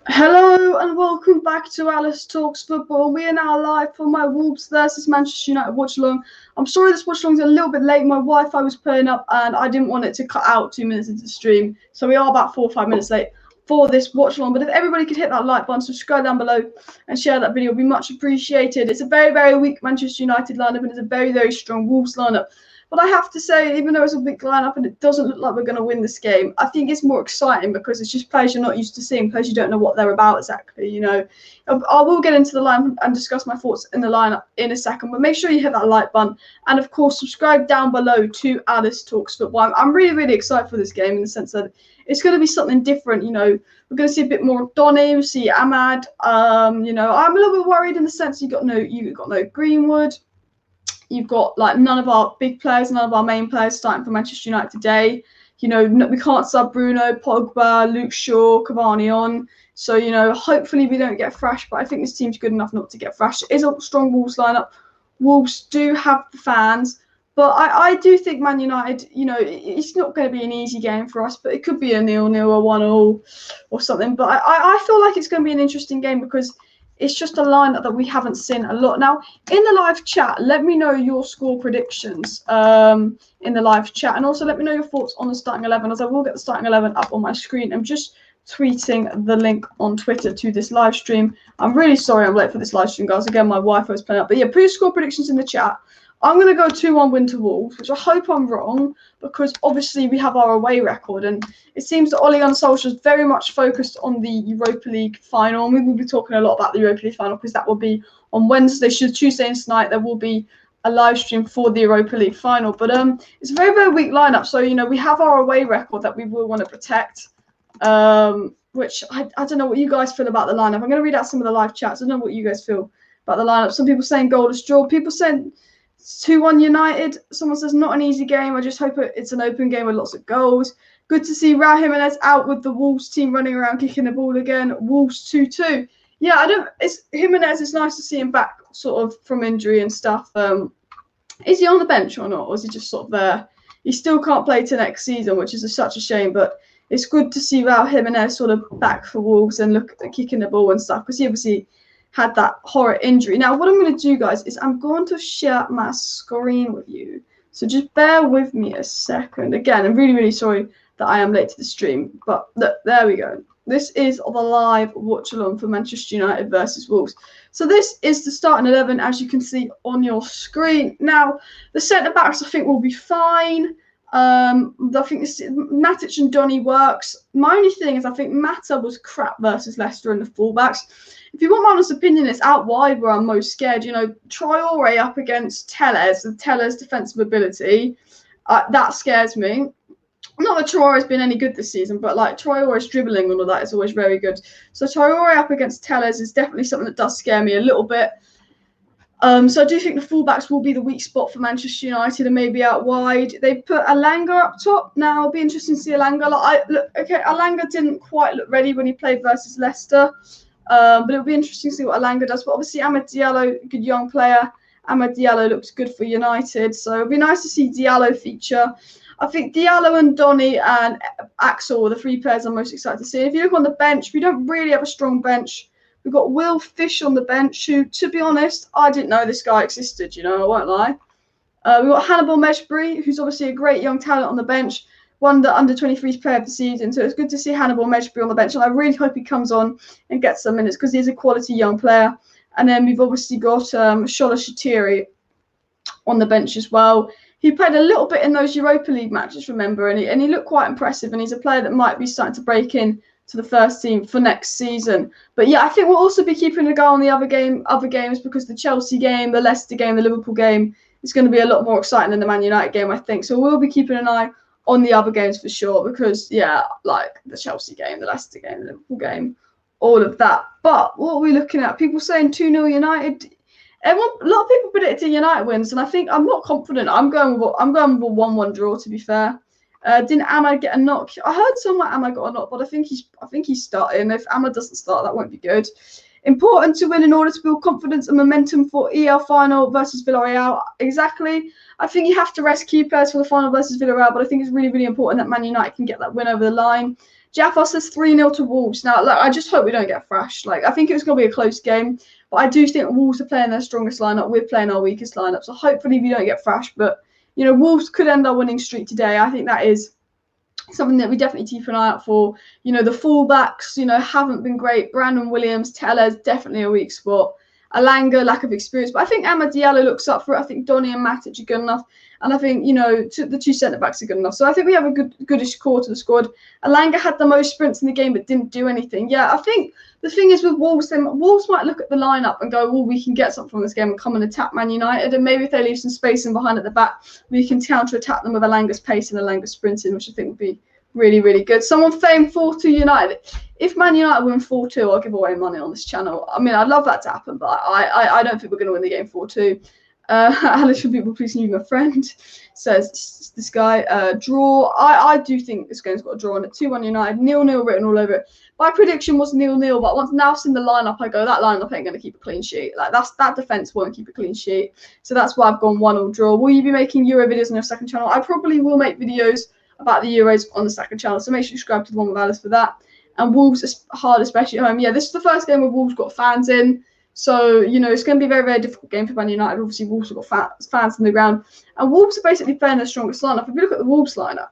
Hello and welcome back to Alice Talks Football. We are now live for my Wolves versus Manchester United watch along. I'm sorry this watch along is a little bit late. My Wi-Fi was playing up and I didn't want it to cut out 2 minutes into the stream. So we are about 4 or 5 minutes late for this watch along. But if everybody could hit that like button, subscribe down below and share that video, it would be much appreciated. It's a very, very weak Manchester United lineup and it's a very, very strong Wolves lineup. But I have to say, even though it's a big lineup and it doesn't look like we're going to win this game, I think it's more exciting because it's just players you're not used to seeing, players you don't know what they're about exactly. You know, I will get into the line and discuss my thoughts in the lineup in a second, but make sure you hit that like button and, of course, subscribe down below to Alice Talks Football. I'm really, really excited for this game in the sense that it's going to be something different. You know, we're going to see a bit more of Donny, we'll see Ahmad. You know, I'm a little bit worried in the sense you got no Greenwood. You've got like none of our big players, none of our main players starting for Manchester United today. You know, we can't sub Bruno, Pogba, Luke Shaw, Cavani on. So, you know, hopefully we don't get thrashed, but I think this team's good enough not to get thrashed. It is a strong Wolves lineup. Wolves do have the fans, but I do think Man United, you know, it's not going to be an easy game for us, but it could be a 0-0 or 1-0 or something. But I feel like it's going to be an interesting game because it's just a lineup that we haven't seen a lot. Now, in the live chat, let me know your score predictions in the live chat. And also let me know your thoughts on the starting 11, as I will get the starting 11 up on my screen. I'm just tweeting the link on Twitter to this live stream. I'm really sorry I'm late for this live stream, guys. Again, my Wi-Fi is playing up. But yeah, put your score predictions in the chat. I'm going to go 2-1 win to Wolves, which I hope I'm wrong, because obviously we have our away record. And it seems that Ole Gunnar Solskjaer is very much focused on the Europa League final. And we will be talking a lot about the Europa League final because that will be on Wednesday, Tuesday and tonight. There will be a live stream for the Europa League final. But it's a very, very weak lineup. So, you know, we have our away record that we will want to protect, which I don't know what you guys feel about the lineup. I'm going to read out some of the live chats. I don't know what you guys feel about the lineup. Some people saying goalless draw. People saying 2-1 United. Someone says not an easy game. I just hope it's an open game with lots of goals. Good to see Raul Jimenez out with the Wolves team running around kicking the ball again. Wolves 2-2. Yeah, it's Jimenez. It's nice to see him back sort of from injury and stuff. Is he on the bench or not? Or is he just sort of there? He still can't play to next season, which is such a shame. But it's good to see Raul Jimenez sort of back for Wolves and look at kicking the ball and stuff, because he obviously had that horror injury. Now, what I'm going to do, guys, is I'm going to share my screen with you. So just bear with me a second. Again, I'm really, really sorry that I am late to the stream. But look, there we go. This is the live watch-along for Manchester United versus Wolves. So this is the starting 11, as you can see on your screen. Now, the centre-backs, I think, will be fine. I think Matic and Donny works. My only thing is I think Mata was crap versus Leicester in the fullbacks. If you want my honest opinion, it's out wide where I'm most scared. You know, Traore up against Telles, and Telles' defensive ability, that scares me. Not that Traore has been any good this season, but like Traore's dribbling and all that is always very good. So Traore up against Telles is definitely something that does scare me a little bit. So I do think the fullbacks will be the weak spot for Manchester United and maybe out wide. They put Alanga up top. Now it'll be interesting to see Alanga. Alanga didn't quite look ready when he played versus Leicester. But it'll be interesting to see what Alanga does. But obviously, Amad Diallo, good young player. Amad Diallo looks good for United. So it'll be nice to see Diallo feature. I think Diallo and Donny and Axel are the three players I'm most excited to see. If you look on the bench, we don't really have a strong bench. We've got Will Fish on the bench, who, to be honest, I didn't know this guy existed, you know, I won't lie. We've got Hannibal Mejbri, who's obviously a great young talent on the bench. Won the under-23s player of the season, so it's good to see Hannibal Mejbri on the bench, and I really hope he comes on and gets some minutes because he's a quality young player. And then we've obviously got Shola Shatiri on the bench as well. He played a little bit in those Europa League matches, remember, and he looked quite impressive, and he's a player that might be starting to break in to the first team for next season. But yeah, I think we'll also be keeping a go on the other games, because the Chelsea game, the Leicester game, the Liverpool game is going to be a lot more exciting than the Man United game, I think. So we'll be keeping an eye on the other games for sure, because yeah, like the Chelsea game, the Leicester game, the Liverpool game, all of that. But what are we looking at? People saying 2-0 United. A lot of people predicted United wins, and I think I'm not confident. I'm going with a 1-1 draw, to be fair. Didn't Ahmad get a knock? I heard somewhere Ahmad got a knock, but I think he's starting. If Ahmad doesn't start, that won't be good. Important to win in order to build confidence and momentum for EL final versus Villarreal. Exactly. I think you have to rest key players for the final versus Villarreal, but I think it's really, really important that Man United can get that win over the line. Jaffa says 3-0 to Wolves. Now, look, I just hope we don't get thrashed. Like, I think it's going to be a close game, but I do think Wolves are playing their strongest lineup. We're playing our weakest lineup, so hopefully we don't get thrashed. But, you know, Wolves could end our winning streak today. I think that is something that we definitely keep an eye out for. You know, the fullbacks, you know, haven't been great. Brandon Williams, Tellez, definitely a weak spot. Alanga, lack of experience. But I think Amad Diallo looks up for it. I think Donny and Matic are good enough. And I think, you know, the two centre-backs are good enough. So I think we have a goodish core to the squad. Alanga had the most sprints in the game but didn't do anything. Yeah, I think the thing is with Wolves, Wolves might look at the lineup and go, well, we can get something from this game and come and attack Man United. And maybe if they leave some space in behind at the back, we can counter-attack them with Alanga's pace and Alanga's sprinting, which I think would be really, really good. Someone famed 4-2 United. If Man United win 4-2, I'll give away money on this channel. I mean, I'd love that to happen, but I don't think we're going to win the game 4-2. Alice, should people please leave a friend? Says this guy. Draw. I do think this game's got a draw on it. 2-1 United. 0-0 written all over it. My prediction was 0-0, but once now I've seen the lineup, I go, that lineup ain't going to keep a clean sheet. Like, that defence won't keep a clean sheet. So that's why I've gone 1-1 draw. Will you be making Euro videos on your second channel? I probably will make videos about the Euros on the second channel, so make sure you subscribe to the one with Alice for that. And Wolves is hard, especially at home. Yeah, this is the first game where Wolves got fans in, so you know it's going to be a very, very difficult game for Man United. Obviously, Wolves have got fans in the ground, and Wolves are basically playing their strongest lineup. If you look at the Wolves lineup,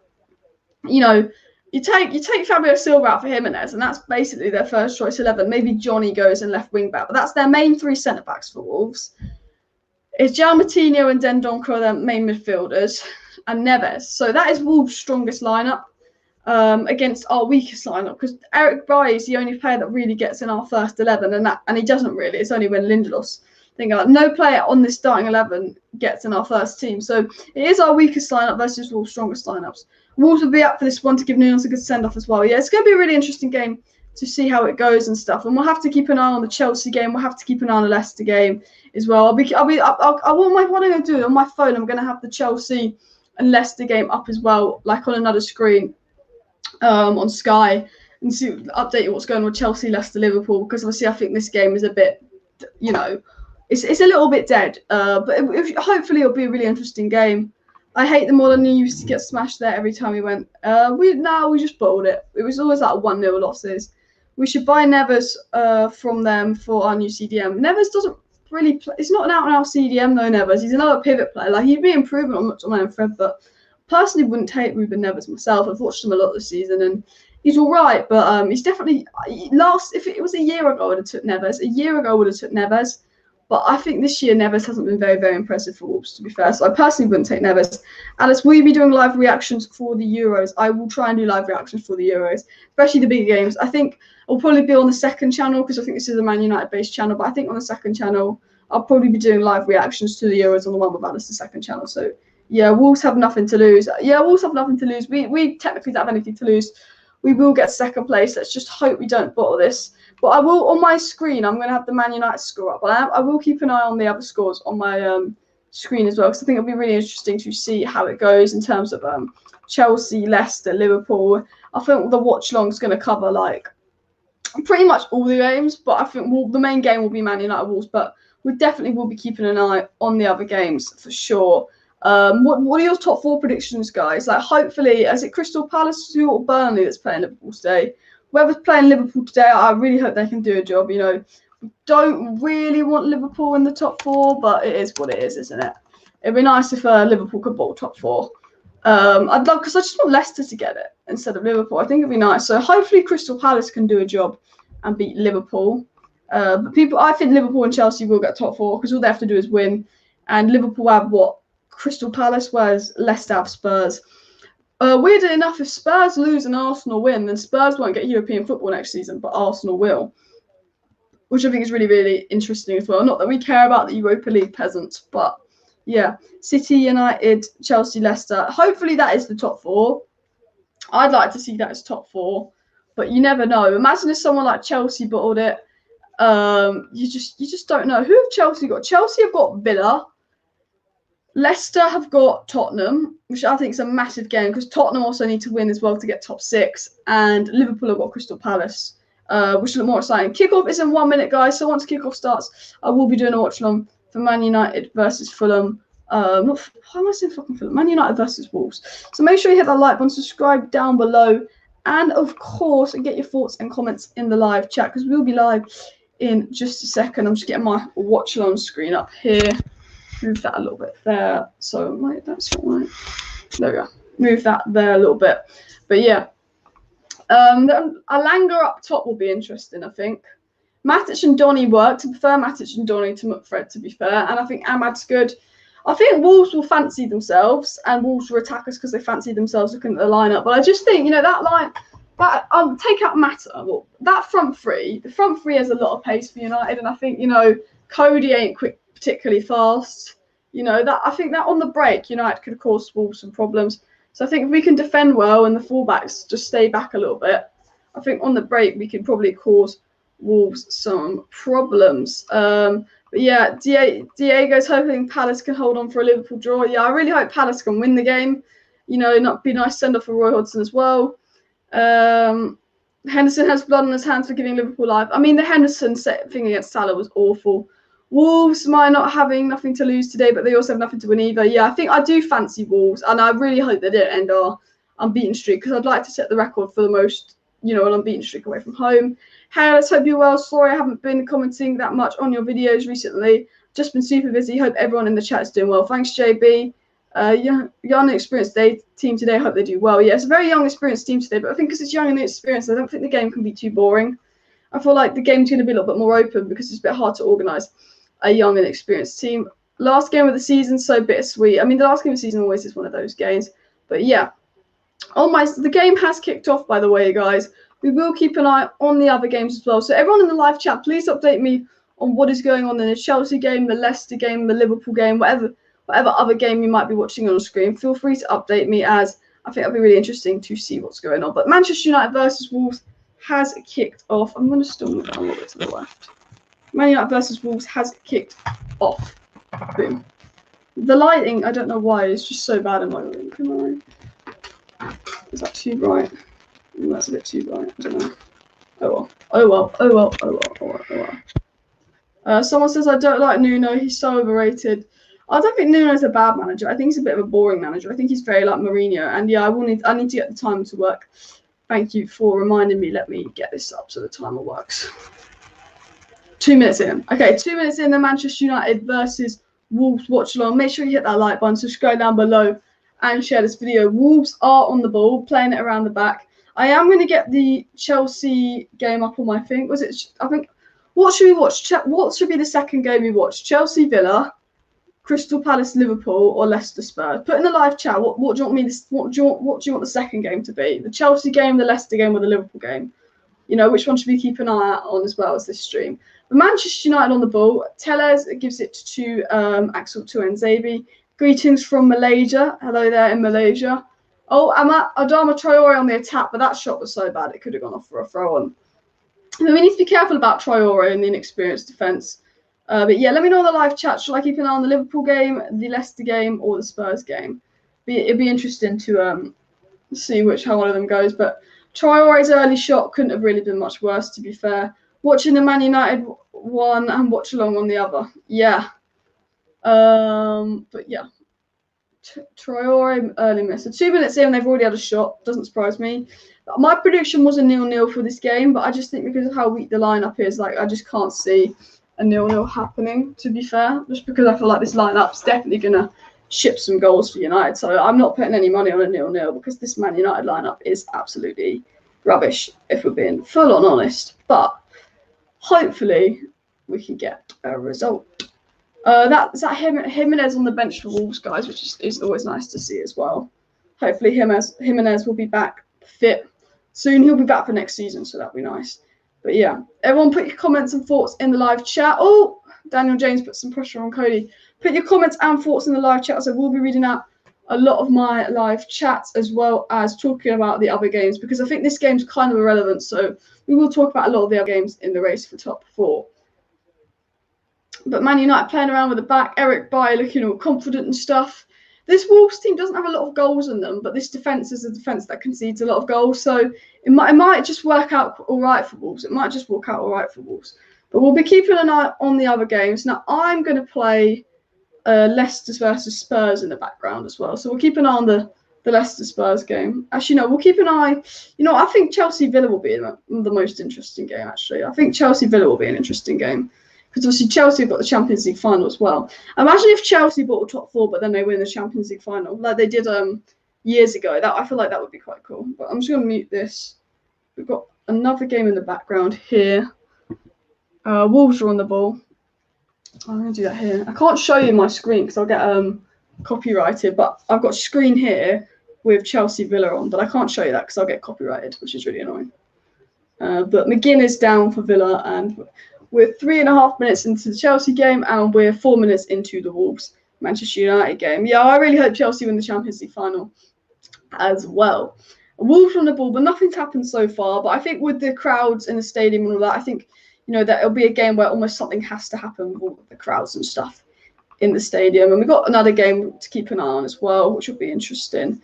you know, you take Fabio Silva out for Jimenez, and that's basically their first choice 11. Maybe Johnny goes in left wing back, but that's their main three centre backs for Wolves. It's João Moutinho and Dendoncker are their main midfielders, and Neves. So that is Wolves' strongest lineup against our weakest lineup, because Eric Bailly is the only player that really gets in our first 11, and he doesn't really. It's only when Lindelof. Thinking like no player on this starting 11 gets in our first team. So it is our weakest lineup versus Wolves' strongest lineups. Wolves will be up for this one to give Nunes a good send-off as well. Yeah, it's going to be a really interesting game to see how it goes and stuff. And we'll have to keep an eye on the Chelsea game. We'll have to keep an eye on the Leicester game as well. What am I going to do on my phone? I'm going to have the Chelsea and Leicester game up as well, like on another screen on Sky, and see, update you what's going on with Chelsea, Leicester, Liverpool, because obviously I think this game is a bit, you know, it's a little bit dead, but hopefully it'll be a really interesting game. I hate them more than you used to get smashed there every time we went. We just bottled it. It was always like 1-0 losses. We should buy Neves from them for our new CDM. Neves doesn't really play. It's not an out-and-out CDM though, Neves. He's another pivot player. Like, he'd be improving on much on my own Fred, but personally wouldn't take Ruben Neves myself. I've watched him a lot this season and he's all right, but he's definitely if it was a year ago, I would have took Neves. A year ago, I would have took Neves. But I think this year Neves hasn't been very, very impressive for Wolves, to be fair. So I personally wouldn't take Neves. Alice, will you be doing live reactions for the Euros? I will try and do live reactions for the Euros, especially the big games. I think I'll probably be on the second channel because I think this is a Man United-based channel. But I think on the second channel, I'll probably be doing live reactions to the Euros on the one with Alice, the second channel. So, yeah, Wolves have nothing to lose. Yeah, Wolves have nothing to lose. We technically don't have anything to lose. We will get second place. Let's just hope we don't bottle this. But I will, on my screen, I'm going to have the Man United score up. But I will keep an eye on the other scores on my screen as well, because I think it'll be really interesting to see how it goes in terms of Chelsea, Leicester, Liverpool. I think the watch-long is going to cover, like, pretty much all the games. But I think the main game will be Man United Wolves. But we definitely will be keeping an eye on the other games for sure. What are your top 4 predictions, guys? Like, hopefully, is it Crystal Palace or Burnley that's playing Liverpool today? Whoever's playing Liverpool today, I really hope they can do a job. You know, we don't really want Liverpool in the top 4, but it is what it is, isn't it? It'd be nice if Liverpool could ball top 4. I'd love, because I just want Leicester to get it instead of Liverpool. I think it'd be nice. So hopefully Crystal Palace can do a job and beat Liverpool. But I think Liverpool and Chelsea will get top 4 because all they have to do is win. And Liverpool have what? Crystal Palace, whereas Leicester have Spurs. Weirdly enough, if Spurs lose and Arsenal win, then Spurs won't get European football next season, but Arsenal will, which I think is really, really interesting as well. Not that we care about the Europa League peasants, but yeah, City, United, Chelsea, Leicester. Hopefully that is the top 4. I'd like to see that as top 4, but you never know. Imagine if someone like Chelsea bottled it. You just don't know. Who have Chelsea got? Chelsea have got Villa. Leicester have got Tottenham, which I think is a massive game because Tottenham also need to win as well to get top 6. And Liverpool have got Crystal Palace, which look more exciting. Kickoff is in 1 minute, guys. So once kickoff starts, I will be doing a watch along for Man United versus Fulham. How am I saying fucking Fulham? Man United versus Wolves. So make sure you hit that like button, subscribe down below, And of course, get your thoughts and comments in the live chat because we'll be live in just a second. I'm just getting my watch along screen up here. Move that a little bit there. So that's not right. There we go. Move that there a little bit. But yeah, Alanga up top will be interesting, I think. Matic and Donny worked. I prefer Matic and Donny to McFred, to be fair. And I think Ahmad's good. I think Wolves will fancy themselves, and Wolves will attack us because they fancy themselves looking at the lineup. But I just think, that line, that take out Mata. Well, that the front three has a lot of pace for United, and I think Cody ain't quick, particularly fast. That I think that on the break, United could cause Wolves some problems. So I think if we can defend well and the fullbacks just stay back a little bit, I think on the break we can probably cause Wolves some problems. But yeah, Diego's hoping Palace can hold on for a Liverpool draw. Yeah, I really hope Palace can win the game. Not be nice send off for Roy Hodgson as well. Henderson has blood on his hands for giving Liverpool life. I mean, the Henderson thing against Salah was awful. Wolves might not having nothing to lose today, but they also have nothing to win either. Yeah, I think I do fancy Wolves, and I really hope they don't end our unbeaten streak because I'd like to set the record for the most, an unbeaten streak away from home. Hey, let's hope you're well. Sorry I haven't been commenting that much on your videos recently. Just been super busy. Hope everyone in the chat is doing well. Thanks, JB. Young experienced team today. Hope they do well. Yeah, it's a very young experienced team today, but I think because it's young and experienced, I don't think the game can be too boring. I feel like the game's going to be a little bit more open because it's a bit hard to organise a young and experienced team. Last game of the season, so bittersweet. I mean, the last game of the season always is one of those games. But yeah. The game has kicked off, by the way, guys. We will keep an eye on the other games as well. So everyone in the live chat, please update me on what is going on in the Chelsea game, the Leicester game, the Liverpool game, whatever other game you might be watching on the screen. Feel free to update me, as I think it'll be really interesting to see what's going on. But Manchester United versus Wolves has kicked off. I'm going to still move that a little bit to the left. Man United versus Wolves has kicked off. Boom. The lighting, I don't know why, it's just so bad in my room. Is that too bright? That's a bit too bright. I don't know. Oh well. Someone says I don't like Nuno. He's so overrated. I don't think Nuno's a bad manager. I think he's a bit of a boring manager. I think he's very like Mourinho. And yeah, I need to get the timer to work. Thank you for reminding me. Let me get this up so the timer works. 2 minutes in. Okay, 2 minutes in. The Manchester United versus Wolves watch along. Make sure you hit that like button. Subscribe down below and share this video. Wolves are on the ball, playing it around the back. I am going to get the Chelsea game up on my thing. What should we watch? What should be the second game we watch? Chelsea Villa, Crystal Palace Liverpool, or Leicester Spurs? Put in the live chat. What do you want me? What do you want the second game to be? The Chelsea game, the Leicester game, or the Liverpool game? Which one should we keep an eye out on as well as this stream? But Manchester United on the ball. Tellez gives it to Axel Tuanzebe. Greetings from Malaysia. Hello there in Malaysia. Oh, Adama Traore on the attack, but that shot was so bad it could have gone off for a throw-on. We need to be careful about Traore and the inexperienced defence. But yeah, let me know in the live chat. Should I keep an eye on the Liverpool game, the Leicester game, or the Spurs game? It'd be interesting to see how one of them goes. But Traore's early shot couldn't have really been much worse, to be fair. Watching the Man United one and watch along on the other. Yeah. But yeah. Traore early miss. So 2 minutes in, they've already had a shot. Doesn't surprise me. My prediction was a 0-0 for this game, but I just think because of how weak the lineup is, I just can't see a 0-0 happening, to be fair. Just because I feel like this lineup's definitely going to ship some goals for United. So I'm not putting any money on a 0-0 because this Man United lineup is absolutely rubbish, if we're being full on honest. But hopefully we can get a result. That's Jimenez on the bench for Wolves, guys, which is always nice to see as well. Hopefully Jimenez will be back fit soon. He'll be back for next season, so that'll be nice. But yeah, everyone put your comments and thoughts in the live chat. Oh, Daniel James put some pressure on Cody. Put your comments and thoughts in the live chat. So we'll be reading out a lot of my live chats as well as talking about the other games because I think this game's kind of irrelevant. So we will talk about a lot of the other games in the race for top 4. But Man United playing around with the back. Eric Bailly looking all confident and stuff. This Wolves team doesn't have a lot of goals in them, but this defence is a defence that concedes a lot of goals. So it might just work out all right for Wolves. It might just work out all right for Wolves. But we'll be keeping an eye on the other games. Now, I'm going to play Leicester versus Spurs in the background as well. So we'll keep an eye on the the Leicester Spurs game. Actually, no, we'll keep an eye. You know, I think Chelsea Villa will be the most interesting game, actually. I think Chelsea Villa will be an interesting game. Because obviously Chelsea have got the Champions League final as well. Imagine if Chelsea bought the top 4, but then they win the Champions League final, like they did years ago. That I feel like that would be quite cool. But I'm just going to mute this. We've got another game in the background here. Wolves are on the ball. I'm going to do that here. I can't show you my screen because I'll get copyrighted, but I've got a screen here with Chelsea Villa on, but I can't show you that because I'll get copyrighted, which is really annoying. But McGinn is down for Villa, and we're 3.5 minutes into the Chelsea game, and we're 4 minutes into the Wolves Manchester United game. Yeah, I really hope Chelsea win the Champions League final as well. Wolves on the ball, but nothing's happened so far. But I think with the crowds in the stadium and all that, I think, you know, that it'll be a game where almost something has to happen with all the crowds and stuff in the stadium. And we've got another game to keep an eye on as well, which will be interesting.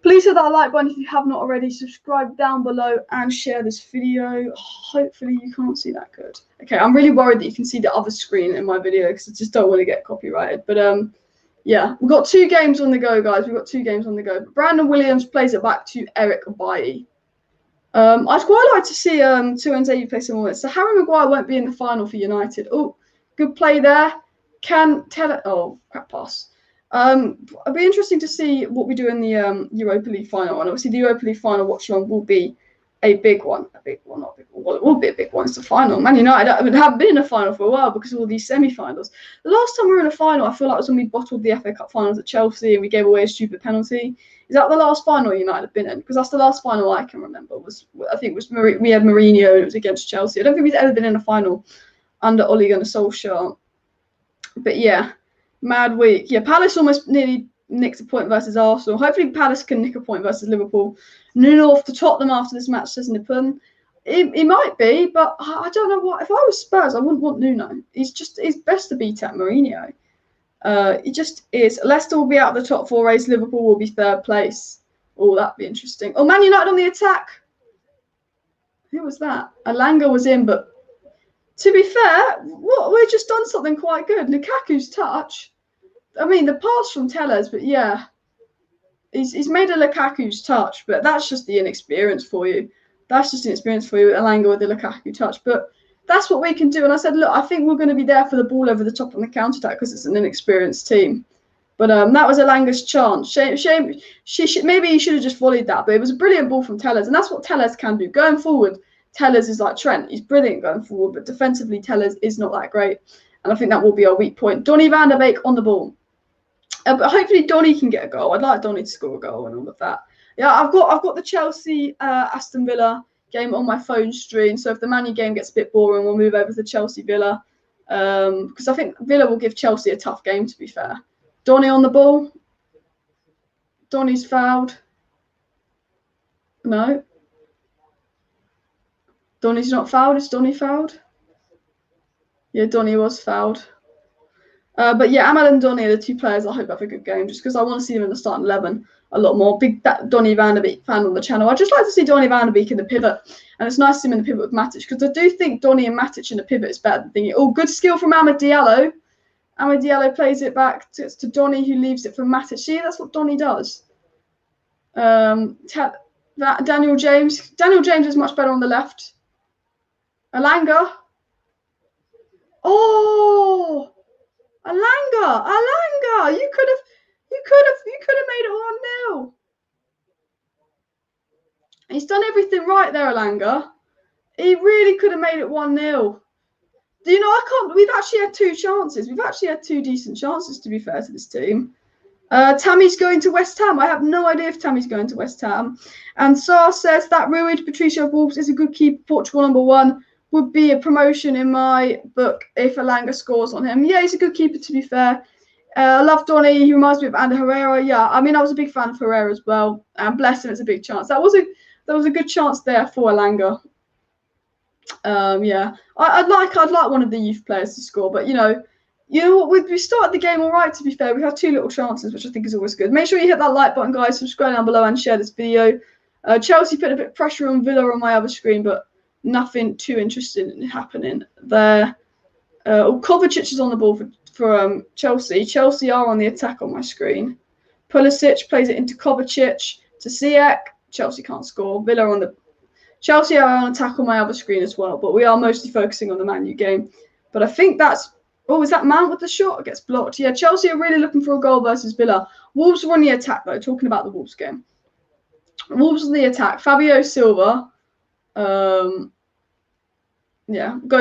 Please hit that like button if you have not already. Subscribe down below and share this video. Hopefully you can't see that good. Okay, I'm really worried that you can see the other screen in my video because I just don't want to get copyrighted. But yeah, we've got 2 games on the go, guys. We've got 2 games on the go. Brandon Williams plays it back to Eric Bailly. I'd quite like to see Tuanzebe play some more. So Harry Maguire won't be in the final for United. Oh, good play there. Oh, crap pass. It'll be interesting to see what we do in the Europa League final. And obviously the Europa League final watch along will be a big one. Not a big one. Well, it will be a big one. It's the final. Man United haven't been in a final for a while because of all these semi-finals. The last time we were in a final, I feel like it was when we bottled the FA Cup finals at Chelsea and we gave away a stupid penalty. Is that the last final United have been in? Because that's the last final I can remember. I think we had Mourinho and it was against Chelsea. I don't think we've ever been in a final under Ole Gunnar Solskjaer. But yeah, mad week. Yeah, Palace almost nearly nicked a point versus Arsenal. Hopefully Palace can nick a point versus Liverpool. Nuno off to Tottenham after this match, says Nippon. He might be, but I don't know what. If I was Spurs, I wouldn't want Nuno. He's best to beat at Mourinho. It just is. Leicester will be out of the top 4 race. Liverpool will be 3rd place. Oh, that'd be interesting. Oh, Man United on the attack. Who was that? Alanga was in, but to be fair, we've just done something quite good. Lukaku's touch. I mean, the pass from Tellez, but yeah, he's made a Lukaku's touch, but that's just the inexperience for you. That's just an experience for you, Alanga with the Lukaku touch. But that's what we can do. And I said, look, I think we're going to be there for the ball over the top on the counter-attack because it's an inexperienced team. But that was Alanga's chance. Shame. Maybe he should have just volleyed that. But it was a brilliant ball from Tellez. And that's what Tellez can do. Going forward, Tellez is like Trent. He's brilliant going forward. But defensively, Tellez is not that great. And I think that will be our weak point. Donny van der Beek on the ball. But hopefully Donny can get a goal. I'd like Donny to score a goal and all of that. Yeah, I've got the Chelsea Aston Villa game on my phone screen. So if the Man U game gets a bit boring, we'll move over to Chelsea Villa. Because I think Villa will give Chelsea a tough game, to be fair. Donny on the ball. Donny's fouled. No. Donny's not fouled. Is Donny fouled? Yeah, Donny was fouled. But yeah, Amal and Donny are the 2 players I hope have a good game, just because I want to see them in the starting 11 a lot more. Big Donny van der Beek fan on the channel. I'd just like to see Donny van der Beek in the pivot, and it's nice to see him in the pivot with Matic, because I do think Donny and Matic in the pivot is better than thinking. Oh, good skill from Amad Diallo. Amad Diallo plays it back to Donny, who leaves it for Matic. See, that's what Donny does. Daniel James. Daniel James is much better on the left. Alanga. Oh, Alanga! You could have made it 1-0. He's done everything right there, Alanga. He really could have made it 1-0. Do you know, we've actually had 2 chances. We've actually had 2 decent chances, to be fair to this team. Tammy's going to West Ham. I have no idea if Tammy's going to West Ham. And Sar says that Rui Patricio of Wolves is a good keeper. Portugal #1 would be a promotion in my book if Alanga scores on him. Yeah, he's a good keeper, to be fair. I love Donny. He reminds me of Ander Herrera. Yeah, I mean, I was a big fan of Herrera as well. And bless him, it's a big chance. That was a good chance there for Alanga. Yeah, I'd like one of the youth players to score, but you know what? We started the game all right. To be fair, we had 2 little chances, which I think is always good. Make sure you hit that like button, guys. Subscribe down below and share this video. Chelsea put a bit of pressure on Villa on my other screen, but nothing too interesting happening there. Kovacic is on the ball for Chelsea. Chelsea are on the attack on my screen. Pulisic plays it into Kovacic to Ziyech. Chelsea can't score. Chelsea are on attack on my other screen as well, but we are mostly focusing on the Man U game. But I think that's... Oh, is that Mount with the shot? It gets blocked. Yeah, Chelsea are really looking for a goal versus Villa. Wolves are on the attack, though, talking about the Wolves game. Wolves on the attack. Fabio Silva, goes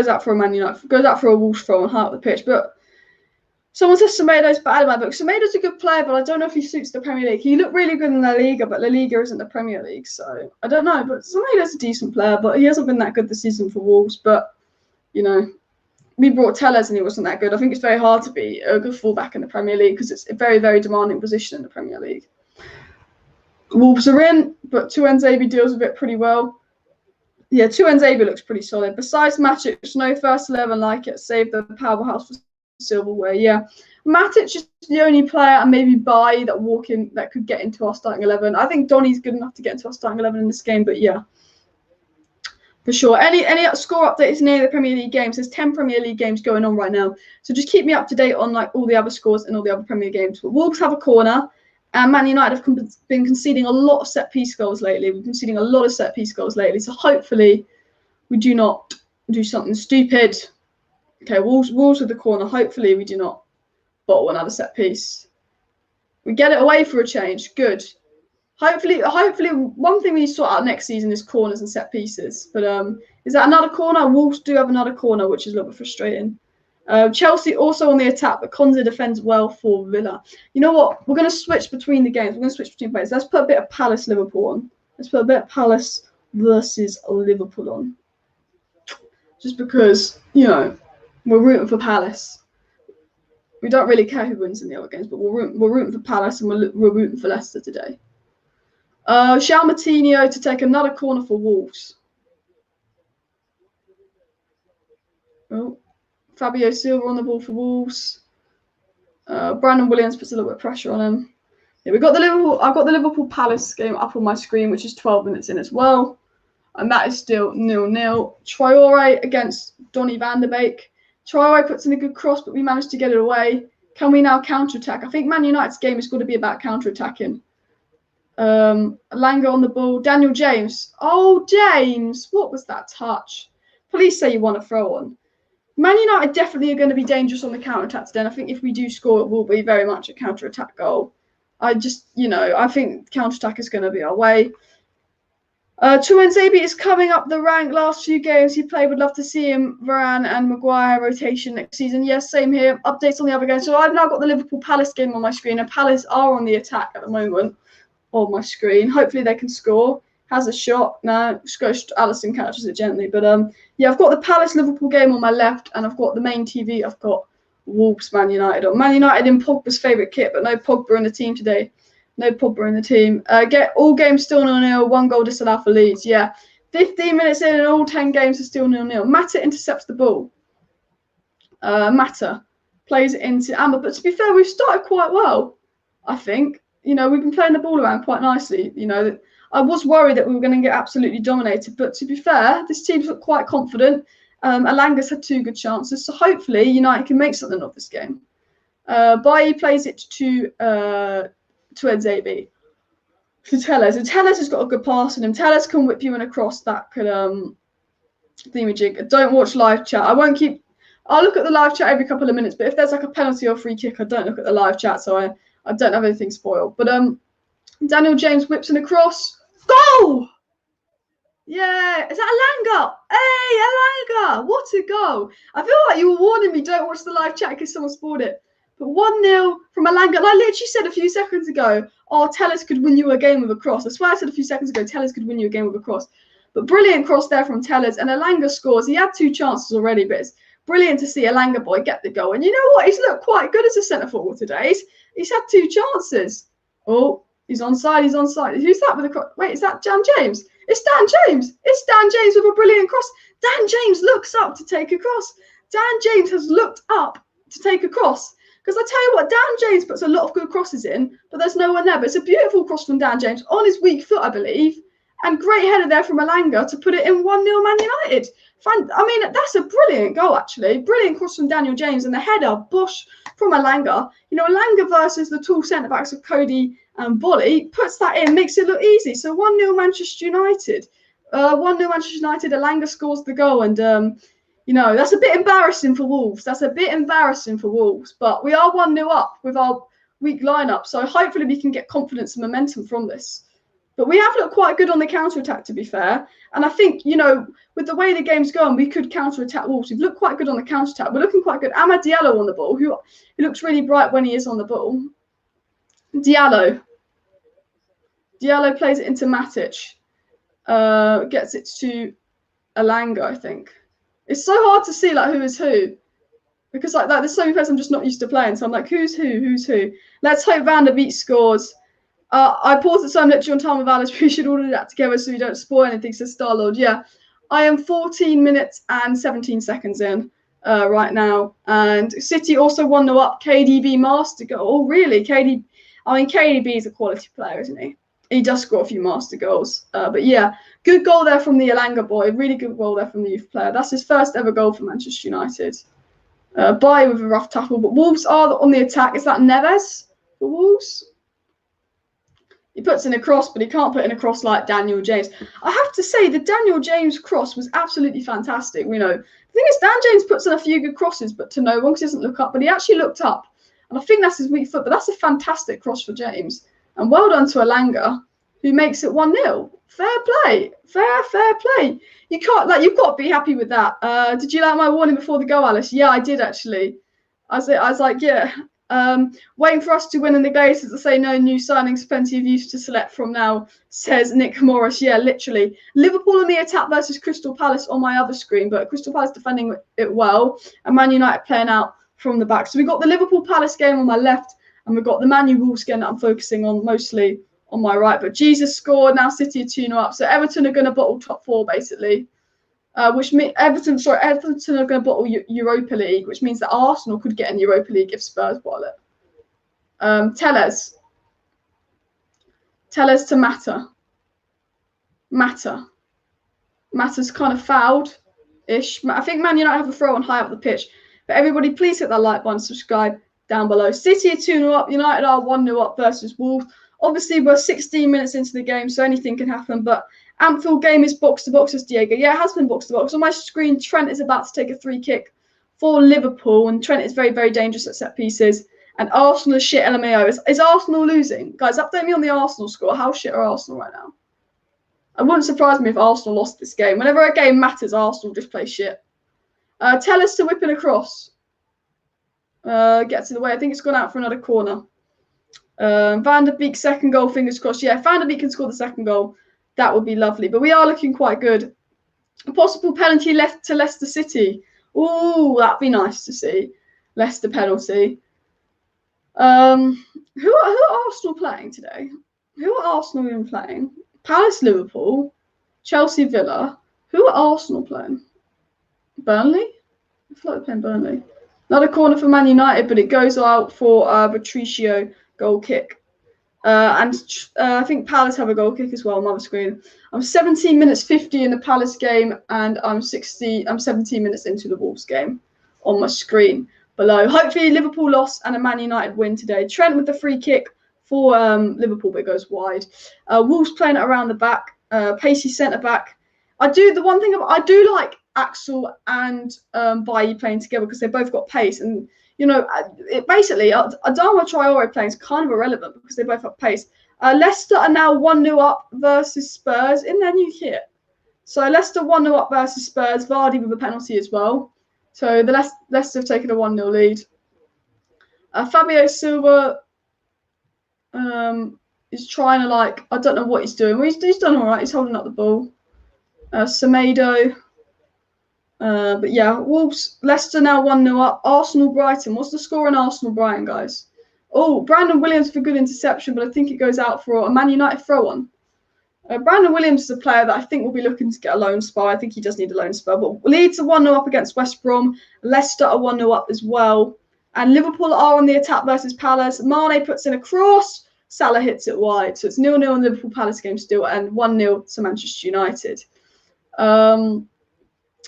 out for a Man United. Goes out for a Wolves throw on high up the pitch. But someone says Semedo's bad in my book. Semedo's a good player, but I don't know if he suits the Premier League. He looked really good in La Liga, but La Liga isn't the Premier League, so I don't know. But Semedo's a decent player, but he hasn't been that good this season for Wolves. But, you know, we brought Tellez and he wasn't that good. I think it's very hard to be a good fullback in the Premier League because it's a very, very demanding position in the Premier League. Wolves are in, but Tuanzebe deals with it pretty well. Yeah, Tuanzebe looks pretty solid. Besides Matic, no first 11 like it. Save the powerhouse for silverware. Yeah, Matic is the only player and maybe Bailly that could get into our starting 11. I think Donny's good enough to get into our starting 11 in this game, but yeah. For sure. Any score updates near the Premier League games? There's 10 Premier League games going on right now. So just keep me up to date on like all the other scores and all the other Premier games. But Wolves have a corner, and Man United have been conceding a lot of set-piece goals lately. We've been conceding a lot of set-piece goals lately. So hopefully we do not do something stupid. Okay, Wolves with the corner. Hopefully we do not bottle another set-piece. We get it away for a change. Good. Hopefully, one thing we need to sort out next season is corners and set pieces. But is that another corner? Wolves do have another corner, which is a little bit frustrating. Chelsea also on the attack, but Konza defends well for Villa. You know what? We're going to switch between the games. We're going to switch between players. Let's put a bit of Palace-Liverpool on. Let's put a bit of Palace versus Liverpool on. Just because, you know, we're rooting for Palace. We don't really care who wins in the other games, but we're rooting for Palace and we're rooting for Leicester today. João Moutinho to take another corner for Wolves. Oh, Fabio Silva on the ball for Wolves. Brandon Williams puts a little bit of pressure on him. Yeah, I've got the Liverpool Palace game up on my screen, which is 12 minutes in as well. And that is still 0-0. Traore against Donny van der Beek. Traore puts in a good cross, but we managed to get it away. Can we now counter-attack? I think Man United's game is going to be about counter-attacking. Langer on the ball. Daniel James. Oh, James. What was that touch? Police say you want a throw on. Man United definitely are going to be dangerous on the counter-attack today. And I think if we do score, it will be very much a counter-attack goal. I think counter-attack is going to be our way. Tuanzebe is coming up the rank. Last few games he played. Would love to see him. Varane and Maguire rotation next season. Yes, same here. Updates on the other games. So I've now got the Liverpool Palace game on my screen. And Palace are on the attack at the moment on my screen. Hopefully they can score. Has a shot. No, Alisson catches it gently. But yeah, I've got the Palace Liverpool game on my left, and I've got the main TV. I've got Wolves Man United on. Man United in Pogba's favourite kit, but no Pogba in the team today. No Pogba in the team. Get all games still 0-0. 1 goal disallowed for Leeds. Yeah, 15 minutes in, and all 10 games are still 0-0. Mata intercepts the ball. Mata plays it into Amber. But to be fair, we've started quite well. I think. You know, we've been playing the ball around quite nicely. You know, I was worried that we were going to get absolutely dominated. But to be fair, this team's looked quite confident. Alanga's had 2 good chances. So hopefully United can make something of this game. Bailly plays it to Nzebe. To Tellez. And Tellez has got a good pass in him. Tellez can whip you in a cross that could thingamajig. Don't watch live chat. I'll look at the live chat every couple of minutes, but if there's like a penalty or free kick, I don't look at the live chat, so I don't have anything spoiled. But Daniel James whips in a cross. Goal! Yeah, is that Alanga? Hey, Alanga! What a goal! I feel like you were warning me, don't watch the live chat because someone spoiled it. But 1-0 from Alanga. And I literally said a few seconds ago, oh, Tellez could win you a game with a cross. I swear I said a few seconds ago, Tellez could win you a game with a cross. But brilliant cross there from Tellez. And Alanga scores. He had 2 chances already, but it's brilliant to see Alanga boy get the goal. And you know what? He's looked quite good as a centre forward today. He's had 2 chances. Oh, he's onside. He's onside. Who's that with a cross? Wait, is that Dan James? It's Dan James. It's Dan James with a brilliant cross. Dan James looks up to take a cross. Dan James has looked up to take a cross. Because I tell you what, Dan James puts a lot of good crosses in, but there's no one there. But it's a beautiful cross from Dan James on his weak foot, I believe. And great header there from Alanga to put it in 1-0 Man United. I mean, that's a brilliant goal, actually. Brilliant cross from Daniel James, and the header, Bosch from Elanga. You know, Elanga versus the tall centre-backs of Cody and Bolly puts that in, makes it look easy. So 1-0 Manchester United. 1-0 Manchester United, Elanga scores the goal, and, you know, that's a bit embarrassing for Wolves. That's a bit embarrassing for Wolves, but we are 1-0 up with our weak lineup, so hopefully we can get confidence and momentum from this. But we have looked quite good on the counter-attack, to be fair. And I think, you know, with the way the game's going, we could counter-attack Wolves. We've looked quite good on the counter-attack. We're looking quite good. Amad Diallo on the ball, who looks really bright when he is on the ball. Diallo plays it into Matic. Gets it to Elanga, I think. It's so hard to see, like, who is who. Because, like there's so many players I'm just not used to playing. So I'm like, who's who? Let's hope Van der Beek scores. I paused the time literally on time with Alice. We should order that together so we don't spoil anything, says Starlord. Yeah, I am 14 minutes and 17 seconds in right now. And City also 1-0 up. KDB master goal. Oh, really? KDB is a quality player, isn't he? He does score a few master goals. But yeah, good goal there from the Elanga boy. Really good goal there from the youth player. That's his first ever goal for Manchester United. Baye with a rough tackle. But Wolves are on the attack. Is that Neves for Wolves? He puts in a cross, but he can't put in a cross like Daniel James. I have to say, the Daniel James cross was absolutely fantastic. You know, the thing is, Dan James puts in a few good crosses, but to no one, because he doesn't look up. But he actually looked up, and I think that's his weak foot. But that's a fantastic cross for James, and well done to Elanga, who makes it 1-0. Fair play, fair play. You can't you've got to be happy with that. Did you like my warning before the goal, Alice? Yeah, I did actually. I was like, yeah. Waiting for us to win in the Glazers to say no new signings, plenty of youth to select from now, says Nick Morris. Yeah, literally. Liverpool on the attack versus Crystal Palace on my other screen, but Crystal Palace defending it well, and Man United playing out from the back. So we've got the Liverpool Palace game on my left, and we've got the Man U Wolves game that I'm focusing on mostly on my right. But Jesus scored, now City are 2-0 up. So Everton are going to bottle top four, basically. Which means Everton are going to bottle Europa League, which means that Arsenal could get in Europa League if Spurs bottle it. Tellez to Mata's kind of fouled-ish. I think Man United have a throw on high up the pitch. But everybody, please hit that like button, subscribe down below. City are 2-0 up. United are 1-0 up versus Wolves. Obviously, we're 16 minutes into the game, so anything can happen. But Anfield game is box to box, as Diego. Yeah, it has been box to box. On my screen, Trent is about to take a free kick for Liverpool, and Trent is very, very dangerous at set pieces. And Arsenal is shit LMAO. Is Arsenal losing? Guys, update me on the Arsenal score. How shit are Arsenal right now? It wouldn't surprise me if Arsenal lost this game. Whenever a game matters, Arsenal just play shit. Tell us to whip in a cross. Gets in the way. I think it's gone out for another corner. Van der Beek second goal, fingers crossed. Yeah, if Van der Beek can score the second goal, that would be lovely. But we are looking quite good. A possible penalty left to Leicester City. Ooh, that'd be nice to see. Leicester penalty. Who are Arsenal playing today? Who are Arsenal even playing? Palace, Liverpool, Chelsea, Villa. Who are Arsenal playing? Burnley? I feel like they're playing Burnley. Another corner for Man United, but it goes out for Patricio goal kick. And I think Palace have a goal kick as well on my other screen. I'm 17 minutes 50 in the Palace game, and I'm 17 minutes into the Wolves game on my screen below. Hopefully Liverpool lost and a Man United win today. Trent with the free kick for Liverpool, but it goes wide. Wolves playing it around the back. Pacey centre back. I do like Axel and Bailly playing together because they both got pace, and you know, basically, Adama Traore playing is kind of irrelevant because they both have pace. Leicester are now 1-0 up versus Spurs in their new kit. So Leicester 1-0 up versus Spurs. Vardy with a penalty as well. So the Leicester have taken a 1-0 lead. Fabio Silva is trying to, I don't know what he's doing. Well, he's done all right. He's holding up the ball. Semedo. But yeah, Wolves, Leicester now 1-0 up. Arsenal, Brighton. What's the score in Arsenal, Brighton, guys? Oh, Brandon Williams for good interception, but I think it goes out for a Man United throw-on. Brandon Williams is a player that I think will be looking to get a loan spell. I think he does need a loan spell. But Leeds are 1-0 up against West Brom. Leicester are 1-0 up as well. And Liverpool are on the attack versus Palace. Mane puts in a cross. Salah hits it wide. So it's 0-0 in the Liverpool Palace game still, and 1-0 to Manchester United.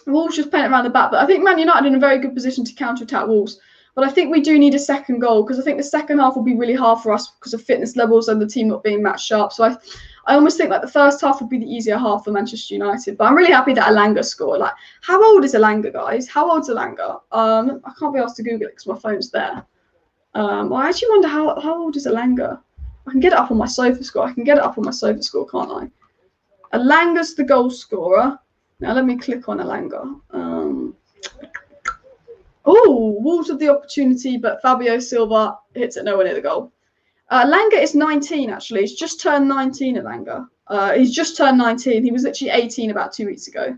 Wolves just playing it around the back, but I think Man United in a very good position to counter-attack Wolves. But I think we do need a second goal because I think the second half will be really hard for us because of fitness levels and the team not being match sharp. So I almost think like the first half would be the easier half for Manchester United. But I'm really happy that Elanga scored. Like, how old is Elanga, guys? How old's Elanga? I can't be asked to Google it because my phone's there. I actually wonder how old is Elanga? I can get it up on my sofa score. I can get it up on my sofa score, can't I? Elanga's the goal scorer. Now let me click on Elanga. Oh, Wolves have the opportunity, but Fabio Silva hits it nowhere near the goal. Elanga is 19, actually. He's just turned 19, Elanga. He's just turned 19. He was literally 18 about 2 weeks ago.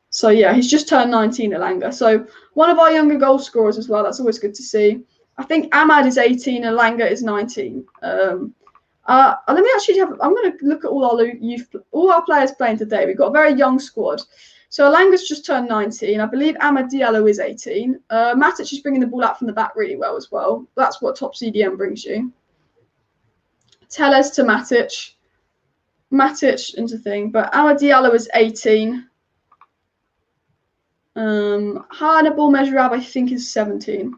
So, yeah, he's just turned 19, Elanga. So, one of our younger goal scorers as well. That's always good to see. I think Ahmad is 18, Elanga is 19. Let me actually I'm going to look at all our players playing today. We've got a very young squad. So Elanga's just turned 19. I believe Amad Diallo is 18. Matic is bringing the ball out from the back really well as well. That's what top CDM brings you. Tellez to Matic. Matic into thing. But Amad Diallo is 18. Hannibal Mejrab, I think, is 17.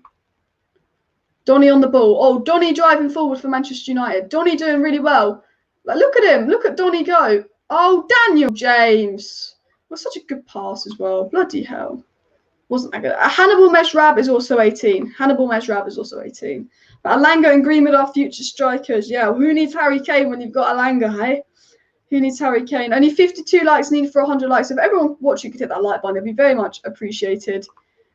Donny on the ball. Oh, Donny driving forward for Manchester United. Donny doing really well. Like, look at him. Look at Donny go. Oh, Daniel James. Was such a good pass as well. Bloody hell. Wasn't that good. Hannibal Mejrab is also 18. Hannibal Mejrab is also 18. But Elanga and Greenwood are future strikers. Yeah, well, who needs Harry Kane when you've got Elanga, hey? Who needs Harry Kane? Only 52 likes needed for 100 likes. If everyone watching could hit that like button, it'd be very much appreciated.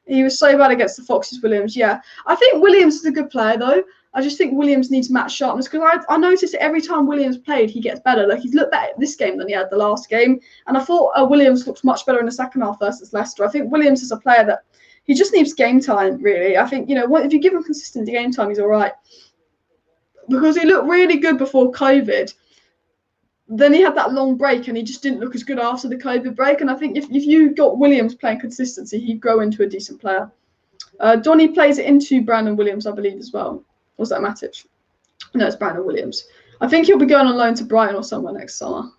He was so bad against the Foxes, Williams. Yeah, I think Williams is a good player, though. I just think Williams needs match sharpness because I noticed every time Williams played, he gets better. Like, he's looked better this game than he had the last game. And I thought Williams looked much better in the second half versus Leicester. I think Williams is a player that he just needs game time, really. I think, if you give him consistent game time, he's all right. Because he looked really good before COVID. Then he had that long break and he just didn't look as good after the COVID break. And I think if you got Williams playing consistency, he'd grow into a decent player. Donny plays it into Brandon Williams, I believe, as well. Or was that Matic? No, it's Brandon Williams. I think he'll be going on loan to Brighton or somewhere next summer.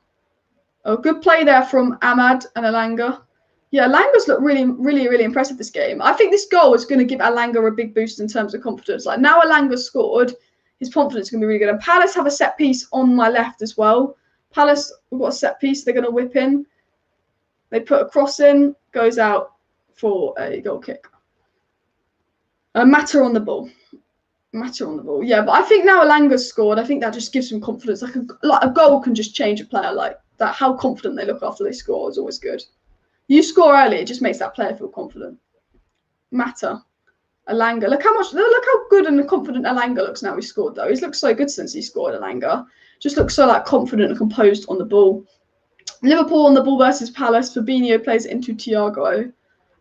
Oh, good play there from Ahmad and Elanga. Yeah, Elanga's looked really, really, really impressive this game. I think this goal is going to give Elanga a big boost in terms of confidence. Like, now Elanga's scored, his confidence is going to be really good. And Palace have a set piece on my left as well. Palace have got a set piece they're going to whip in. They put a cross in, goes out for a goal kick. Matter on the ball. Matter on the ball. Yeah, but I think now Elanga's scored, I think that just gives some confidence. Like a goal can just change a player. Like that, how confident they look after they score is always good. You score early, it just makes that player feel confident. Matter. Elanga. Look how good and confident Elanga looks now he scored, though. He's looked so good since he scored, Elanga. Just looks so confident and composed on the ball. Liverpool on the ball versus Palace. Fabinho plays it into Thiago.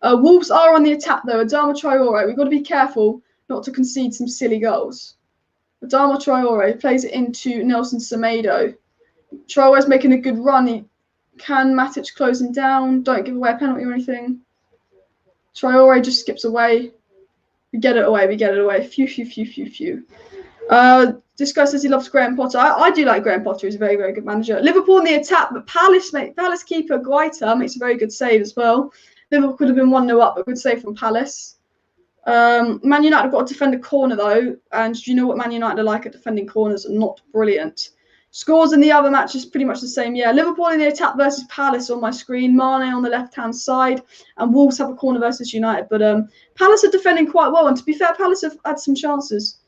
Wolves are on the attack, though. Adama Traore. We've got to be careful not to concede some silly goals. Adama Traore plays it into Nelson Semedo. Traore's making a good run. Can Matic close him down? Don't give away a penalty or anything. Traore just skips away. We get it away. Phew. This guy says he loves Graham Potter. I do like Graham Potter. He's a very, very good manager. Liverpool in the attack, but Palace keeper Guaita makes a very good save as well. Liverpool could have been 1-0 up, but good save from Palace. Man United have got to defend a corner, though. And do you know what Man United are like at defending corners? Not brilliant. Scores in the other match is pretty much the same. Yeah, Liverpool in the attack versus Palace on my screen. Mane on the left-hand side. And Wolves have a corner versus United. But Palace are defending quite well. And to be fair, Palace have had some chances.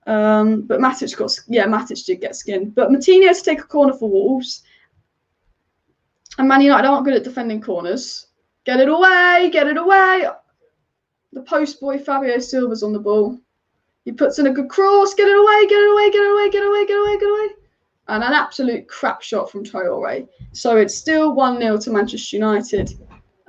But Matic did get skinned. But Martinez to take a corner for Wolves. And Man United aren't good at defending corners. Get it away. The post boy Fabio Silva's on the ball. He puts in a good cross. Get it away. And an absolute crap shot from Traore. So it's still 1-0 to Manchester United.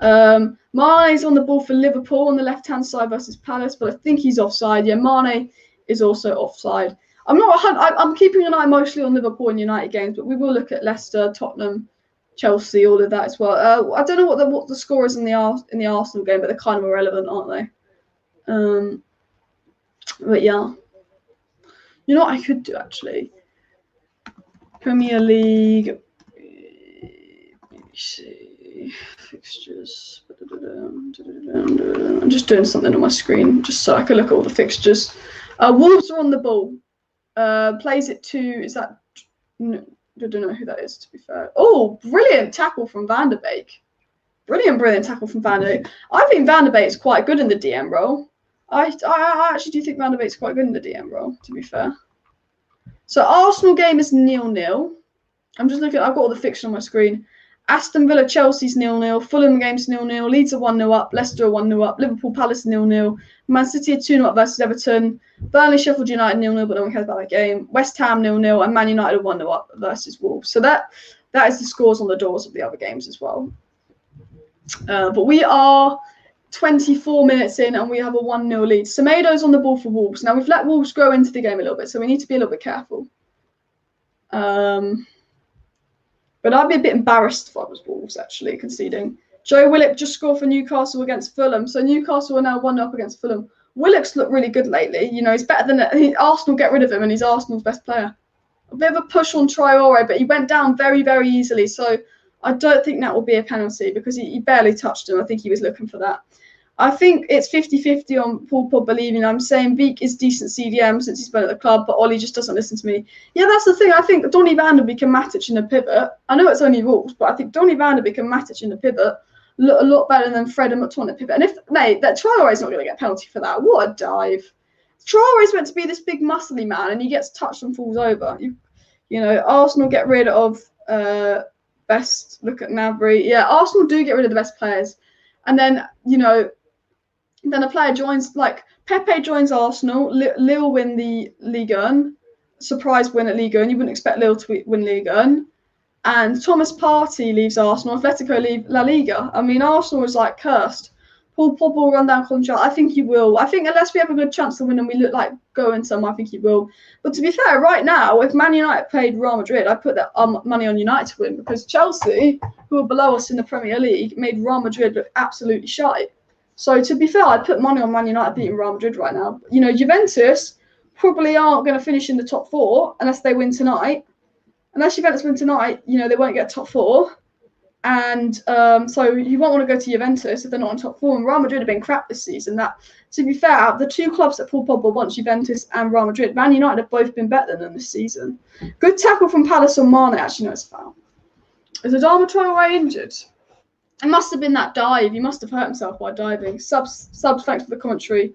Mane's on the ball for Liverpool on the left-hand side versus Palace, but I think he's offside. Yeah, Mane is also offside. I'm keeping an eye mostly on Liverpool and United games, but we will look at Leicester, Tottenham, Chelsea, all of that as well. I don't know what the score is in the Arsenal game, but they're kind of irrelevant, aren't they? But yeah, you know what I could do actually. Premier League. see. Fixtures. I'm just doing something on my screen just so I can look at all the fixtures. Wolves are on the ball. Plays it to, is that, no, I don't know who that is, to be fair. Oh, brilliant tackle from Van der Beek. Brilliant tackle from Van der Beek. I think Van der Beek is quite good in the DM role. I actually do think Van der Beek is quite good in the DM role, to be fair. So Arsenal game is 0-0. I'm just looking, I've got all the fixtures on my screen. Aston Villa, Chelsea's 0-0. Fulham game's 0-0. Leeds are 1-0 up. Leicester are 1-0 up. Liverpool Palace 0-0. Man City are 2-0 up versus Everton. Burnley Sheffield United 0-0, but no one cares about that game. West Ham 0-0 and Man United are 1-0 up versus Wolves. So that is the scores on the doors of the other games as well. But we are 24 minutes in and we have a 1-0 lead. Semedo's on the ball for Wolves. Now we've let Wolves grow into the game a little bit, so we need to be a little bit careful. But I'd be a bit embarrassed if I was Wolves actually conceding. Joe Willock just scored for Newcastle against Fulham. So Newcastle are now 1-0 up against Fulham. Willock's looked really good lately. You know, he's better than Arsenal. Get rid of him, and he's Arsenal's best player. A bit of a push on Traore, but he went down very, very easily. So I don't think that will be a penalty because he barely touched him. I think he was looking for that. I think it's 50-50 on Paul Pogba leaving. I'm saying Beek is decent CDM since he's been at the club, but Ollie just doesn't listen to me. Yeah, that's the thing. I think Donny van der Beek and Matic in the pivot. I know it's only Wolves, but I think Donny van der Beek and Matic in the pivot look a lot better than Fred and McTominay pivot. And if, mate, that Traore is not going to get a penalty for that. What a dive. Traore is meant to be this big muscly man, and he gets touched and falls over. You know, Arsenal get rid of best. Look at Nabry. Yeah, Arsenal do get rid of the best players. And then, you know, then a player joins, like Pepe joins Arsenal, Lille win the Ligue 1, surprise win at Ligue 1. You wouldn't expect Lille to win Ligue 1. And Thomas Partey leaves Arsenal, Atletico leave La Liga. I mean, Arsenal is like cursed. Paul Pogba will run down contract. I think he will. I think unless we have a good chance to win and we look like going some, I think he will. But to be fair, right now, if Man United played Real Madrid, I'd put that money on United to win because Chelsea, who are below us in the Premier League, made Real Madrid look absolutely shite. So to be fair, I'd put money on Man United beating Real Madrid right now. You know, Juventus probably aren't going to finish in the top 4 unless they win tonight. Unless Juventus win tonight, you know, they won't get top 4. And so you won't want to go to Juventus if they're not on top 4. And Real Madrid have been crap this season. That, to be fair, out of the two clubs that Paul Pogba wants, Juventus and Real Madrid, Man United have both been better than them this season. Good tackle from Palace on Mane. Actually, no, it's a foul. Is Adama Traore injured? It must have been that dive. He must have hurt himself by diving. Subs, thanks for the commentary.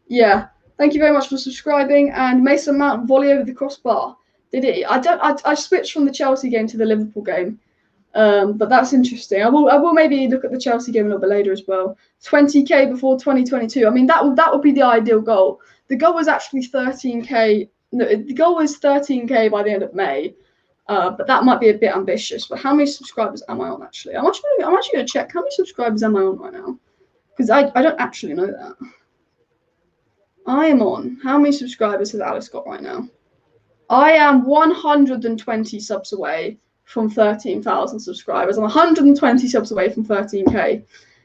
Yeah. Thank you very much for subscribing. And Mason Mount volley over the crossbar. Did he? I switched from the Chelsea game to the Liverpool game. But that's interesting. I will maybe look at the Chelsea game a little bit later as well. 20k before 2022. I mean, that would be the ideal goal. The goal was actually 13k. No, the goal was 13k by the end of May. But that might be a bit ambitious. But how many subscribers am I on actually? I'm actually going to check how many subscribers am I on right now, because I don't actually know that. I am on. How many subscribers has Alice got right now? I am 120 subs away from 13,000 subscribers. I'm 120 subs away from 13k.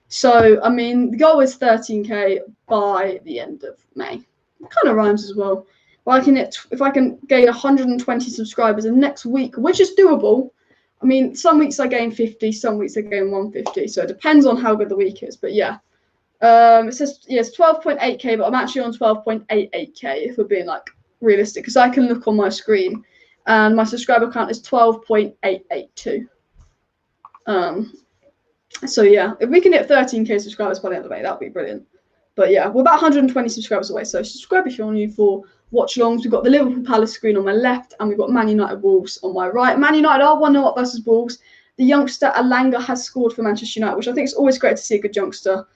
So I mean, the goal is 13k by the end of May. It kind of rhymes as well. If I can gain 120 subscribers in next week, which is doable. I mean, some weeks I gain 50, some weeks I gain 150. So it depends on how good the week is. But yeah, it says it's 12.8k, but I'm actually on 12.88k if we're being like realistic, because I can look on my screen and my subscriber count is 12.882. So yeah, if we can hit 13k subscribers by the end of May, that would be brilliant. But yeah, we're about 120 subscribers away. So subscribe if you're new for watch longs. We've got the Liverpool Palace screen on my left, and we've got Man United Wolves on my right. Man United are 1-0 up versus Wolves. The youngster Alanga has scored for Manchester United, which I think is always great to see a good youngster.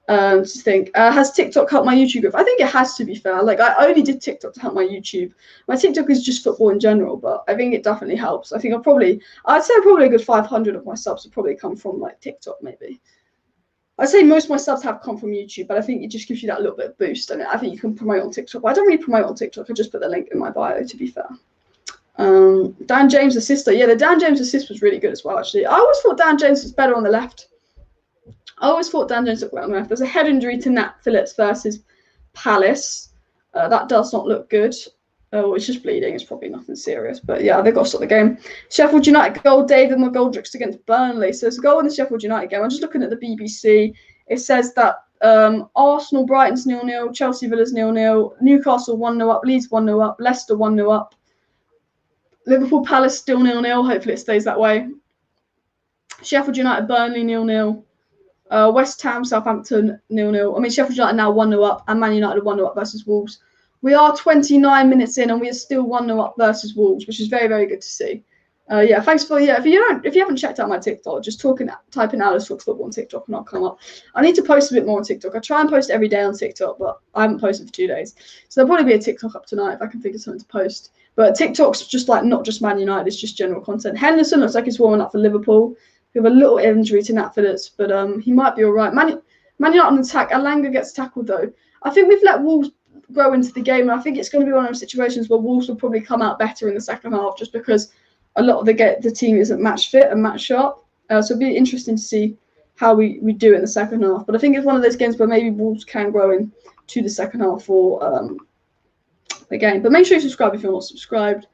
Has TikTok helped my YouTube growth? I think it has, to be fair. Like, I only did TikTok to help my YouTube. My TikTok is just football in general, but I think it definitely helps. I think I'd say probably a good 500 of my subs would probably come from like TikTok, maybe. I'd say most of my subs have come from YouTube, but I think it just gives you that little bit of boost. And I think you can promote on TikTok. But I don't really promote on TikTok. I just put the link in my bio, to be fair. Dan James' assist. Yeah, the Dan James assist was really good as well, actually. I always thought Dan James was better on the left. There's a head injury to Nat Phillips versus Palace. That does not look good. Oh, it's just bleeding. It's probably nothing serious. But yeah, they've got to stop the game. Sheffield United goal, David McGoldrick's against Burnley. So it's a goal in the Sheffield United game. I'm just looking at the BBC. It says that Arsenal, Brighton's 0-0, Chelsea, Villa's 0-0, Newcastle 1-0 up, Leeds 1-0 up, Leicester 1-0 up, Liverpool Palace still 0-0. Hopefully it stays that way. Sheffield United, Burnley 0-0. West Ham, Southampton 0-0. I mean, Sheffield United now 1-0 up, and Man United 1-0 up versus Wolves. We are 29 minutes in, and we are still 1-0 up versus Wolves, which is very, very good to see. Yeah, thanks for if you haven't checked out my TikTok, just type in Alice Talks Football on TikTok, and I'll come up. I need to post a bit more on TikTok. I try and post every day on TikTok, but I haven't posted for 2 days, so there'll probably be a TikTok up tonight if I can think of something to post. But TikTok's just like not just Man United; it's just general content. Henderson looks like he's warming up for Liverpool. We have a little injury to Nat Phillips, but he might be all right. Man United on attack. Alanga gets tackled though. I think we've let Wolves grow into the game, and I think it's going to be one of those situations where Wolves will probably come out better in the second half, just because a lot of the team isn't match fit and match sharp. So it'll be interesting to see how we do in the second half. But I think it's one of those games where maybe Wolves can grow into the second half for the game. But make sure you subscribe if you're not subscribed.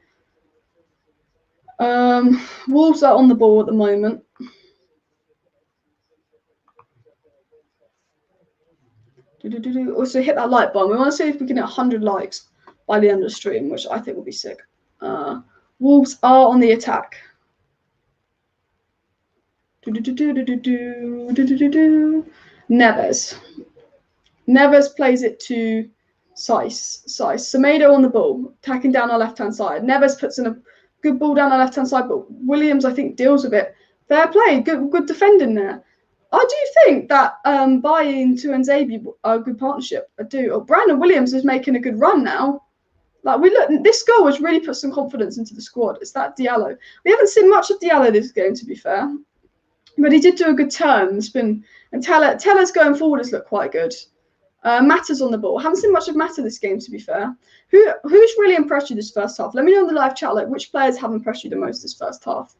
Wolves are on the ball at the moment. Also hit that like button. We want to see if we can hit 100 likes by the end of the stream, which I think will be sick. Wolves are on the attack. Neves plays it to Saiss. Semedo on the ball, tacking down our left-hand side. Neves puts in a good ball down our left-hand side, but Williams, I think, deals with it. Fair play, good defending there. I do think that buying to Nzabi are a good partnership. I do. Oh, Brandon Williams is making a good run now. Like this goal has really put some confidence into the squad. It's that Diallo. We haven't seen much of Diallo this game, to be fair, but he did do a good turn. And Teller's going forward has looked quite good. Mata's on the ball. Haven't seen much of Mata this game, to be fair. Who's really impressed you this first half? Let me know in the live chat, like, which players have impressed you the most this first half.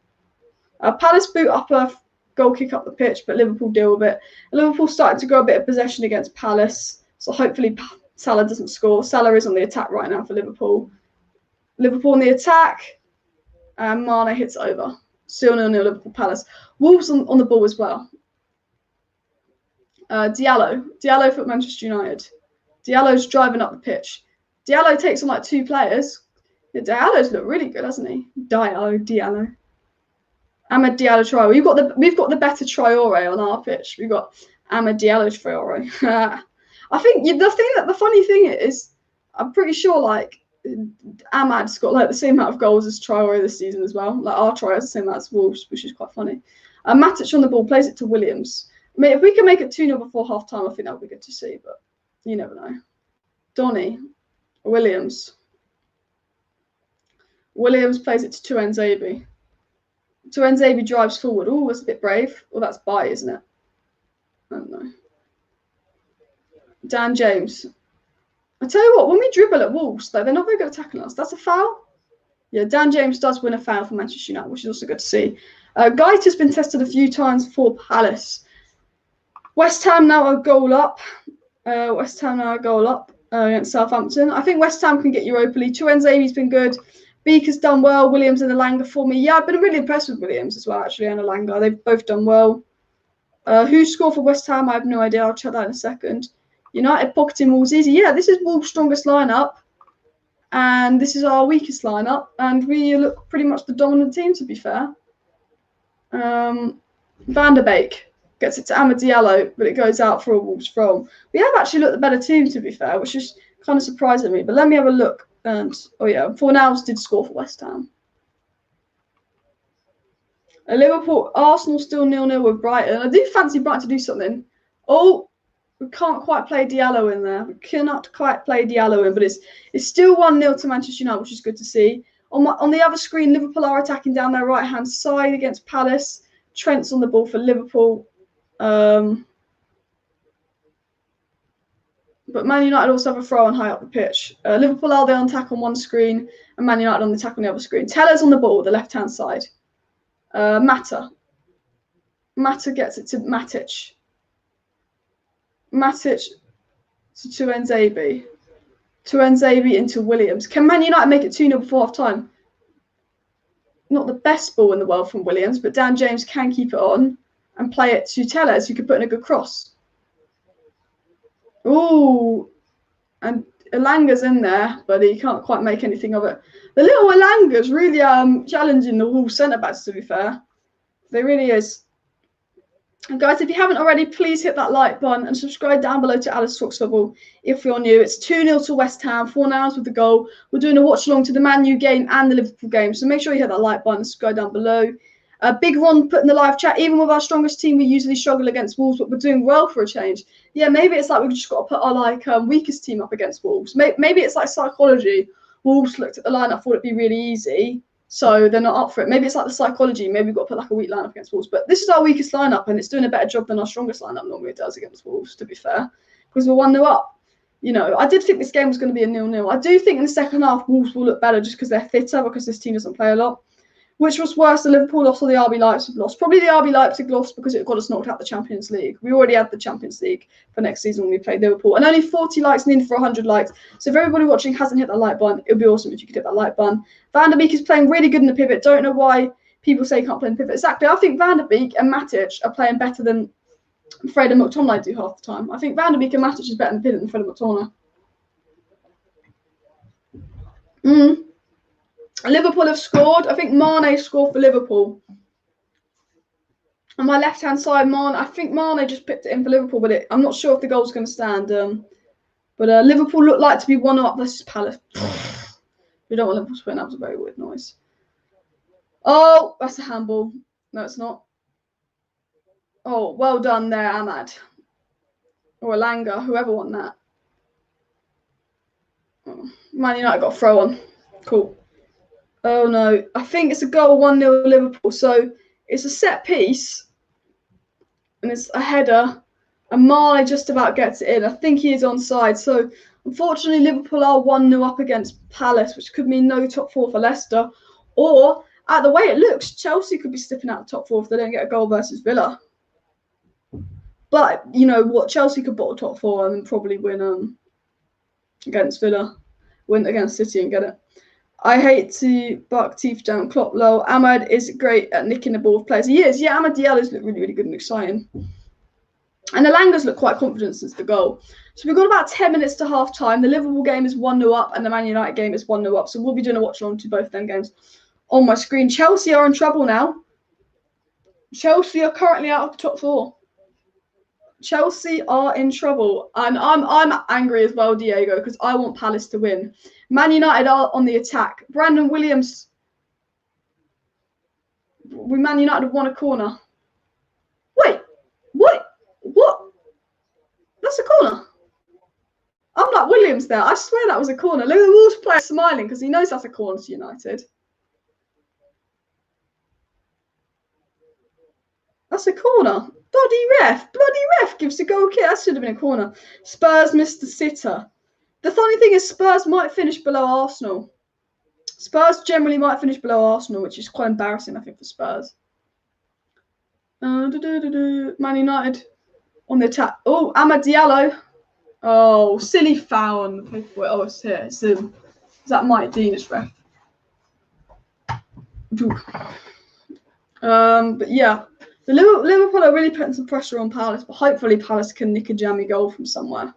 Palace boot up a goal kick up the pitch, but Liverpool deal with it. Liverpool starting to grow a bit of possession against Palace, so hopefully Salah doesn't score. Salah is on the attack right now for Liverpool. Liverpool on the attack, and Mane hits over. Still 0-0 Liverpool Palace. Wolves on the ball as well. Diallo for Manchester United. Diallo's driving up the pitch. Diallo takes on like 2 players. Yeah, Diallo's looked really good, hasn't he? Diallo. Amad Diallo Traore. We've got the better Traore on our pitch. We've got Amad Diallo Traore. I think the funny thing is, I'm pretty sure like Amad's got like the same amount of goals as Traore this season as well. Like our Traore has the same amount as Wolves, which is quite funny. Matic on the ball plays it to Williams. I mean, if we can make it 2-0 before half time, I think that would be good to see, but you never know. Donny, Williams plays it to Nzabi. Nzabi drives forward. Oh, that's a bit brave. Well, that's by, isn't it? I don't know. Dan James. I tell you what, when we dribble at Wolves, though, they're not very good at attacking us. That's a foul. Yeah, Dan James does win a foul for Manchester United, which is also good to see. Guite has been tested a few times for Palace. West Ham now a goal up. Against Southampton. I think West Ham can get Europa League. Nzabi's been good. Beaker's done well. Williams and Alanga for me. Yeah, I've been really impressed with Williams as well, actually, and Alanga. They've both done well. Who scored for West Ham? I have no idea. I'll check that in a second. United pocketing Wolves easy. Yeah, this is Wolves' strongest lineup, and this is our weakest lineup, and we look pretty much the dominant team, to be fair. Van der Beek gets it to Amad Diallo, but it goes out for a Wolves throw. We have actually looked the better team, to be fair, which is kind of surprising me. But let me have a look. And Fornals did score for West Ham. Arsenal still 0-0 with Brighton. I do fancy Brighton to do something. Oh, we can't quite play Diallo in there. We cannot quite play Diallo in, but it's still 1-0 to Manchester United, which is good to see. On the other screen, Liverpool are attacking down their right-hand side against Palace. Trent's on the ball for Liverpool. But Man United also have a throw on high up the pitch. Liverpool are on attack on one screen and Man United on the attack on the other screen. Teller's on the ball, the left-hand side. Mata gets it to Matic to Nzabi. to Nzabi into Williams. Can Man United make it 2-0 before half time? Not the best ball in the world from Williams, but Dan James can keep it on and play it to Tellez, who could put in a good cross. Ooh, and Elanga's in there, but he can't quite make anything of it. The little Elanga's really challenging the Wolves centre-backs, to be fair. They really is. And guys, if you haven't already, please hit that like button and subscribe down below to Alice Talks Football if you're new. It's 2-0 to West Ham, 4 hours with the goal. We're doing a watch-along to the Man U game and the Liverpool game, so make sure you hit that like button and subscribe down below. Big Ron put in the live chat, even with our strongest team, we usually struggle against Wolves, but we're doing well for a change. Yeah, maybe it's like we've just got to put our weakest team up against Wolves. Maybe it's like psychology. Wolves looked at the lineup, thought it'd be really easy, so they're not up for it. Maybe it's like the psychology. Maybe we've got to put like a weak lineup against Wolves. But this is our weakest lineup, and it's doing a better job than our strongest lineup normally does against Wolves, to be fair, because we're 1-0 up. You know, I did think this game was going to be a 0-0. I do think in the second half, Wolves will look better just because they're fitter, because this team doesn't play a lot. Which was worse, the Liverpool loss or the RB Leipzig loss? Probably the RB Leipzig loss because it got us knocked out the Champions League. We already had the Champions League for next season when we played Liverpool. And only 40 likes needed for 100 likes. So if everybody watching hasn't hit that like button, it would be awesome if you could hit that like button. Van der Beek is playing really good in the pivot. Don't know why people say he can't play in the pivot. Exactly. I think Van der Beek and Matic are playing better than Fred and McTominay do half the time. I think Van der Beek and Matic is better in the pivot than Fred and McTominay. Liverpool have scored. I think Mane scored for Liverpool. On my left-hand side, I think Mane just picked it in for Liverpool, but I'm not sure if the goal's going to stand. But Liverpool look like to be 1-0 up versus Palace. We don't want Liverpool to win. That was a very weird noise. Oh, that's a handball. No, it's not. Oh, well done there, Ahmad. Or Elanga, whoever won that. Oh, Man United got a throw on. Cool. Oh no, I think it's a goal, 1-0 Liverpool. So it's a set piece and it's a header and Mane just about gets it in. I think he is onside. So unfortunately, Liverpool are 1-0 up against Palace, which could mean no top four for Leicester. Or, at the way it looks, Chelsea could be slipping out the top four if they don't get a goal versus Villa. But, you know what, Chelsea could bottle top four and then probably win against Villa. Win against City and get it. I hate to buck teeth down Klopp low. Ahmad is great at nicking the ball with players. He is. Yeah, Ahmad Diallo's look really, really good and exciting. And Elanga's look quite confident since the goal. So we've got about 10 minutes to half time. The Liverpool game is 1-0 up and the Man United game is 1-0 up. So we'll be doing a watch along to both of them games on my screen. Chelsea are in trouble now. Chelsea are currently out of the top four. Chelsea are in trouble, and I'm angry as well, Diego, because I want Palace to win. Man United are on the attack. Brandon Williams. Man United have won a corner. Wait, what? That's a corner. I'm like Williams there. I swear that was a corner. Look at the Wolves player smiling because he knows that's a corner to United. That's a corner. Bloody ref gives the goal kick. That should have been a corner. Spurs missed the sitter. The funny thing is Spurs might finish below Arsenal. Spurs generally might finish below Arsenal, which is quite embarrassing, I think, for Spurs. Man United on the attack. Oh, Amad Diallo. Oh, silly foul on the paperwork. Oh, it's here. It's is that Mike Dean's ref? But yeah. The Liverpool are really putting some pressure on Palace, but hopefully Palace can nick a jammy goal from somewhere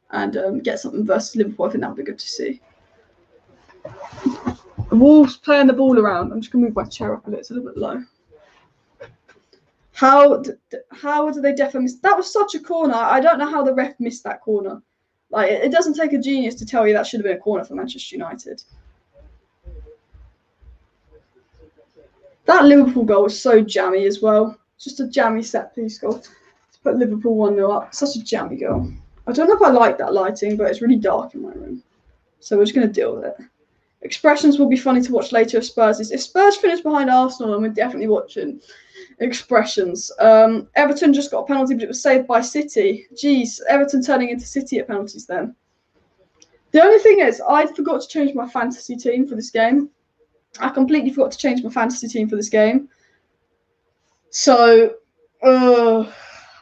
and get something versus Liverpool. I think that would be good to see. The Wolves playing the ball around. I'm just going to move my chair up a bit. It's a little bit low. How did they definitely miss? That was such a corner. I don't know how the ref missed that corner. Like, it doesn't take a genius to tell you that should have been a corner for Manchester United. That Liverpool goal was so jammy as well. Just a jammy set piece goal to put Liverpool 1-0 up. Such a jammy goal. I don't know if I like that lighting, but it's really dark in my room. So we're just going to deal with it. Expressions will be funny to watch later if Spurs finish behind Arsenal, then we're definitely watching expressions. Everton just got a penalty, but it was saved by City. Jeez, Everton turning into City at penalties then. The only thing is, I forgot to change my fantasy team for this game. I completely forgot to change my fantasy team for this game. So,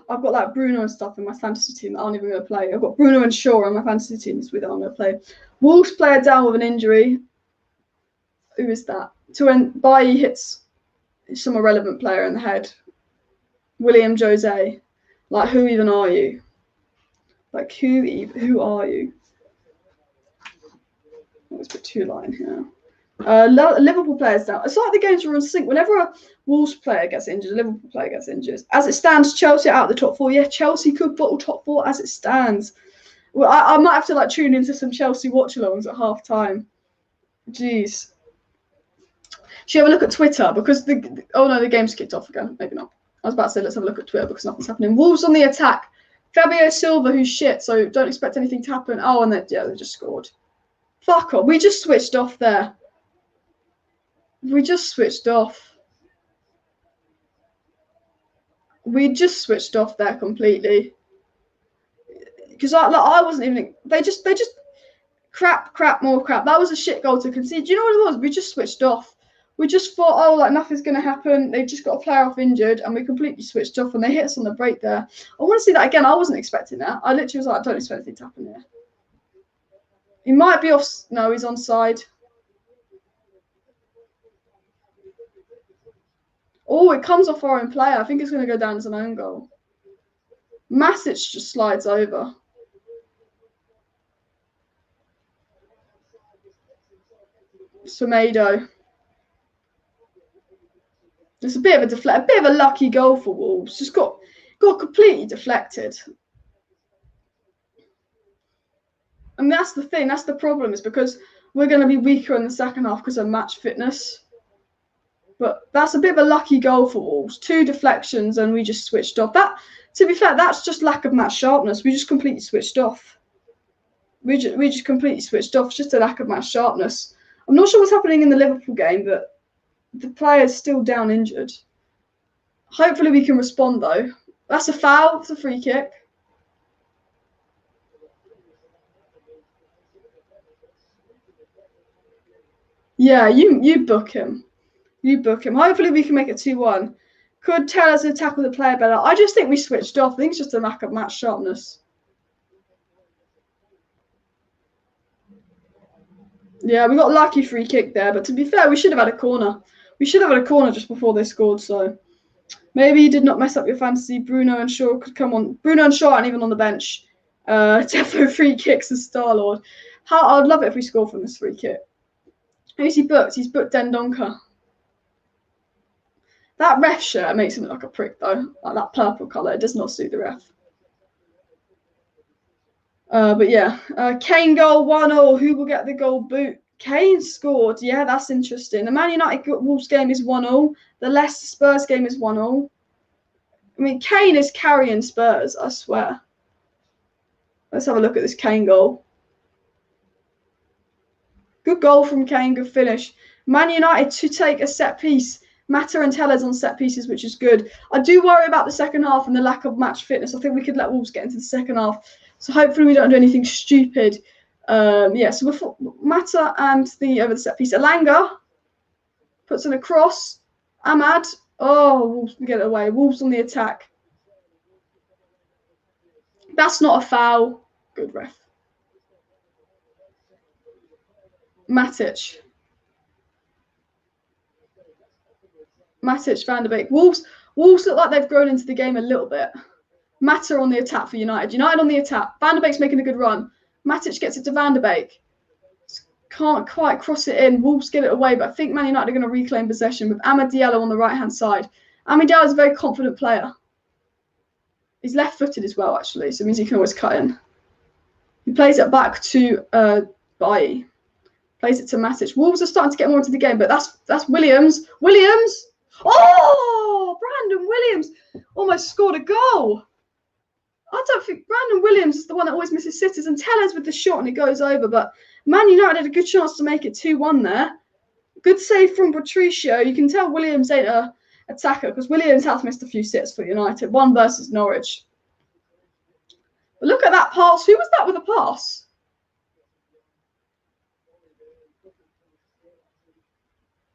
I've got like Bruno and stuff in my fantasy team that aren't even going to play. I've got Bruno and Shaw on my fantasy team this week that aren't going to play. Wolves player down with an injury. Who is that? Bailly hits some irrelevant player in the head. William Jose. Like, who even are you? Like, who are you? Let's put 2 line here. Liverpool players down. It's like the games are on sync. Whenever a Wolves player gets injured, a Liverpool player gets injured. As it stands, Chelsea out of the top 4. Yeah, Chelsea could bottle top 4 as it stands. Well, I might have to like tune into some Chelsea watch-alongs at half time. Jeez. Should you have a look at Twitter? Because oh no, the game's kicked off again. Maybe not. I was about to say let's have a look at Twitter because nothing's happening. Wolves on the attack. Fabio Silva, who's shit, so don't expect anything to happen. Oh, and they just scored. Fuck off. We just switched off there. We just switched off. We just switched off there completely. Because I wasn't even. They just crap, more crap. That was a shit goal to concede. Do you know what it was? We just switched off. We just thought, oh, like nothing's gonna happen. They just got a player off injured, and we completely switched off. And they hit us on the break there. I want to see that again. I wasn't expecting that. I literally was like, I don't expect anything to happen here. He might be off. No, he's onside. Oh, it comes off our own player. I think it's going to go down as an own goal. Matic just slides over. Semedo. It's a bit of a lucky goal for Wolves. Just got completely deflected. And that's the thing. That's the problem. Is because we're going to be weaker in the second half because of match fitness. But that's a bit of a lucky goal for Wolves. 2 deflections and we just switched off. That, to be fair, that's just lack of match sharpness. We just completely switched off. We just completely switched off. It's just a lack of match sharpness. I'm not sure what's happening in the Liverpool game, but the player's still down injured. Hopefully we can respond, though. That's a foul. It's a free kick. Yeah, you book him. You book him. Hopefully we can make it 2-1. Could tell us to tackle the player better. I just think we switched off. I think it's just a lack of match sharpness. Yeah, we got a lucky free kick there. But to be fair, we should have had a corner. We should have had a corner just before they scored. So maybe you did not mess up your fantasy. Bruno and Shaw could come on. Bruno and Shaw aren't even on the bench. Defo free kicks as Star-Lord. I'd love it if we score from this free kick. Who's he booked? He's booked Dendoncker. That ref shirt makes him look like a prick, though. Like that purple colour, it does not suit the ref. But yeah, Kane goal 1-0. Who will get the goal boot? Kane scored. Yeah, that's interesting. The Man United Wolves game is 1-0. The Leicester Spurs game is 1-0. I mean, Kane is carrying Spurs, I swear. Let's have a look at this Kane goal. Good goal from Kane, good finish. Man United to take a set piece. Mata and Tellez on set pieces, which is good. I do worry about the second half and the lack of match fitness. I think we could let Wolves get into the second half. So hopefully we don't do anything stupid. Yeah, so before Mata and over the set piece. Elanga puts in a cross. Ahmad. Oh, Wolves can get it away. Wolves on the attack. That's not a foul. Good ref. Matic, Van der Beek. Wolves look like they've grown into the game a little bit. Mata on the attack for United. United on the attack. Van der Beek's making a good run. Matic gets it to Van der Beek. Can't quite cross it in. Wolves get it away, but I think Man United are going to reclaim possession with Amad Diallo on the right-hand side. Amad Diallo is a very confident player. He's left-footed as well, actually, so it means he can always cut in. He plays it back to Bailly. Plays it to Matic. Wolves are starting to get more into the game, but that's Williams. Williams! Oh! Brandon Williams almost scored a goal. I don't think Brandon Williams is the one that always misses sitters, and Tellez with the shot and it goes over, but Man United had a good chance to make it 2-1 there. Good save from Patricio. You can tell Williams ain't a attacker because Williams has missed a few sits for United. 1 versus Norwich. But look at that pass. Who was that with a pass?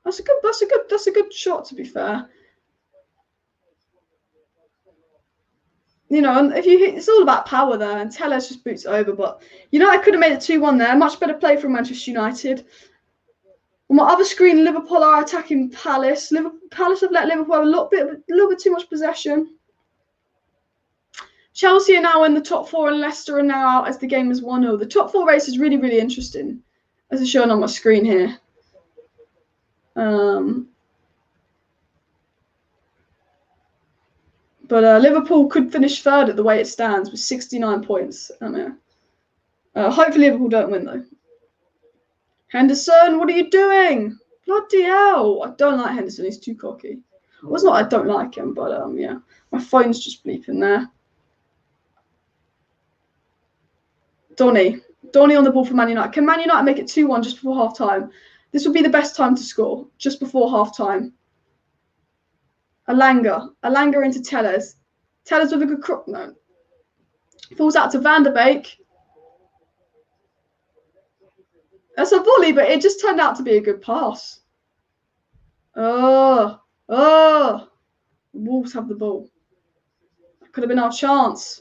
That's a good shot, to be fair. you know, and if you hit, it's all about power there, and Tellez just boots it over. But United could have made it 2-1 there. Much better play from Manchester United. On my other screen, Liverpool are attacking Palace. Palace have let Liverpool have a little bit too much possession. Chelsea are now in the top 4 and Leicester are now out as the game is 1-0. The top 4 race is really, really interesting, as is shown on my screen here. But Liverpool could finish third at the way it stands with 69 points. Hopefully Liverpool don't win, though. Henderson, what are you doing? Bloody hell. I don't like Henderson. He's too cocky. Well, it's not I don't like him, but yeah. My phone's just bleeping there. Donny on the ball for Man United. Can Man United make it 2-1 just before half-time? This would be the best time to score, just before half-time. Alanga into Tellez. Tellez with a good crook. No. Falls out to Van der Beek. That's a volley, but it just turned out to be a good pass. Oh. Wolves have the ball. That could have been our chance.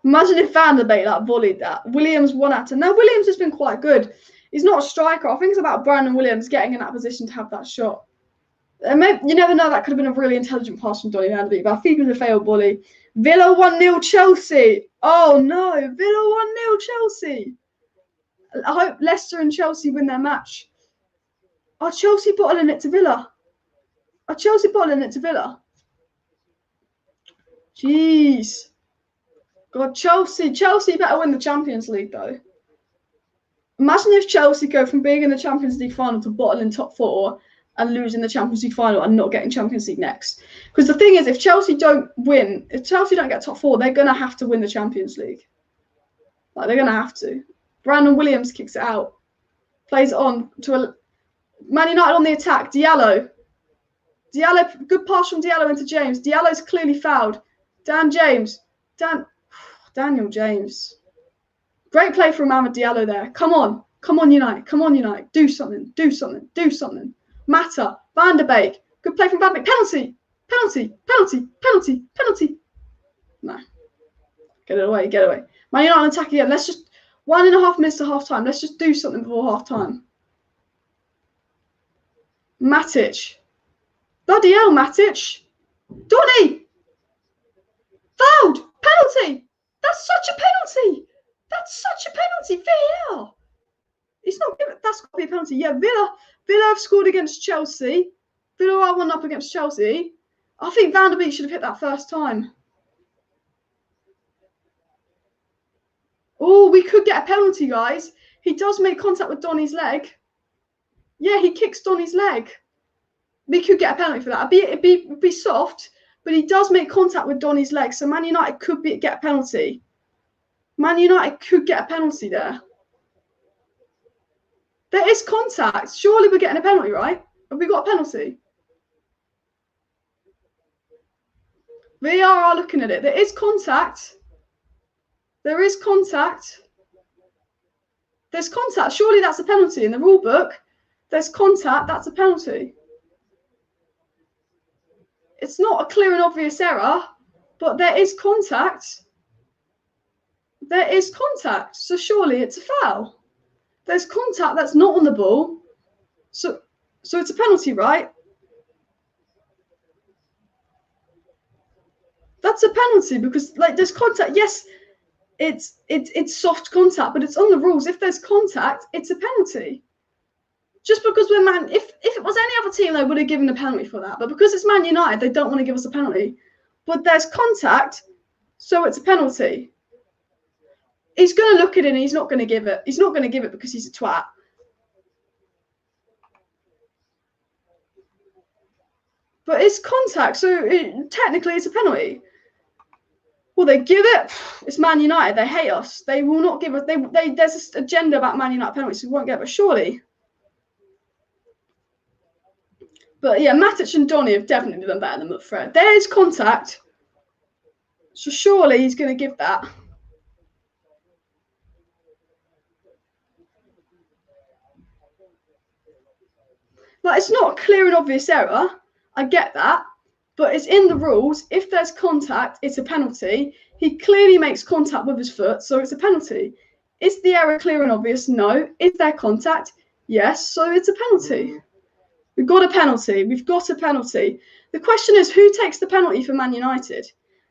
Imagine if Van der Beek volleyed that. Williams won at. Now Williams has been quite good. He's not a striker. I think it's about Brandon Williams getting in that position to have that shot. You never know. That could have been a really intelligent pass from Donny Van der Beek, but I think it was a failed volley. Villa 1-0 Chelsea. Oh no, Villa 1-0 Chelsea. I hope Leicester and Chelsea win their match. Are Chelsea bottling it to Villa? Jeez. God, Chelsea better win the Champions League, though. Imagine if Chelsea go from being in the Champions League final to bottling top 4 and losing the Champions League final and not getting Champions League next. Because the thing is, if Chelsea don't get top 4, they're going to have to win the Champions League. Like, they're going to have to. Brandon Williams kicks it out. Plays it on to Man United on the attack. Diallo, good pass from Diallo into James. Diallo's clearly fouled. Daniel James. Great play from Amad Diallo there. Come on, United. Do something. Mata, Van der Beek. Good play from Van der Beek. Penalty. No. Get it away. Man United on attack again. Let's just 1.5 minutes to half time. Let's just do something before half time. Matic. Bloody hell, Matic. Donny. Fouled. Penalty. That's such a penalty. VAR. It's not given. That's got to be a penalty. Yeah, Villa have scored against Chelsea. Villa are 1-up against Chelsea. I think Van der Beek should have hit that first time. Oh, we could get a penalty, guys. He does make contact with Donny's leg. Yeah, he kicks Donny's leg. We could get a penalty for that. It'd be soft, but he does make contact with Donny's leg. So Man United could get a penalty. Man United could get a penalty there. There is contact. Surely we're getting a penalty, right? Have we got a penalty? VAR are looking at it. There is contact. There's contact. Surely that's a penalty in the rule book. There's contact. That's a penalty. It's not a clear and obvious error, but there is contact. So surely it's a foul. There's contact that's not on the ball. So it's a penalty, right? That's a penalty because there's contact. Yes, it's soft contact, but it's on the rules. If there's contact, it's a penalty. Just because if it was any other team, they would have given a penalty for that. But because it's Man United, they don't want to give us a penalty. But there's contact, so it's a penalty. He's going to look at it and he's not going to give it. He's not going to give it because he's a twat. But it's contact, so technically it's a penalty. Will they give it? It's Man United. They hate us. They will not give us. There's this agenda about Man United penalties, so we won't get it. But surely. But yeah, Matic and Donny have definitely done better than Fred. There is contact, so surely he's going to give that. It's not a clear and obvious error. I get that, but it's in the rules. If there's contact, it's a penalty. He clearly makes contact with his foot, so it's a penalty. Is the error clear and obvious? No. Is there contact? Yes, so it's a penalty. We've got a penalty. We've got a penalty. The question is, who takes the penalty for Man United?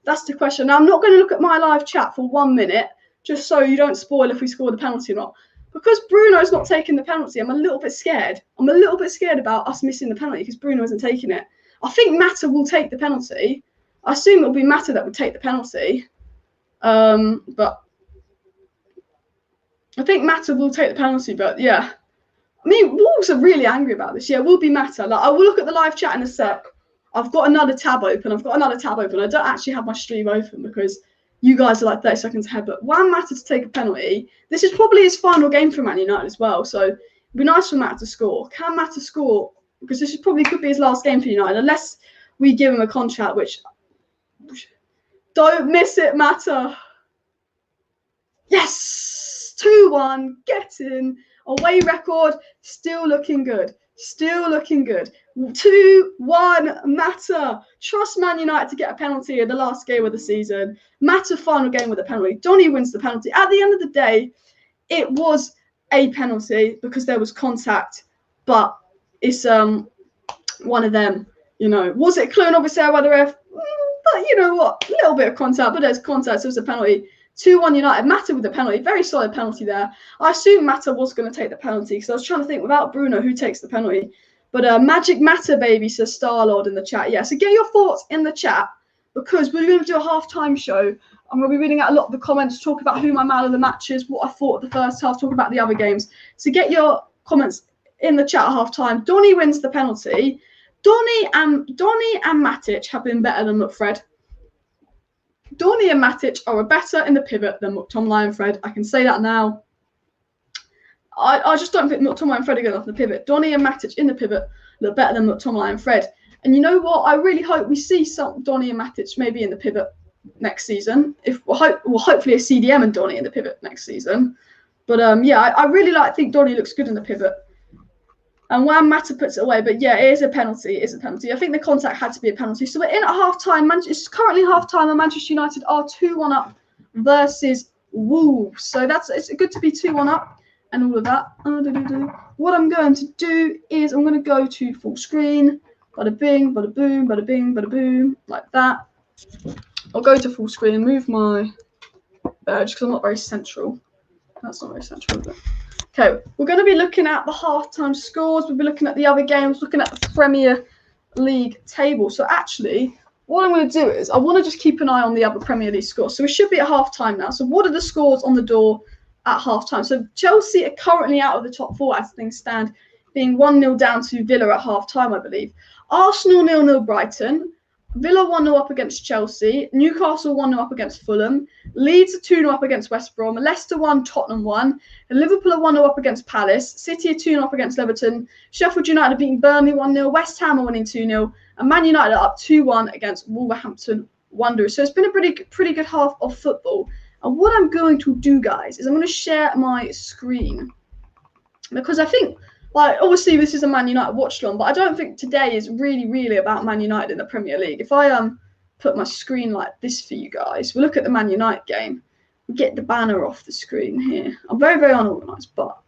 That's the question. Now, I'm not going to look at my live chat for 1 minute, just so you don't spoil if we score the penalty or not. Because Bruno's not taking the penalty, I'm a little bit scared. I'm a little bit scared about us missing the penalty because Bruno isn't taking it. I think Mata will take the penalty. I assume it'll be Mata that would take the penalty. But I think Mata will take the penalty, but yeah. I mean, Wolves are really angry about this. Yeah, it will be Mata. Like, I will look at the live chat in a sec. I've got another tab open. I don't actually have my stream open because you guys are like 30 seconds ahead. But Juan Mata to take a penalty. This is probably his final game for Man United as well. So it'd be nice for Mata to score. Can Mata score? Because this probably could be his last game for United, unless we give him a contract, which... Don't miss it, Mata. Yes! 2-1. Get in. Away record. Still looking good. Still looking good. 2-1 Mata. Trust Man United to get a penalty in the last game of the season. Mata final game with a penalty. Donny wins the penalty. At the end of the day, it was a penalty because there was contact, but it's one of them, you know. Was it clear and obvious error by the ref? But you know what? A little bit of contact, but there's contact, so it was a penalty. 2-1 United. Mata with the penalty. Very solid penalty there. I assume Mata was going to take the penalty because I was trying to think without Bruno who takes the penalty. But Magic Mata, baby, says Starlord in the chat. Yeah, so get your thoughts in the chat because we're going to do a halftime show. I'm going to be reading out a lot of the comments, talk about who my man of the match is, what I thought of the first half, talk about the other games. So get your comments in the chat at halftime. Donny wins the penalty. Donny and Matic have been better than McFred. Donny and Matic are better in the pivot than McTominay and Fred. I can say that now. I just don't think McTominay and Fred are good enough in the pivot. Donny and Matic in the pivot look better than McTominay and Fred. And you know what? I really hope we see some Donny and Matic maybe in the pivot next season. Hopefully a CDM and Donny in the pivot next season. But yeah, I really think Donny looks good in the pivot. And Juan Mata puts it away. But yeah, it is a penalty. It is a penalty. I think the contact had to be a penalty. So we're in at half-time. It's currently half-time and Manchester United are 2-1 up versus Wolves. So it's good to be 2-1 up and all of that. What I'm going to do is I'm going to go to full screen. Bada bing, bada boom, bada bing, bada boom. Like that. I'll go to full screen and move my badge because I'm not very central. That's not very central, is it? Okay, we're going to be looking at the halftime scores. We'll be looking at the other games, looking at the Premier League table. So actually, what I'm going to do is I want to just keep an eye on the other Premier League scores. So we should be at halftime now. So what are the scores on the door at halftime? So Chelsea are currently out of the top four as things stand, being 1-0 down to Villa at halftime, I believe. Arsenal 0-0 Brighton. Villa 1-0 up against Chelsea. Newcastle 1-0 up against Fulham. Leeds are 2-0 up against West Brom. Leicester 1, Tottenham 1. And Liverpool are 1-0 up against Palace. City are 2-0 up against Everton. Sheffield United are beating Burnley 1-0. West Ham are winning 2-0. And Man United are up 2-1 against Wolverhampton Wanderers. So it's been a pretty good half of football. And what I'm going to do, guys, is I'm going to share my screen. Because I think... obviously, this is a Man United watch-along, but I don't think today is really about Man United in the Premier League. If I put my screen like this for you guys, we'll look at the Man United game. We'll get the banner off the screen here. I'm very unorganised, but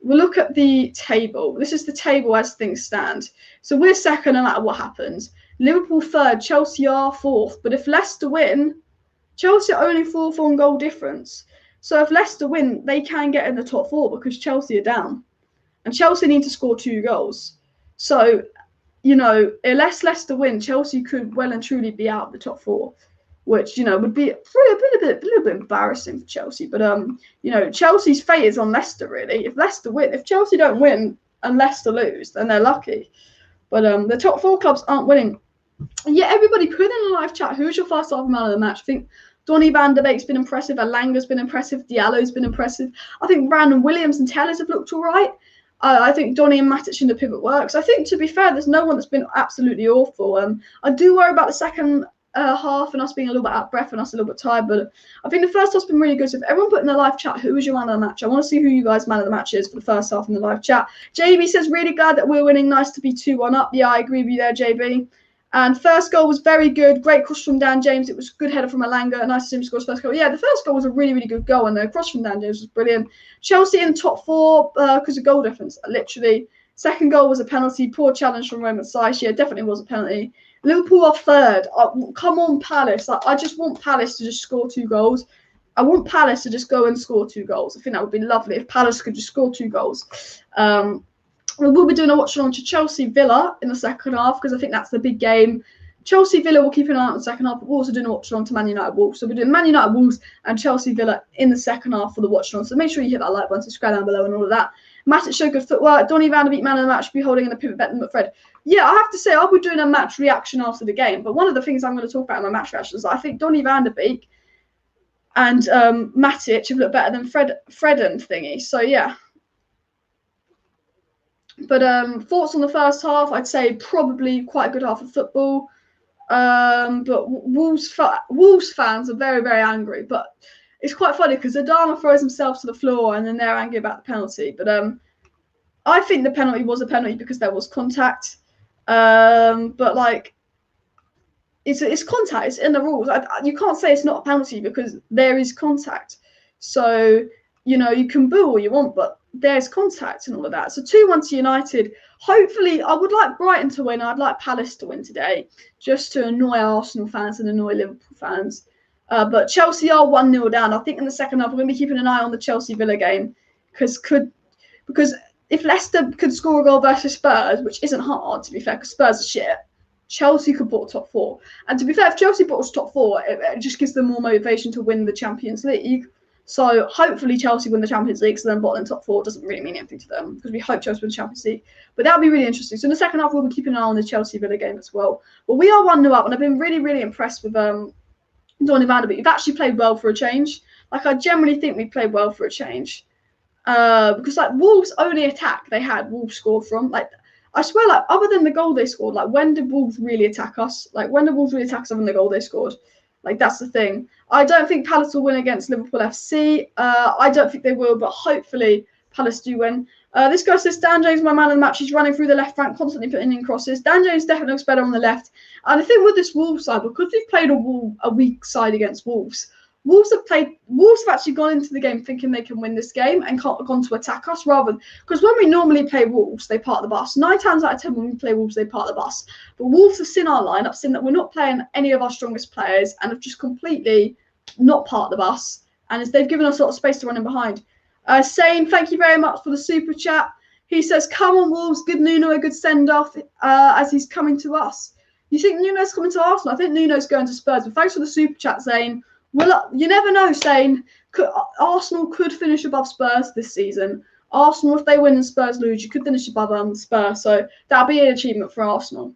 we'll look at the table. This is the table as things stand. So we're second no matter what happens. Liverpool third, Chelsea are fourth. But if Leicester win, Chelsea are only fourth on goal difference. So if Leicester win, they can get in the top four because Chelsea are down. And Chelsea need to score 2 goals. So, you know, unless Leicester win, Chelsea could well and truly be out of the top 4, which, you know, would be a little bit embarrassing for Chelsea. But, you know, Chelsea's fate is on Leicester, really. If Leicester win, if Chelsea don't win and Leicester lose, then they're lucky. But the top 4 clubs aren't winning. And yet everybody put in a live chat, who's your first half man of the match? I think Donny van der Beek's been impressive. Elanga's been impressive. Diallo's been impressive. I think Brandon Williams and Tellers have looked all right. I think Donny and Matic in the pivot works. I think, to be fair, there's no one that's been absolutely awful. I do worry about the second half and us being a little bit out of breath and us a little bit tired, but I think the first half's been really good. So if everyone put in the live chat who was your man of the match, I want to see who you guys' man of the match is for the first half in the live chat. JB says, really glad that we're winning. Nice to be 2-1 up. Yeah, I agree with you there, JB. And first goal was very good. Great cross from Dan James. It was a good header from Alanga. Nice to see him score his first goal. Yeah, the first goal was a really, really good goal, and the cross from Dan James was brilliant. Chelsea in top 4 because of goal difference, literally. Second goal was a penalty. Poor challenge from Roman Saiz. Yeah, definitely was a penalty. Liverpool are third. Come on, Palace. I just want Palace to just score 2 goals. I want Palace to just go and score 2 goals. I think that would be lovely if Palace could just score 2 goals. We will be doing a watch-along to Chelsea-Villa in the second half because I think that's the big game. Chelsea-Villa will keep an eye on the second half, but we're also doing a watch-along to Man United-Wolves. So we're doing Man United-Wolves and Chelsea-Villa in the second half for the watch-along. So make sure you hit that like button, subscribe down below and all of that. Matic showed good footwork. Donny van de Beek, man of the match, be holding in the pivot better than McFred. Yeah, I have to say, I'll be doing a match reaction after the game. But one of the things I'm going to talk about in my match reaction is I think Donny van de Beek and Matic have looked better than Fred and thingy. So, yeah. But thoughts on the first half, I'd say probably quite a good half of football. But Wolves fans are very, very angry. But it's quite funny because Adama throws himself to the floor and then they're angry about the penalty. But I think the penalty was a penalty because there was contact. But like, it's contact. It's in the rules. You can't say it's not a penalty because there is contact. So, you know, you can boo all you want, but there's contact and all of that. So 2-1 to United. Hopefully, I would like Brighton to win. I'd like Palace to win today, just to annoy Arsenal fans and annoy Liverpool fans. But Chelsea are 1-0 down. I think in the second half, we're going to be keeping an eye on the Chelsea-Villa game because if Leicester could score a goal versus Spurs, which isn't hard, to be fair, because Spurs are shit, Chelsea could bottle top 4. And to be fair, if Chelsea bottles top 4, it just gives them more motivation to win the Champions League. So hopefully Chelsea win the Champions League, so then bottling top 4 doesn't really mean anything to them because we hope Chelsea win the Champions League. But that would be really interesting. So in the second half, we'll be keeping an eye on the Chelsea-Villa game as well. But we are 1-0 up, and I've been really, really impressed with Donny van de Beek. We've actually played well for a change. Like, I generally think we played well for a change. Because, like, Wolves' only attack they had, Wolves scored from. Like, I swear, like, other than the goal they scored, like, when did Wolves really attack us? Like, when did Wolves really attack us other than the goal they scored? Like, that's the thing. I don't think Palace will win against Liverpool FC. I don't think they will, but hopefully Palace do win. This guy says, Dan James, my man of the match, he's running through the left flank, constantly putting in crosses. Dan James definitely looks better on the left. And I think with this Wolves side, because we've played a weak side against Wolves, Wolves have actually gone into the game thinking they can win this game and gone to attack us rather than, because when we normally play Wolves, they park the bus. 9 times out of 10 when we play Wolves, they park the bus. But Wolves have seen our lineup, seen that we're not playing any of our strongest players and have just completely not parked the bus. And they've given us a lot of space to run in behind. Sane, thank you very much for the super chat. He says, come on, Wolves, give Nuno a good send-off as he's coming to us. You think Nuno's coming to Arsenal? I think Nuno's going to Spurs. But thanks for the super chat, Zane. Well, you never know, Zane. Arsenal could finish above Spurs this season. Arsenal, if they win and Spurs lose, you could finish above Spurs. So that'll be an achievement for Arsenal.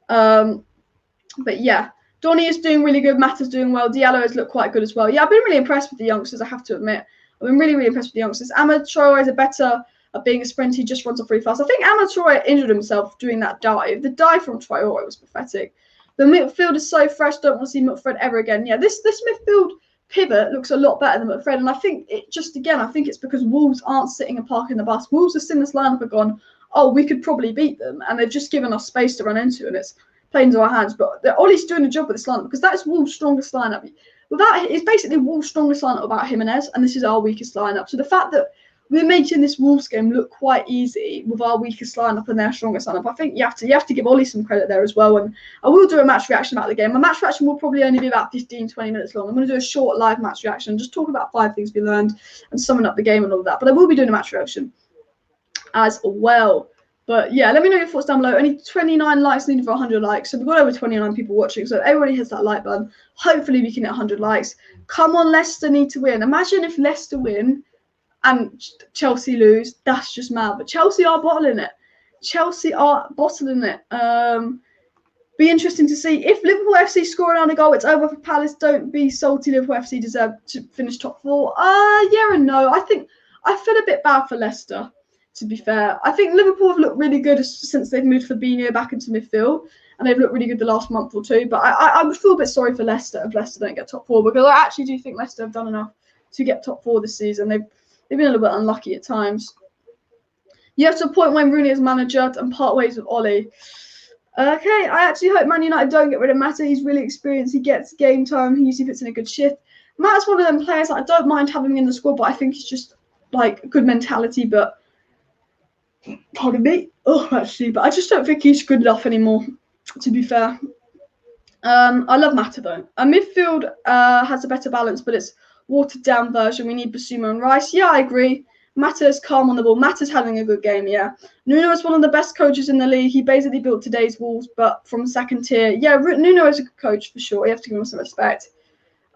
But yeah, Donny is doing really good. Matt is doing well. Diallo has looked quite good as well. Yeah, I've been really impressed with the youngsters, I have to admit. I've been really, really impressed with the youngsters. Ahmed Traore is a better at being a sprint. He just runs off really fast. I think Ahmed Traore injured himself doing that dive. The dive from Traore was pathetic. The midfield is so fresh. Don't want to see McFred ever again. Yeah, this midfield pivot looks a lot better than McFred. And I think I think it's because Wolves aren't sitting and parking the bus. Wolves have seen this lineup and gone, oh, we could probably beat them. And they've just given us space to run into. And it's playing into our hands. But Ollie's doing a job with this lineup because that's Wolves' strongest lineup. It's basically Wolves' strongest lineup without Jimenez. And this is our weakest lineup. So the fact that we're making this Wolves game look quite easy with our weakest lineup and their strongest lineup, I think you have to give Ollie some credit there as well. And I will do a match reaction about the game. My match reaction will probably only be about 15-20 minutes long. I'm going to do a short live match reaction, just talk about 5 things we learned and summing up the game and all of that. But I will be doing a match reaction as well. But yeah, let me know your thoughts down below. Only 29 likes needed for 100 likes. So we've got over 29 people watching. So everybody hits that like button. Hopefully we can hit 100 likes. Come on, Leicester need to win. Imagine if Leicester win and Chelsea lose. That's just mad. But Chelsea are bottling it. Be interesting to see. If Liverpool FC score another goal, it's over for Palace. Don't be salty. Liverpool FC deserve to finish top 4. Yeah and no. I think I feel a bit bad for Leicester, to be fair. I think Liverpool have looked really good since they've moved Fabinho back into midfield. and they've looked really good the last month or two. But I would feel a bit sorry for Leicester if Leicester don't get top 4, because I actually do think Leicester have done enough to get top 4 this season. They've been a little bit unlucky at times. You have to appoint Wayne Rooney as manager and part ways with Ollie. Okay, I actually hope Man United don't get rid of Mata. He's really experienced. He gets game time. He usually fits in a good shift. Matt's one of them players that I don't mind having him in the squad, but I think he's just like good mentality. But pardon me, but I just don't think he's good enough anymore. To be fair, I love Mata though. Our midfield has a better balance, but it's watered down version. We need Basuma and Rice. Yeah, I agree. Mata's calm on the ball. Mata's having a good game, yeah. Nuno is one of the best coaches in the league. He basically built today's Wolves, but from second tier. Yeah, Nuno is a good coach for sure. You have to give him some respect.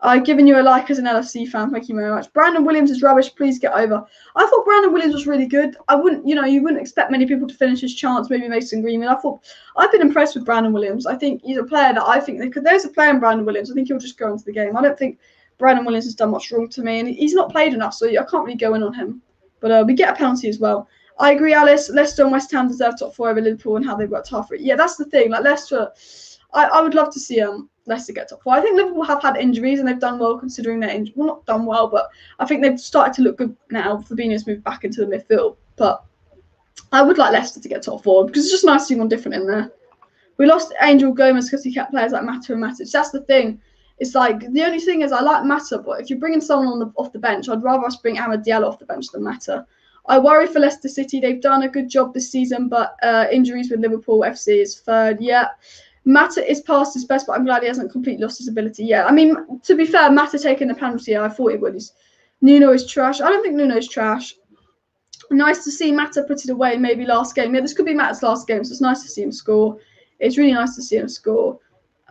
I've given you a like as an LFC fan. Thank you very much. Brandon Williams is rubbish. Please get over. I thought Brandon Williams was really good. I wouldn't, you wouldn't expect many people to finish his chance. Maybe Mason Greenwood. I've been impressed with Brandon Williams. I think he's a player that I think there's a player in Brandon Williams. I think he'll just go into the game. I don't think Brandon Williams has done much wrong to me, and he's not played enough, so I can't really go in on him. But we get a penalty as well. I agree, Alice. Leicester and West Ham deserve top 4 over Liverpool and how they worked hard for it. Yeah, that's the thing. Like Leicester, I would love to see Leicester get top 4. I think Liverpool have had injuries and they've done well considering their injuries. Well, not done well, but I think they've started to look good now. Fabinho's moved back into the midfield. But I would like Leicester to get top 4 because it's just nice to see one different in there. We lost Angel Gomez because he kept players like Mata and Matic. That's the thing. It's like the only thing is I like Mata, but if you're bringing someone off the bench, I'd rather us bring Amad Diallo off the bench than Mata. I worry for Leicester City. They've done a good job this season, but injuries with Liverpool FC is third. Yeah, Mata is past his best, but I'm glad he hasn't completely lost his ability yet. I mean, to be fair, Mata taking the penalty, I thought he would. Nuno is trash. I don't think Nuno is trash. Nice to see Mata put it away maybe last game. Yeah, this could be Mata's last game, so it's nice to see him score. It's really nice to see him score.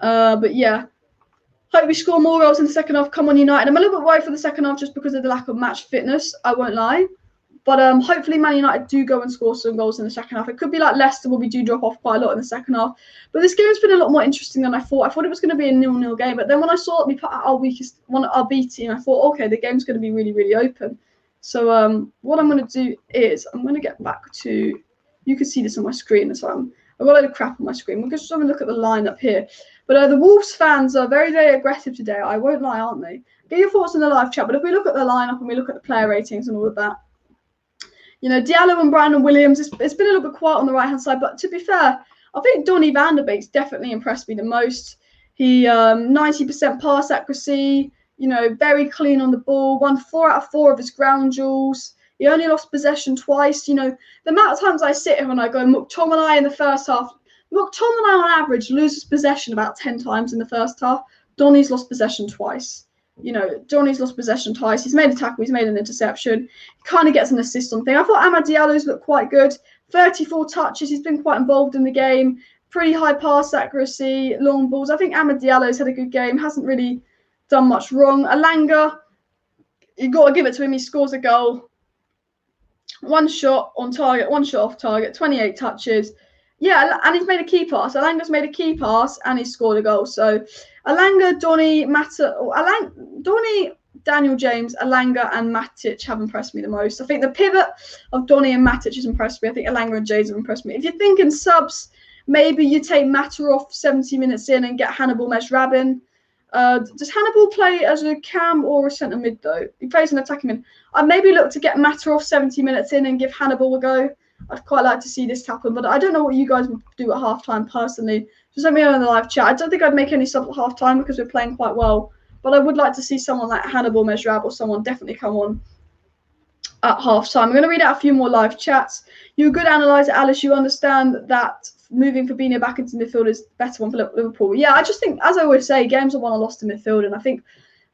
But yeah. Hope we score more goals in the second half. Come on, United. I'm a little bit worried for the second half just because of the lack of match fitness. I won't lie. But hopefully Man United do go and score some goals in the second half. It could be like Leicester where we do drop off quite a lot in the second half. But this game has been a lot more interesting than I thought. I thought it was going to be a 0-0 game. But then when I saw that we put out our B team, I thought, okay, the game's going to be really, really open. So what I'm going to do is I'm going to get back to, you can see this on my screen. So I've got a load of crap on my screen. We're just having a look at the lineup here. But the Wolves fans are very, very aggressive today. I won't lie, aren't they? Get your thoughts in the live chat. But if we look at the lineup and we look at the player ratings and all of that, Diallo and Brandon Williams, it's been a little bit quiet on the right-hand side. But to be fair, I think Donny van der Beek's definitely impressed me the most. He 90% pass accuracy, very clean on the ball, won 4 out of 4 of his ground duels. He only lost possession twice. The amount of times I sit here and I go, McTominay in the first half, McTominay on average loses possession about 10 times in the first half. Donny's lost possession twice. Donny's lost possession twice. He's made a tackle. He's made an interception. He kind of gets an assist on thing. I thought Amad Diallo's looked quite good. 34 touches. He's been quite involved in the game. Pretty high pass accuracy, long balls. I think Amad Diallo's had a good game. Hasn't really done much wrong. Alanga, you've got to give it to him. He scores a goal. 1 shot on target, 1 shot off target, 28 touches. Yeah, and he's made a key pass. Alanga's made a key pass and he's scored a goal. So Alanga, Donny, Donny, Daniel James, Alanga and Matic have impressed me the most. I think the pivot of Donny and Matic has impressed me. I think Alanga and James have impressed me. If you're thinking subs, maybe you take Mata off 70 minutes in and get Hannibal Mejrabin. Does Hannibal play as a cam or a centre mid though? He plays an attacking mid. I'd maybe look to get Mata off 70 minutes in and give Hannibal a go. I'd quite like to see this happen, but I don't know what you guys would do at halftime personally. Just let me know in the live chat. I don't think I'd make any subs at halftime because we're playing quite well, but I would like to see someone like Hannibal Mejrab or someone definitely come on at halftime. I'm going to read out a few more live chats. You're a good analyzer, Alice. You understand that moving Fabinho back into midfield is the better one for Liverpool. Yeah, I just think, as I always say, games are won or lost in midfield, and I think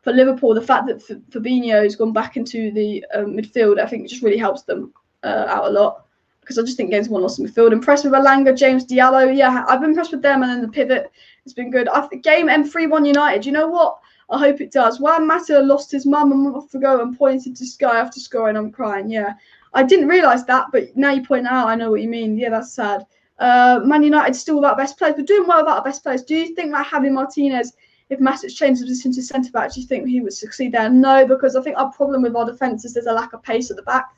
for Liverpool, the fact that Fabinho has gone back into the midfield, I think it just really helps them out a lot. Because I just think games won lost in midfield. Impressed with Alanga, James Diallo. Yeah, I've been impressed with them, and then the pivot has been good. I think game M3-1 United. You know what? I hope it does. Juan Mata lost his mum a month ago and pointed to sky after scoring. I'm crying. Yeah, I didn't realise that, but now you point out, I know what you mean. Yeah, that's sad. Man United still without best players, but doing well without our best players. Do you think that Javi Martinez, if Matic changed his position to centre back, do you think he would succeed there? No, because I think our problem with our defence is there's a lack of pace at the back,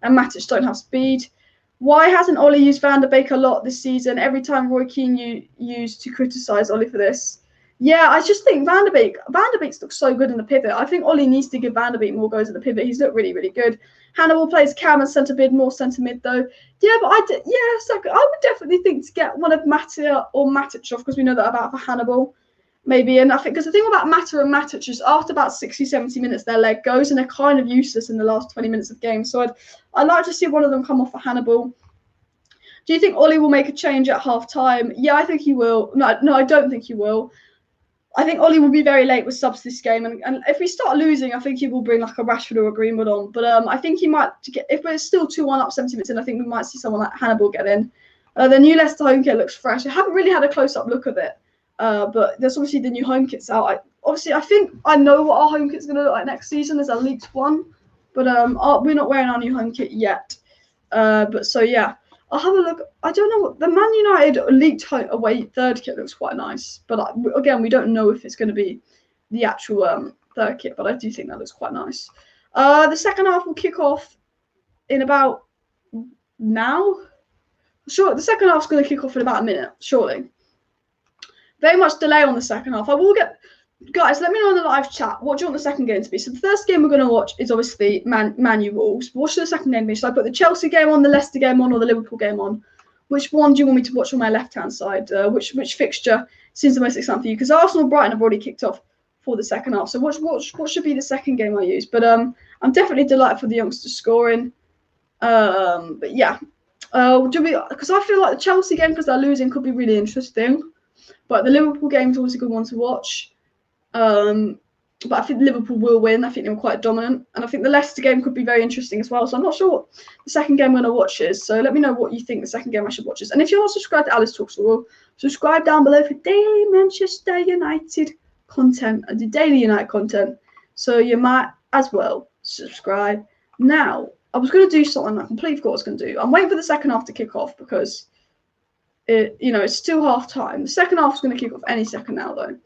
and Matic don't have speed. Why hasn't Ollie used Van der Beek a lot this season? Every time Roy Keane used to criticise Ollie for this. Yeah, I just think Van der Beek's looked so good in the pivot. I think Ollie needs to give Van der Beek more goes at the pivot. He's looked really, really good. Hannibal plays Cam and centre mid, more centre mid though. Yeah, but I would definitely think to get one of Mata or Matic off, because we know that about for Hannibal. Maybe, and I think because the thing about Mata and Matic is after about 60, 70 minutes, their leg goes and they're kind of useless in the last 20 minutes of games. So I'd like to see one of them come off for Hannibal. Do you think Ollie will make a change at half time? Yeah, I think he will. No, I don't think he will. I think Ollie will be very late with subs this game, and if we start losing, I think he will bring like a Rashford or a Greenwood on. But I think he might get, if we're still 2-1 up 70 minutes in, I think we might see someone like Hannibal get in. The new Leicester home kit looks fresh. I haven't really had a close-up look of it, but there's obviously the new home kits out. I think I know what our home kit's going to look like next season. There's a leaked one, but we're not wearing our new home kit yet. But so yeah. I'll have a look. I don't know what the Man United leaked away third kit looks quite nice, but again, we don't know if it's going to be the actual third kit. But I do think that looks quite nice. The second half will kick off in about now. Sure, the second half's going to kick off in about a minute, surely. Very much delay on the second half. I will get. Guys, let me know in the live chat. What do you want the second game to be? So the first game we're going to watch is obviously Man U Wolves. What should the second game be? Should I put the Chelsea game on, the Leicester game on, or the Liverpool game on? Which one do you want me to watch on my left-hand side? Which fixture seems the most exciting for you? Because Arsenal Brighton have already kicked off for the second half. So what should be the second game I use? But I'm definitely delighted for the youngsters scoring. But yeah, because I feel like the Chelsea game, because they're losing, could be really interesting. But the Liverpool game is always a good one to watch. But I think Liverpool will win. I think they were quite dominant. And I think the Leicester game could be very interesting as well. So I'm not sure what the second game I'm going to watch is. So let me know what you think the second game I should watch is. And if you're not subscribed to Alice Talks, subscribe down below for daily Manchester United content and the daily United content. So you might as well subscribe now. I was going to do something. I completely forgot what I was going to do. I'm waiting for the second half to kick off because it's still half time. The second half is going to kick off any second now though,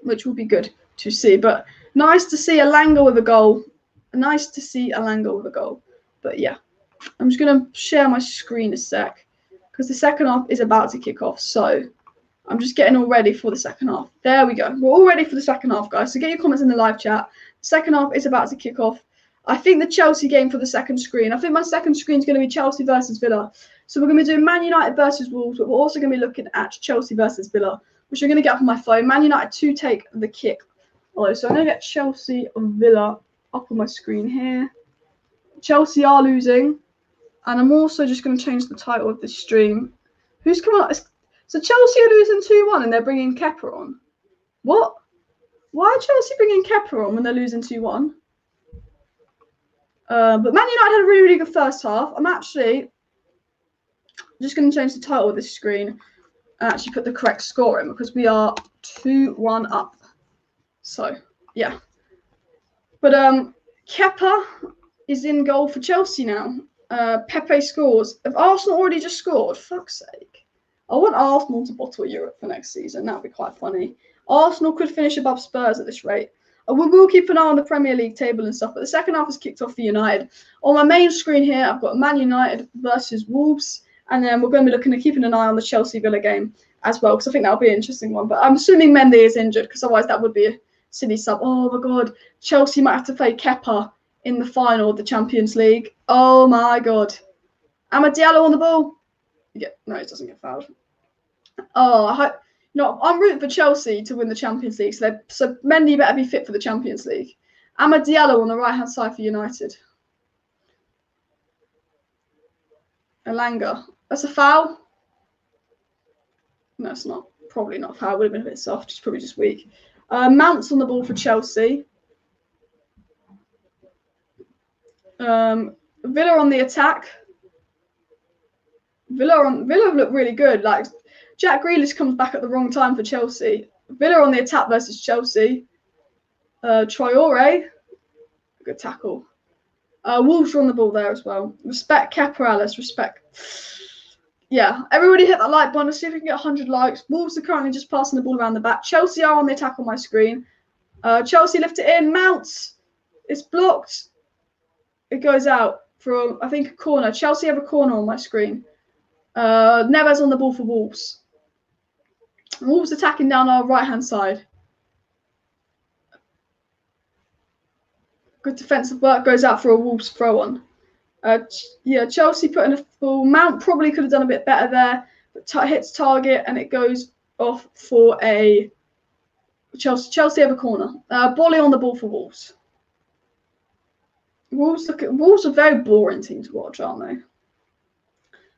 which will be good to see. But nice to see Alanga with a goal. Nice to see Alanga with a goal. But yeah, I'm just going to share my screen a sec because the second half is about to kick off. So I'm just getting all ready for the second half. There we go. We're all ready for the second half, guys. So get your comments in the live chat. The second half is about to kick off. I think the Chelsea game for the second screen. I think my second screen is going to be Chelsea versus Villa. So we're going to be doing Man United versus Wolves, but we're also going to be looking at Chelsea versus Villa, which I'm going to get up on my phone. Man United to take the kick. Oh, so I'm going to get Chelsea and Villa up on my screen here. Chelsea are losing. And I'm also just going to change the title of this stream. Who's coming up? So Chelsea are losing 2-1 and they're bringing Kepa on. What? Why are Chelsea bringing Kepa on when they're losing 2-1? But Man United had a really, really good first half. I'm actually just going to change the title of this screen and actually put the correct score in because we are 2-1 up. So, yeah. But Kepa is in goal for Chelsea now. Pepe scores. Have Arsenal already just scored? Fuck's sake. I want Arsenal to bottle Europe for next season. That would be quite funny. Arsenal could finish above Spurs at this rate. We will keep an eye on the Premier League table and stuff, but the second half has kicked off for United. On my main screen here, I've got Man United versus Wolves, and then we're going to be looking at keeping an eye on the Chelsea-Villa game as well, because I think that'll be an interesting one. But I'm assuming Mendy is injured, because otherwise that would be a silly sub. Oh, my God. Chelsea might have to play Kepa in the final of the Champions League. Oh, my God. Amad Diallo on the ball. Yeah, no, it doesn't get fouled. Oh, I hope... No, I'm rooting for Chelsea to win the Champions League, so Mendy better be fit for the Champions League. Amad Diallo on the right-hand side for United. Alanga. That's a foul? No, it's not. Probably not a foul. Would have been a bit soft. It's probably just weak. Mount's on the ball for Chelsea. Villa on the attack. Villa look really good. Like, Jack Grealish comes back at the wrong time for Chelsea. Villa on the attack versus Chelsea. Traore. Good tackle. Wolves are on the ball there as well. Respect Kepa, Alice. Respect. Yeah, everybody hit that like button. Let's see if we can get 100 likes. Wolves are currently just passing the ball around the back. Chelsea are on the attack on my screen. Chelsea lift it in. Mounts. It's blocked. It goes out. from, I think, a corner. Chelsea have a corner on my screen. Neves on the ball for Wolves. Wolves attacking down our right-hand side. Good defensive work, goes out for a Wolves throw-on. Yeah, Chelsea put in a ball. Mount probably could have done a bit better there, but hits target and it goes off for a Chelsea have a corner. Bolly on the ball for Wolves. Wolves are a very boring team to watch, aren't they?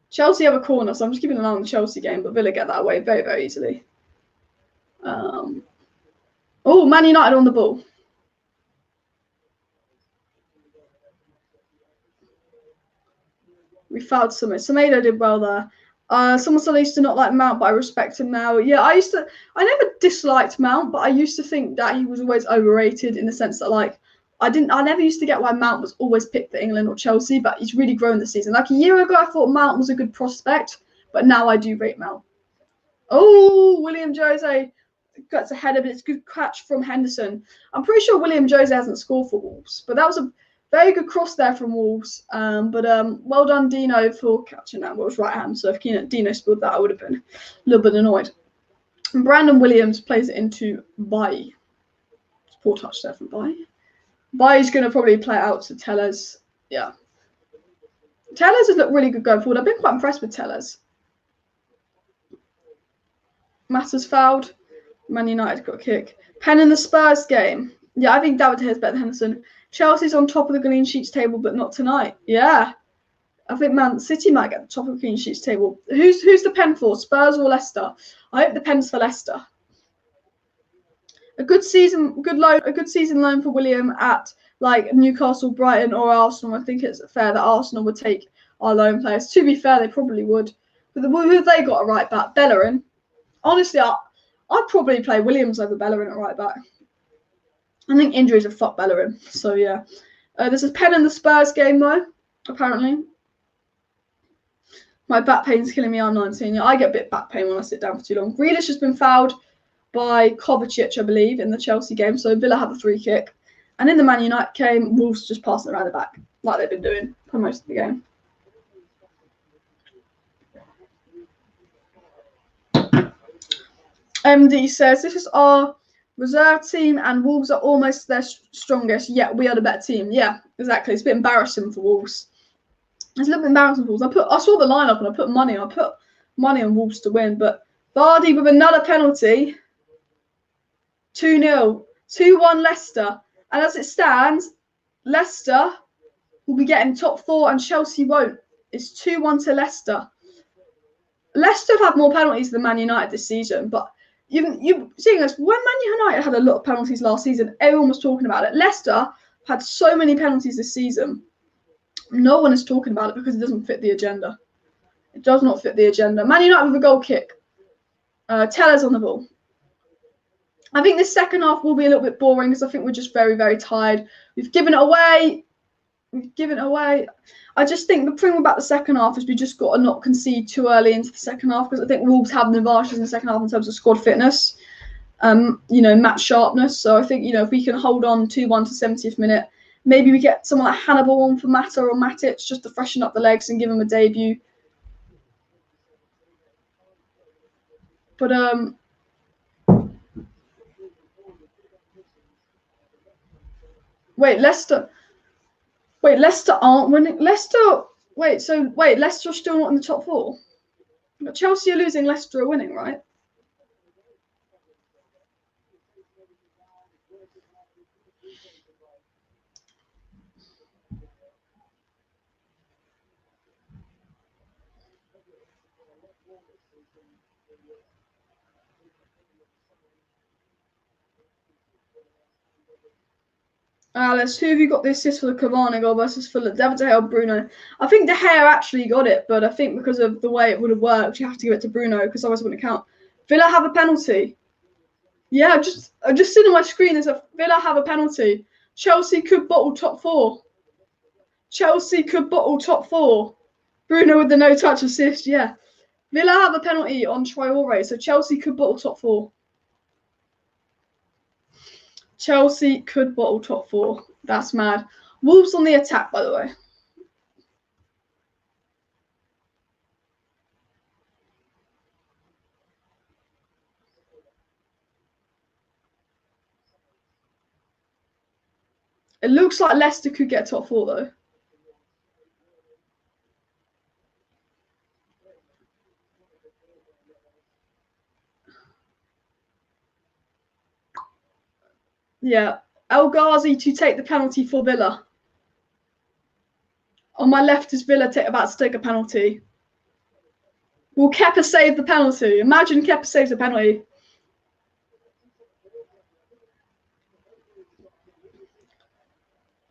Chelsea have a corner, so I'm just keeping an eye on the Chelsea game, but Villa get that away very, very easily. Man United on the ball. We fouled Summit. Semedo did well there. Someone said I used to not like Mount, but I respect him now. Yeah, I never disliked Mount, but I used to think that he was always overrated in the sense that, like, I never used to get why Mount was always picked for England or Chelsea, but he's really grown this season. Like a year ago, I thought Mount was a good prospect, but now I do rate Mount. Oh, William Jose gets ahead of it. It's a good catch from Henderson. I'm pretty sure William Jose hasn't scored for Wolves, but that was a very good cross there from Wolves. Well done, Dino, for catching that. Well, it was right hand, so if Dino scored that, I would have been a little bit annoyed. And Brandon Williams plays it into Bai. Poor touch there from Bai. Bai's going to probably play it out to Tellez. Yeah. Tellez has looked really good going forward. I've been quite impressed with Tellez. Matters fouled. Man United got a kick. Penn in the Spurs game. Yeah, I think David is better than Henderson. Chelsea's on top of the clean sheets table, but not tonight. Yeah. I think Man City might get the top of the clean sheets table. Who's the pen for? Spurs or Leicester? I hope the pen's for Leicester. A good season loan for William at like Newcastle, Brighton, or Arsenal. I think it's fair that Arsenal would take our loan players. To be fair, they probably would. But who have they got a right back? Bellerin. Honestly, I'd probably play Williams over Bellerin at right back. I think injuries have fucked Bellerin. So yeah. There's a pen in the Spurs game though, apparently. My back pain's killing me. I'm 19. Yeah, I get a bit of back pain when I sit down for too long. Grealish has been fouled by Kovacic, I believe, in the Chelsea game. So Villa have a free kick. And in the Man United game, Wolves just passing around the back, like they've been doing for most of the game. MD says, this is our reserve team and Wolves are almost their strongest, yet we are the better team. Yeah, exactly. It's a bit embarrassing for Wolves. It's a little bit embarrassing for Wolves. I saw the lineup and I put money on Wolves to win, but Vardy with another penalty. 2-0. 2-1 Leicester. And as it stands, Leicester will be getting top 4 and Chelsea won't. It's 2-1 to Leicester. Leicester have had more penalties than Man United this season, but you seeing this, when Man United had a lot of penalties last season, everyone was talking about it. Leicester had so many penalties this season. No one is talking about it because it doesn't fit the agenda. It does not fit the agenda. Man United with a goal kick. Tellez on the ball. I think this second half will be a little bit boring because I think we're just very, very tired. We've given it away. I just think the thing about the second half is we just got to not concede too early into the second half because I think Wolves have an advantage in the second half in terms of squad fitness, match sharpness. So I think, if we can hold on 2-1 to 70th minute, maybe we get someone like Hannibal on for Mata or Matic just to freshen up the legs and give him a debut. But Leicester aren't winning. Leicester are still not in the top 4. But Chelsea are losing, Leicester are winning, right? Alice, who have you got the assist for the Cavani goal versus for the David De Gea or Bruno? I think De Gea actually got it, but I think because of the way it would have worked, you have to give it to Bruno because otherwise it wouldn't count. Villa have a penalty. Yeah, I've just seen on my screen there's a Villa have a penalty. Chelsea could bottle top 4. Bruno with the no-touch assist, yeah. Villa have a penalty on Traore, so Chelsea could bottle top 4. Chelsea could bottle top 4. That's mad. Wolves on the attack, by the way. It looks like Leicester could get top 4 though. Yeah. El Ghazi to take the penalty for Villa. On my left is Villa about to take a penalty. Will Kepa save the penalty? Imagine Kepa saves the penalty.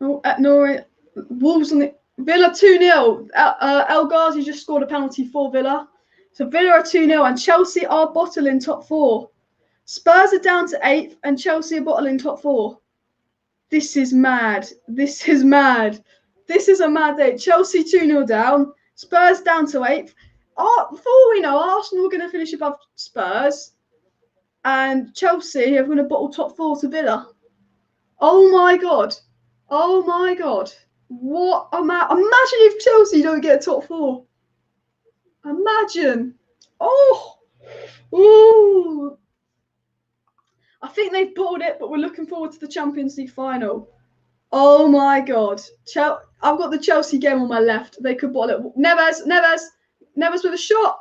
Oh, no, Wolves on the Villa 2-0. El Ghazi just scored a penalty for Villa. So Villa are 2-0 and Chelsea are bottling top 4. Spurs are down to 8th and Chelsea are bottling top 4. This is mad. This is mad. This is a mad day. Chelsea 2-0 down. Spurs down to 8th. Before we know, Arsenal are going to finish above Spurs. And Chelsea are going to bottle top 4 to Villa. Oh my God. Oh my God. What a Imagine if Chelsea don't get top 4. Imagine. Oh. Ooh. I think they've bottled it, but we're looking forward to the Champions League final. Oh my God. I've got the Chelsea game on my left. They could bottle it. Neves with a shot.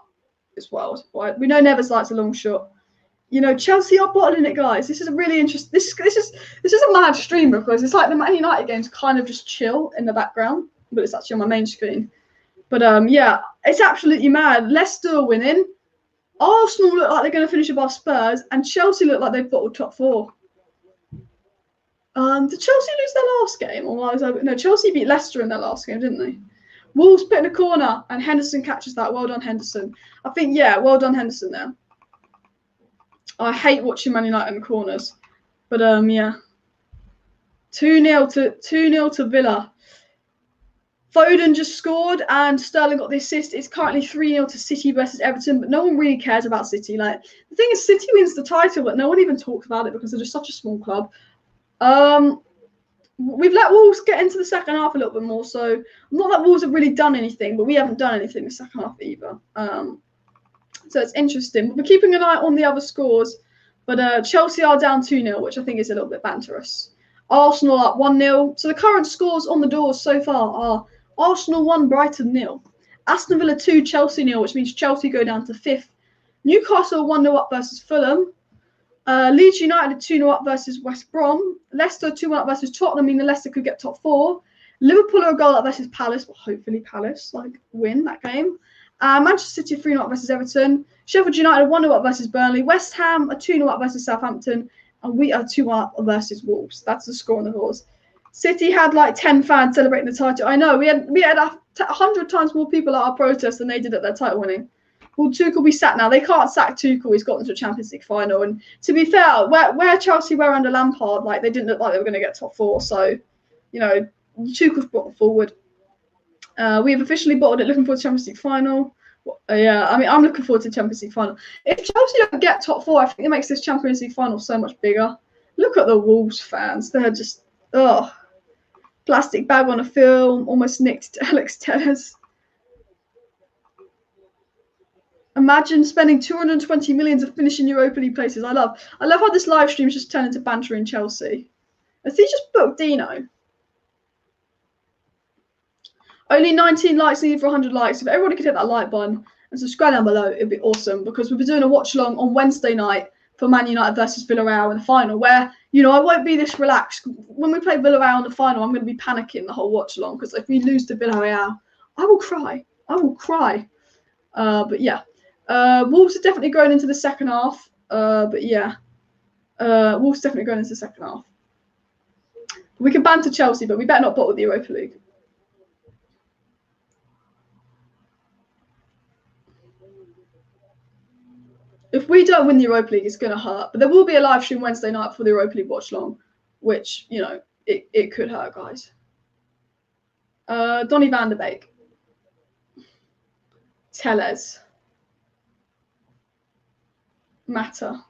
It's wild. We know Neves likes a long shot. You know, Chelsea are bottling it, guys. This is a really interesting. This is a mad stream because it's like the Man United games kind of just chill in the background, but it's actually on my main screen. But yeah, it's absolutely mad. Leicester are winning. Arsenal look like they're going to finish above Spurs, and Chelsea look like they've bottled top 4. Did Chelsea lose their last game? No, Chelsea beat Leicester in their last game, didn't they? Wolves put in a corner, and Henderson catches that. Well done, Henderson. I think, yeah, well done, Henderson there. I hate watching Man United in corners. But, yeah. 2-0 to Villa. Foden just scored, and Sterling got the assist. It's currently 3-0 to City versus Everton, but no one really cares about City. Like, the thing is, City wins the title, but no one even talks about it because they're just such a small club. We've let Wolves get into the second half a little bit more, so not that Wolves have really done anything, but we haven't done anything in the second half either. So it's interesting. We're keeping an eye on the other scores, but Chelsea are down 2-0, which I think is a little bit banterous. Arsenal up 1-0. So the current scores on the doors so far are Arsenal 1, Brighton 0. Aston Villa 2, Chelsea 0, which means Chelsea go down to 5th. Newcastle 1-0 up versus Fulham. Leeds United 2-0 up versus West Brom. Leicester 2-1 up versus Tottenham, meaning Leicester could get top 4. Liverpool are a goal up versus Palace, but hopefully Palace win that game. Manchester City 3-0 up versus Everton. Sheffield United 1-0 up versus Burnley. West Ham are 2-0 up versus Southampton. And we are 2-1 up versus Wolves. That's the score on the doors. City had like 10 fans celebrating the title. I know, we had 100 times more people at our protest than they did at their title winning. Will Tuchel be sacked now? They can't sack Tuchel. He's got them to a Champions League final. And to be fair, where Chelsea were under Lampard, like they didn't look like they were going to get top 4. So, you know, Tuchel's brought them forward. We have officially bottled it. Looking forward to the Champions League final. Yeah, I mean, I'm looking forward to the Champions League final. If Chelsea don't get top 4, I think it makes this Champions League final so much bigger. Look at the Wolves fans. They're just, plastic bag on a film, almost nicked Alex Tellez. Imagine spending 220 million to finish in Europa League places. I love how this live stream just turned into banter in Chelsea. Has he just booked Dino? Only 19 likes needed for 100 likes. If everybody could hit that like button and subscribe down below, it'd be awesome because we'll be doing a watch along on Wednesday night for Man United versus Villarreal in the final, where, you know, I won't be this relaxed. When we play Villarreal in the final, I'm going to be panicking the whole watch along because if we lose to Villarreal, I will cry. I will cry. But yeah. Wolves are definitely going into the second half. But yeah. Wolves definitely going into the second half. We can banter Chelsea, but we better not bottle the Europa League. If we don't win the Europa League, it's going to hurt. But there will be a live stream Wednesday night for the Europa League watch long, which, you know, it could hurt, guys. Donny van der Beek. Tellez. Matic.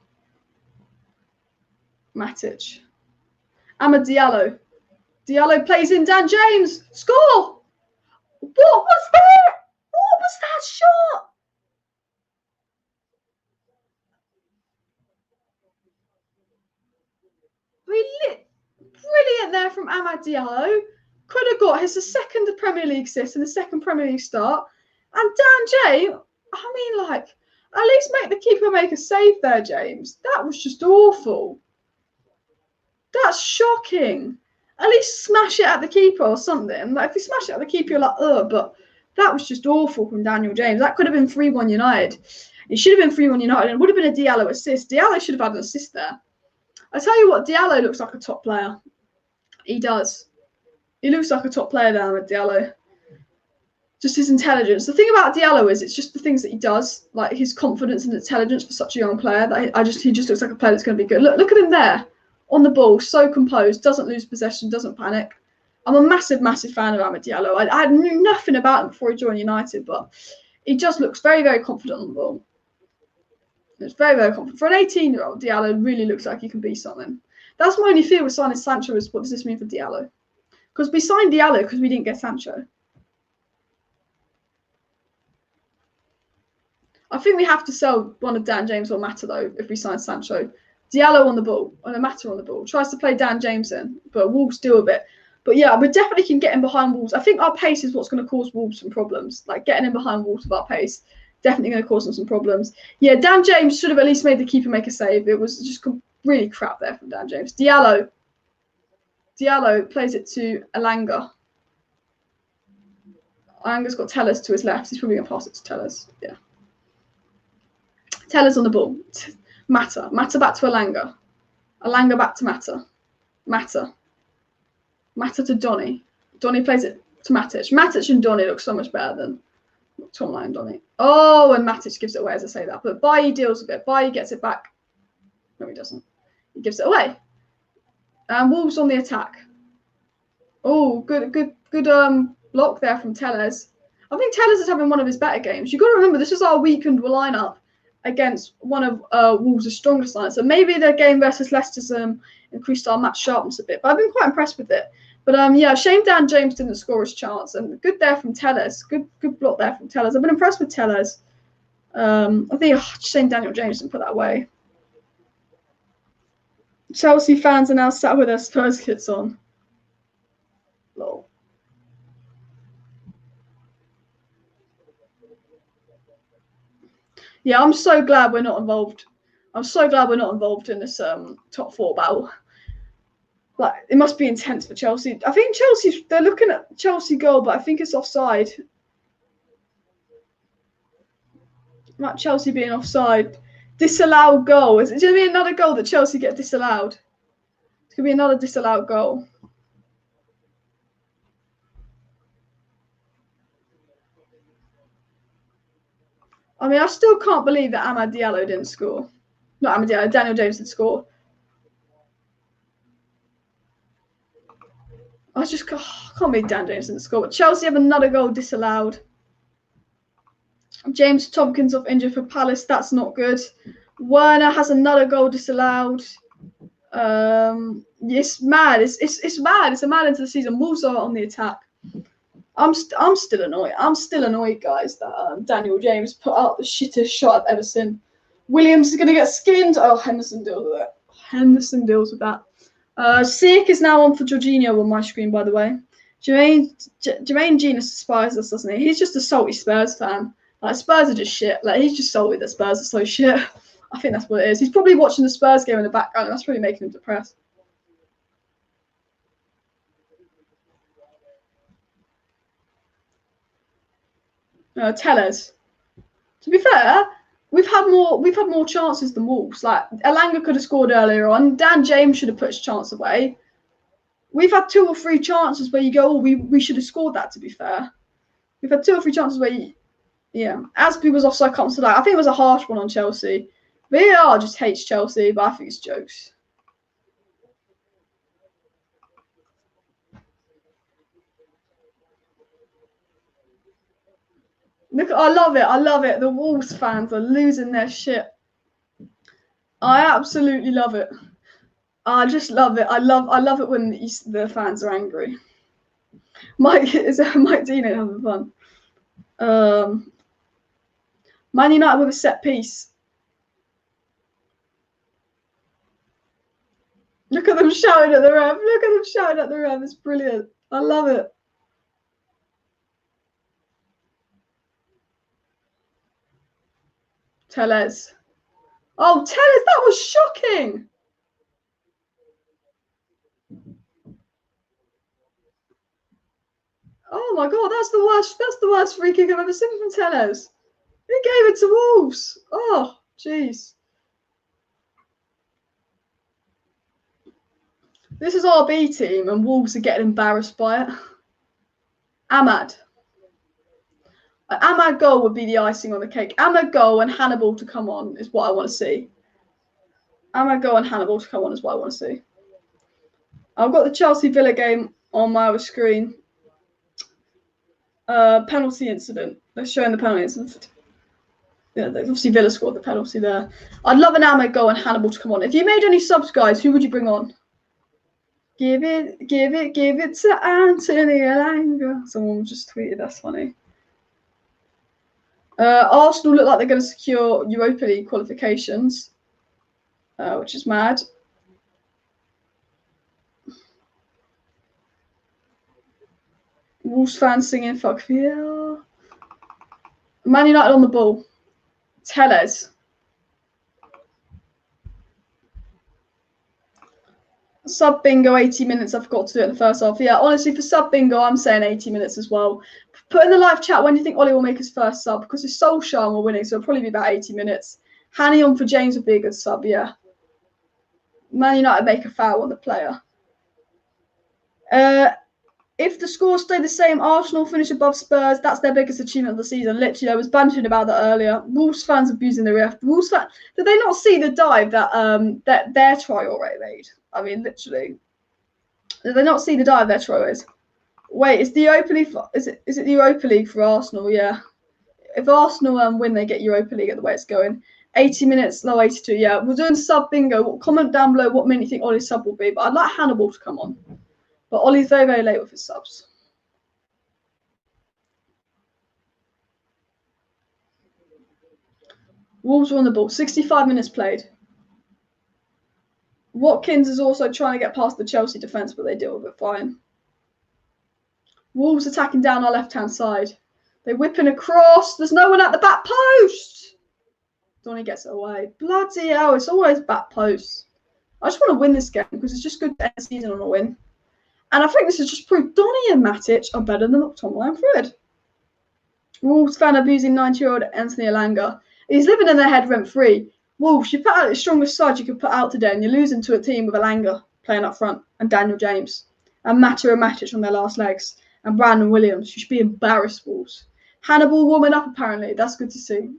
Amad Diallo. Diallo plays in Dan James. Score! What was that? What was that shot? Brilliant brilliant there from Amad Diallo. Could have got his second Premier League assist and his second Premier League start. And Dan James, I mean, like, at least make the keeper make a save there, James. That was just awful. That's shocking. At least smash it at the keeper or something. Like, if you smash it at the keeper, you're like, ugh, but that was just awful from Daniel James. That could have been 3-1 United. It should have been 3-1 United. And it would have been a Diallo assist. Diallo should have had an assist there. I tell you what, Diallo looks like a top player. He does. He looks like a top player down with Diallo. Just his intelligence. The thing about Diallo is it's just the things that he does, like his confidence and intelligence for such a young player. That he just looks like a player that's going to be good. Look at him there on the ball, so composed, doesn't lose possession, doesn't panic. I'm a massive, massive fan of Amad Diallo. I knew nothing about him before he joined United, but he just looks very, very confident on the ball. It's very, very confident. For an 18-year-old, Diallo really looks like he can be something. That's my only fear with signing Sancho is what does this mean for Diallo? Because we signed Diallo because we didn't get Sancho. I think we have to sell one of Dan James or Mata, though, if we sign Sancho. Diallo on the ball, and Mata on the ball. Tries to play Dan James in, but Wolves do a bit. But yeah, we definitely can get in behind Wolves. I think our pace is what's going to cause Wolves some problems. Like, getting in behind Wolves with our pace, definitely going to cause them some problems. Yeah, Dan James should have at least made the keeper make a save. It was just really crap there from Dan James. Diallo plays it to Alanga. Alanga's got Tellers to his left. He's probably going to pass it to Tellers. Yeah. Tellers on the ball. Mata back to Alanga. Alanga back to Mata to Donny. Donny plays it to Matic. Matic and Donny look so much better than Tom and Donny. Oh, and Matic gives it away as I say that. But Bailly deals with it. Bailly gets it back. No, he doesn't. He gives it away. And Wolves on the attack. Oh, good block there from Tellers. I think Tellers is having one of his better games. You've got to remember, this is our weakened lineup against one of Wolves' strongest lines. So maybe the game versus Leicester's increased our match sharpness a bit. But I've been quite impressed with it. But yeah, shame Dan James didn't score his chance. And good there from Tellers. Good block there from Tellers. I've been impressed with Tellers. I think shame Daniel James didn't put that away. Chelsea fans are now sat with their Spurs kits on. Lol. Yeah, I'm so glad we're not involved. I'm so glad we're not involved in this top four battle. Like, it must be intense for Chelsea. I think they're looking at Chelsea goal, but I think it's offside. Like Chelsea being offside. Disallowed goal. Is it going to be another goal that Chelsea get disallowed? It's going to be another disallowed goal. I mean, I still can't believe that Amad Diallo didn't score. Not Amad Diallo, Daniel James didn't score. I just can't believe Dan James didn't score. But Chelsea have another goal disallowed. James Tompkins off injured for Palace. That's not good. Werner has another goal disallowed. It's mad. It's mad. It's a mad into the season. Wolves are on the attack. I'm still annoyed. I'm still annoyed, guys, that Daniel James put out the shittest shot I've ever seen. Williams is going to get skinned. Oh, Henderson deals with it. Henderson deals with that. Sick is now on for Jorginho on my screen, by the way. Jermaine Genius despises us, doesn't he? He's just a salty Spurs fan. Like, Spurs are just shit. Like, he's just salty that Spurs are so shit. I think that's what it is. He's probably watching the Spurs game in the background, and that's really making him depressed. Tellers. To be fair, we've had more chances than Wolves. Like, Alanga could have scored earlier on. Dan James should have put his chance away. We've had 2 or 3 chances where you go, oh, we should have scored that, to be fair. We've had 2 or 3 chances where Aspi was offside comes to that. I think it was a harsh one on Chelsea. VAR just hates Chelsea, but I think it's jokes. Look, I love it. The Wolves fans are losing their shit. I absolutely love it. I just love it. I love it when the fans are angry. Mike Dino having fun. Man United with a set piece. Look at them shouting at the ref. Look at them shouting at the ref. It's brilliant. I love it. Tellez. Oh, Tellez, that was shocking. Oh my god, that's the worst. That's the worst free kick I've ever seen from Tellez. He gave it to Wolves. Oh, jeez. This is our B team, and Wolves are getting embarrassed by it. Ahmad. An Ahmad goal would be the icing on the cake. Ahmad goal and Hannibal to come on is what I want to see. Ahmad goal and Hannibal to come on is what I want to see. I've got the Chelsea Villa game on my other screen. Penalty incident. They're showing the penalty incident. Yeah, obviously Villa scored the penalty there. I'd love an Ahmad goal and Hannibal to come on. If you made any subs, guys, who would you bring on? Give it to Anthony Elanga. Someone just tweeted, that's funny. Arsenal look like they're going to secure Europa League qualifications, which is mad. Wolves fans singing "fuck yeah." Man United on the ball. Tellez. Sub bingo 80 minutes. I forgot to do it in the first half. Yeah, honestly, for sub bingo, I'm saying 80 minutes as well. Put in the live chat when do you think Ollie will make his first sub, because it's Solskjaer and we're winning, so it'll probably be about 80 minutes. Hanny on for James would be a good sub, yeah. Man United make a foul on the player. If the scores stay the same, Arsenal finish above Spurs. That's their biggest achievement of the season. Literally, I was bantering about that earlier. Wolves fans abusing the ref. Wolves fans, did they not see the dive that their Traore made? I mean, literally, did they not see the dive their Traore? Wait, is the Europa League? Is it the Europa League for Arsenal? Yeah. If Arsenal win, they get Europa League at the way it's going. 80 minutes, low 82. Yeah, we're doing sub bingo. Comment down below what minute you think Ollie's sub will be. But I'd like Hannibal to come on. But Ollie's very, very late with his subs. Wolves are on the ball. 65 minutes played. Watkins is also trying to get past the Chelsea defence, but they deal with it fine. Wolves attacking down our left-hand side. They're whipping across. There's no one at the back post. Donny gets it away. Bloody hell, it's always back posts. I just want to win this game because it's just good to end the season on a win. And I think this has just proved Donny and Matic are better than McTominay and Fred. Wolves fan abusing 90-year-old Anthony Elanga. He's living in their head rent-free. Wolves, you put out the strongest side you could put out today, and you're losing to a team with Elanga playing up front, and Daniel James, and Mata and Matic on their last legs, and Brandon Williams. You should be embarrassed, Wolves. Hannibal warming up, apparently. That's good to see.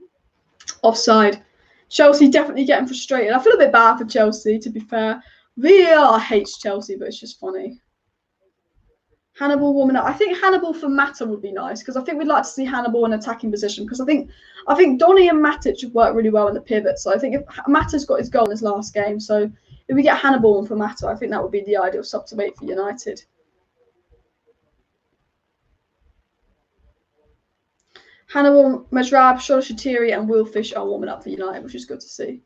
Offside. Chelsea definitely getting frustrated. I feel a bit bad for Chelsea, to be fair. VAR hates Chelsea, but it's just funny. Hannibal warming up. I think Hannibal for Mata would be nice, because I think we'd like to see Hannibal in attacking position, because I think Donny and Matic have worked really well in the pivot. So I think if Mata's got his goal in his last game, so if we get Hannibal and for Mata, I think that would be the ideal sub to wait for United. Hannibal, Majrab, Shatiri, and Willfish are warming up for United, which is good to see.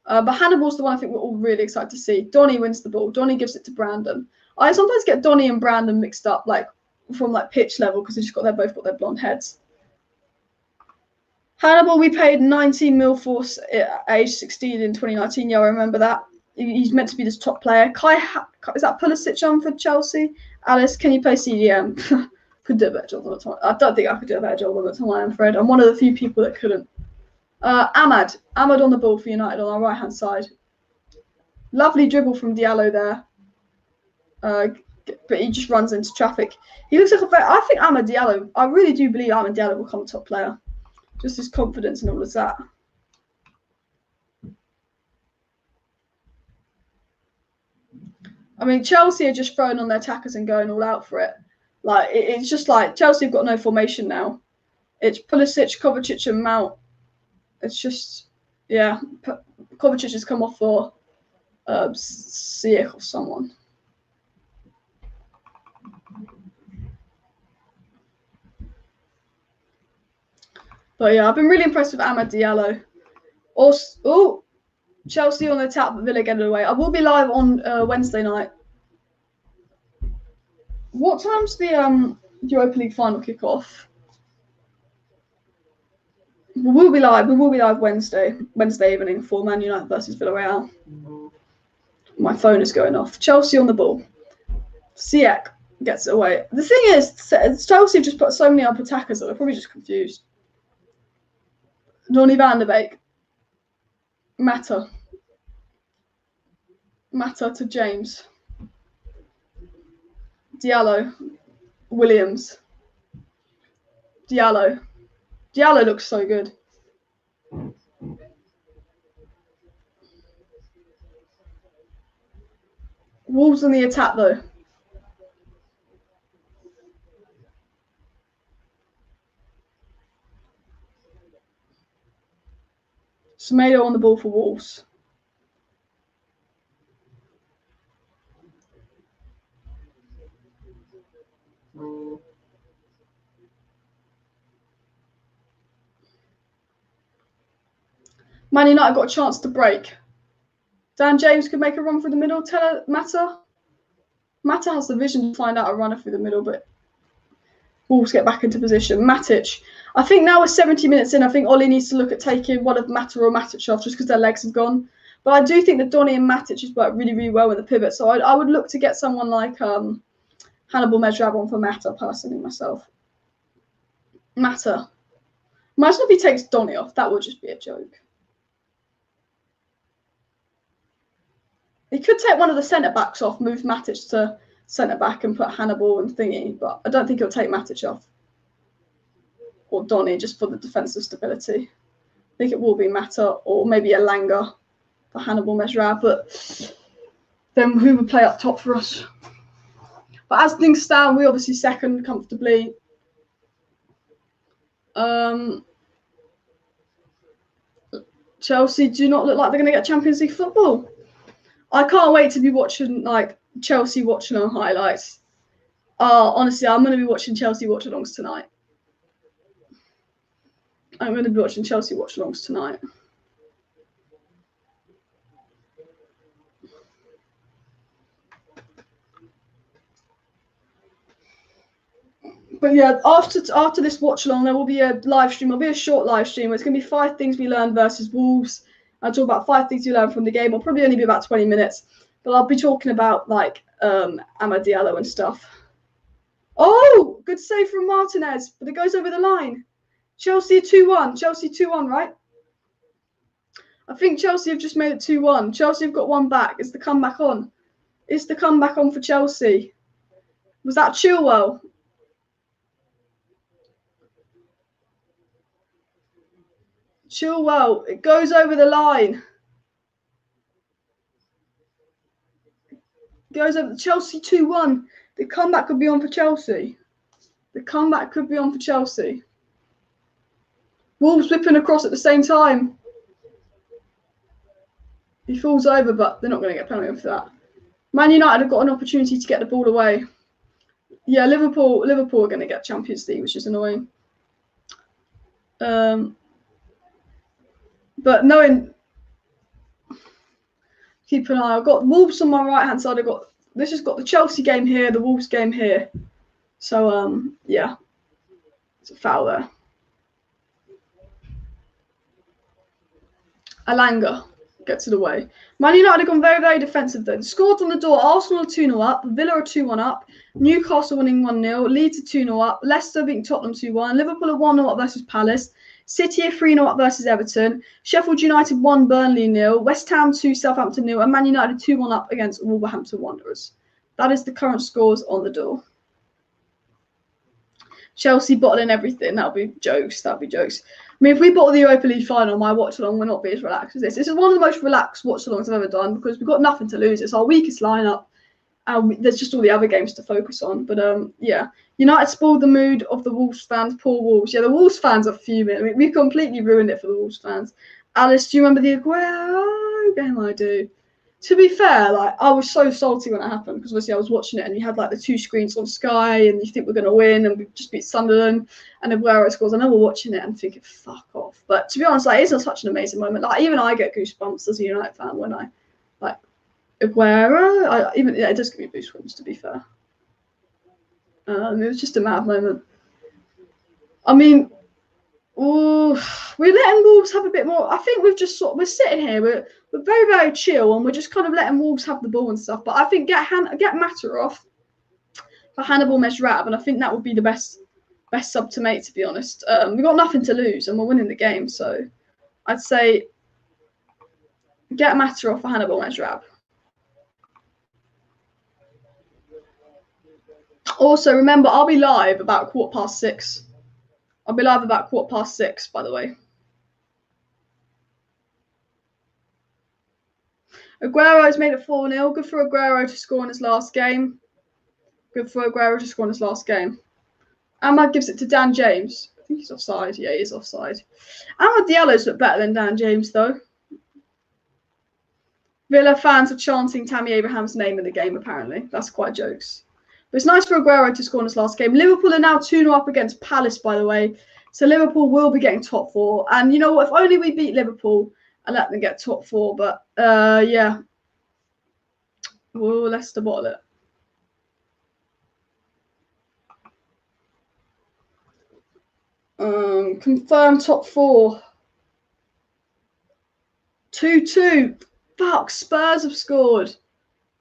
But Hannibal's the one I think we're all really excited to see. Donny wins the ball. Donny gives it to Brandon. I sometimes get Donny and Brandon mixed up, from pitch level, because they've both got their blonde heads. Hannibal, we paid 19 mil for at age 16 in 2019. Yeah, I remember that. He's meant to be this top player. Is that Pulisic on for Chelsea? Alice, can you play CDM? Could do a better job than Tom. I don't think I could do a better job than Tom. I'm afraid I'm one of the few people that couldn't. Ahmad on the ball for United on our right hand side. Lovely dribble from Diallo there. But he just runs into traffic. He looks like I think Amad Diallo. I really do believe Amad Diallo will become a top player. Just his confidence and all of that. I mean, Chelsea are just throwing on their tackers and going all out for it. It's just like Chelsea have got no formation now. It's Pulisic, Kovacic, and Mount. It's just, yeah, Kovacic has come off for Ziyech or someone. But yeah, I've been really impressed with Amad Diallo. Also, Chelsea on the tap, but Villa get it away. I will be live on Wednesday night. What time's the Europa League final kick off? We will be live. We will be live Wednesday evening for Man United versus Villarreal. My phone is going off. Chelsea on the ball. Ziyech gets it away. The thing is, Chelsea have just put so many up attackers that they're probably just confused. Donny van de Beek. Mata to James. Diallo. Williams. Diallo looks so good. Wolves on the attack though. Semedo on the ball for Wolves. Man United got a chance to break. Dan James could make a run through the middle. Mata has the vision to find out a runner through the middle, but Wolves get back into position. Matic. I think now we're 70 minutes in. I think Ollie needs to look at taking one of Mata or Matic off just because their legs have gone. But I do think that Donny and Matic has worked really, really well in the pivot. So I would look to get someone like Hannibal Mejrab on for Mata, personally, myself. Mata. Imagine if he takes Donny off. That would just be a joke. He could take one of the centre-backs off, move Matic to centre-back and put Hannibal and thingy, but I don't think he'll take Matic off. Or Donny, just for the defensive stability. I think it will be Mata or maybe Elanga for Hannibal Mejrab, but then who would play up top for us? But as things stand, we obviously second comfortably. Chelsea do not look like they're going to get Champions League football. I can't wait to be watching like Chelsea watching on highlights. Honestly, I'm going to be watching Chelsea watch-alongs tonight. I'm going to be watching Chelsea watch-alongs tonight. But yeah, after this watch-along, there will be a live stream. It'll be a short live stream. It's going to be 5 things we learned versus Wolves. I'll talk about 5 things you learned from the game. It'll probably only be about 20 minutes. But I'll be talking about like Amad Diallo and stuff. Oh, good save from Martinez, but it goes over the line. Chelsea 2-1. Chelsea 2-1, right? I think Chelsea have just made it 2-1. Chelsea have got one back. Is the comeback on? Is the comeback on for Chelsea? Was that Chilwell? Chilwell, it goes over the line. It goes over Chelsea 2-1. The comeback could be on for Chelsea. The comeback could be on for Chelsea. Wolves whipping across at the same time. He falls over, but they're not going to get penalty for that. Man United have got an opportunity to get the ball away. Yeah, Liverpool are going to get Champions League, which is annoying. But knowing, keep an eye. I've got Wolves on my right hand side. This has got the Chelsea game here, the Wolves game here. So yeah, it's a foul there. Elanga gets it away. Man United have gone very, very defensive though. Scored on the door. Arsenal are 2-0 up. Villa are 2-1 up. Newcastle winning 1-0. Leeds are 2-0 up. Leicester beating Tottenham 2-1. Liverpool are 1-0 up versus Palace. City are 3-0 up versus Everton. Sheffield United 1, Burnley 0. West Ham 2, Southampton 0. And Man United 2-1 up against Wolverhampton Wanderers. That is the current scores on the door. Chelsea bottling everything. That'll be jokes. I mean, if we bottle the Europa League final, my watch-along will not be as relaxed as this. This is one of the most relaxed watch-alongs I've ever done because we've got nothing to lose. It's our weakest lineup. There's just all the other games to focus on. But yeah, United spoiled the mood of the Wolves fans. Poor Wolves. Yeah, the Wolves fans are fuming. I mean, we completely ruined it for the Wolves fans. Alice, do you remember the Aguero game? I do. To be fair, like I was so salty when it happened because obviously I was watching it and you had like the 2 screens on Sky and you think we're going to win and we just beat Sunderland and Aguero scores. I remember watching it and thinking, fuck off. But to be honest, like, it's such an amazing moment. Like, even I get goosebumps as a United fan when I, like, Aguero. It does give me goosebumps, to be fair. It was just a mad moment. I mean, ooh, we're letting Wolves have a bit more. I think we're sitting here, we're very, very chill, and we're just kind of letting Wolves have the ball and stuff. But I think get Matter off for Hannibal Mejrab, and I think that would be the best sub to make, to be honest. We've got nothing to lose, and we're winning the game, so I'd say get Matter off for Hannibal Mejrab. Also, remember, I'll be live about 6:15. I'll be live about 6:15, by the way. Aguero's made it 4-0. Good for Aguero to score in his last game. Ahmad gives it to Dan James. I think he's offside. Yeah, he is offside. Ahmad Diallo's look better than Dan James, though. Villa fans are chanting Tammy Abraham's name in the game, apparently. That's quite jokes. But it's nice for Aguero to score in his last game. Liverpool are now 2-0 up against Palace, by the way. So Liverpool will be getting top 4. And you know what? If only we beat Liverpool and let them get top 4. But, yeah. We'll Leicester bottle it. Confirm top 4. 2-2. Fuck, Spurs have scored.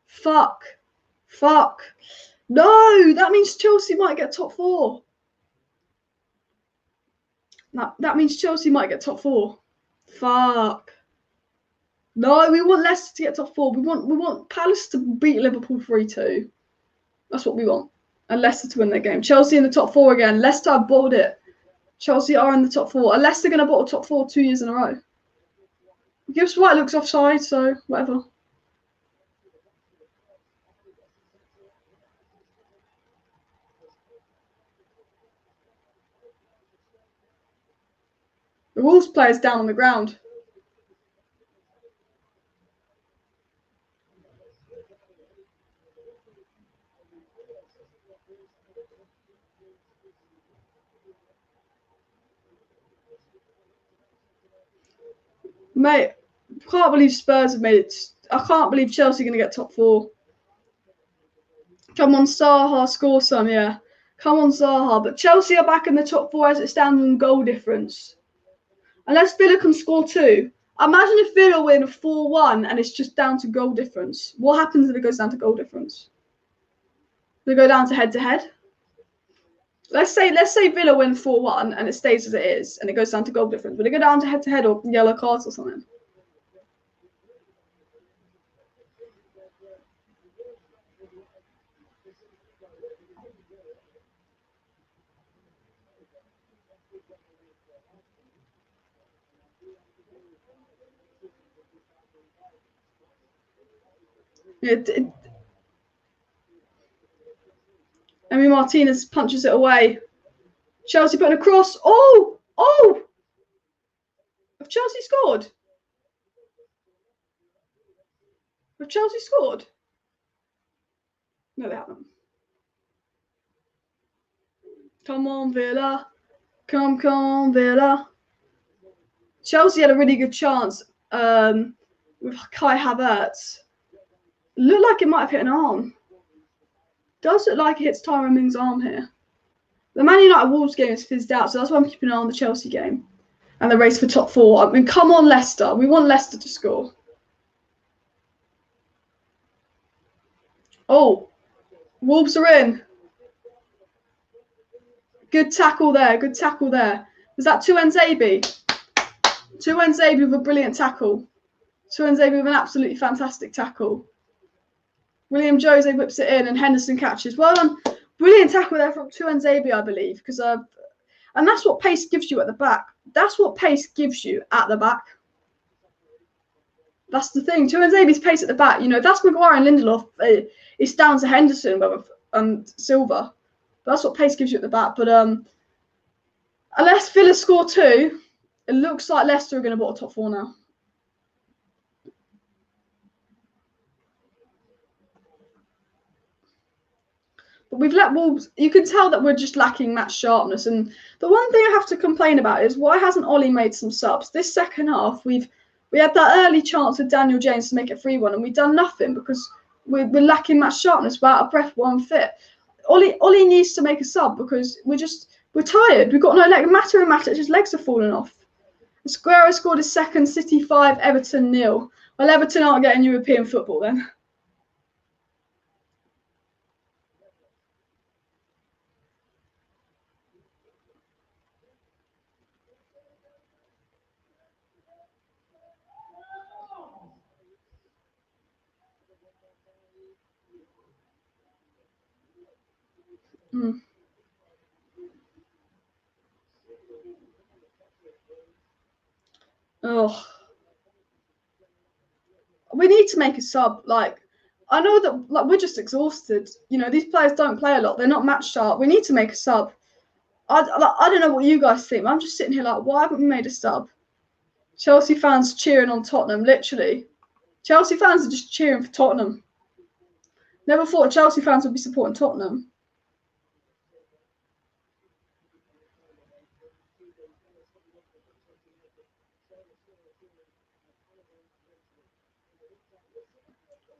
Fuck. No, that means Chelsea might get top 4. That means Chelsea might get top 4. Fuck. No, we want Leicester to get top 4. We want Palace to beat Liverpool 3-2. That's what we want. And Leicester to win their game. Chelsea in the top 4 again. Leicester have bottled it. Chelsea are in the top 4. Are Leicester going to bottle top 4 2 years in a row? Gibbs White looks offside, so whatever. The Wolves player's down on the ground. Mate, I can't believe Spurs have made it. I can't believe Chelsea are going to get top 4. Come on, Zaha, score some, yeah. Come on, Zaha. But Chelsea are back in the top 4 as it stands in goal difference. Unless Villa can score 2. Imagine if Villa win 4-1 and it's just down to goal difference. What happens if it goes down to goal difference? They go down to head-to-head? Let's say Villa win 4-1 and it stays as it is and it goes down to goal difference. Will it go down to head-to-head or yellow cards or something? Emi Martinez punches it away. Chelsea putting a cross. Oh! Have Chelsea scored? No, they haven't. Come on, Villa. Come on, Villa. Chelsea had a really good chance with Kai Havertz. Looked like it might have hit an arm. Does look like it hits Tyrone Mings' arm here. The Man United Wolves game is fizzed out, so that's why I'm keeping an eye on the Chelsea game and the race for top 4. I mean, come on, Leicester. We want Leicester to score. Oh, Wolves are in. Good tackle there. Was that Tuanzebe? Tuanzebe with a brilliant tackle. Tuanzebe with an absolutely fantastic tackle. William Jose whips it in and Henderson catches. Well done. Brilliant tackle there from Tuanzebe, I believe. And that's what pace gives you at the back. That's the thing. Tuanzebe's pace at the back. You know, that's Maguire and Lindelof. It's down to Henderson and Silva. But that's what pace gives you at the back. But unless Villa score 2, it looks like Leicester are going to bottle top 4 now. But we've let Wolves. You can tell that we're just lacking match sharpness. And the one thing I have to complain about is why hasn't Ollie made some subs? This second half, we had that early chance with Daniel James to make it 3-1, and we've done nothing because we're lacking match sharpness. We're out of breath, we're unfit. Ollie needs to make a sub because we're tired. We've got no leg. Matter and Matic, his legs are falling off. Aguero scored his second, City 5, Everton 0. Well, Everton aren't getting European football then. Mm. Oh. We need to make a sub. Like, I know that we're just exhausted. You know, these players don't play a lot. They're not match sharp. We need to make a sub. I don't know what you guys think. I'm just sitting here like, why haven't we made a sub? Chelsea fans cheering on Tottenham, literally. Chelsea fans are just cheering for Tottenham. Never thought Chelsea fans would be supporting Tottenham.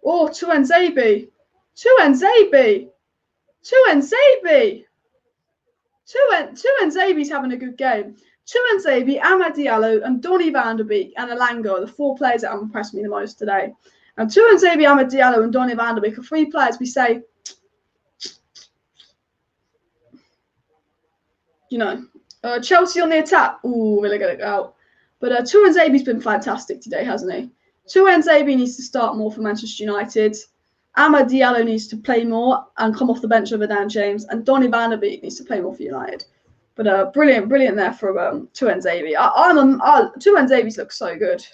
Oh, Tuanzebe. Tuanzebe's having a good game. Tuanzebe, Amad Diallo, and Donny van der Beek and Elanga are the 4 players that have impressed me the most today. And Tuanzebe, Amad Diallo, and Donny van der Beek are 3 players we say, you know, Chelsea on the attack. Ooh, really get it out. But Tuanzebe's been fantastic today, hasn't he? Tuanzebe needs to start more for Manchester United. Amad Diallo needs to play more and come off the bench over Dan James. And Donny van der Beek needs to play more for United. But brilliant there for Tuanzebe. Tuanzebe's looks so good.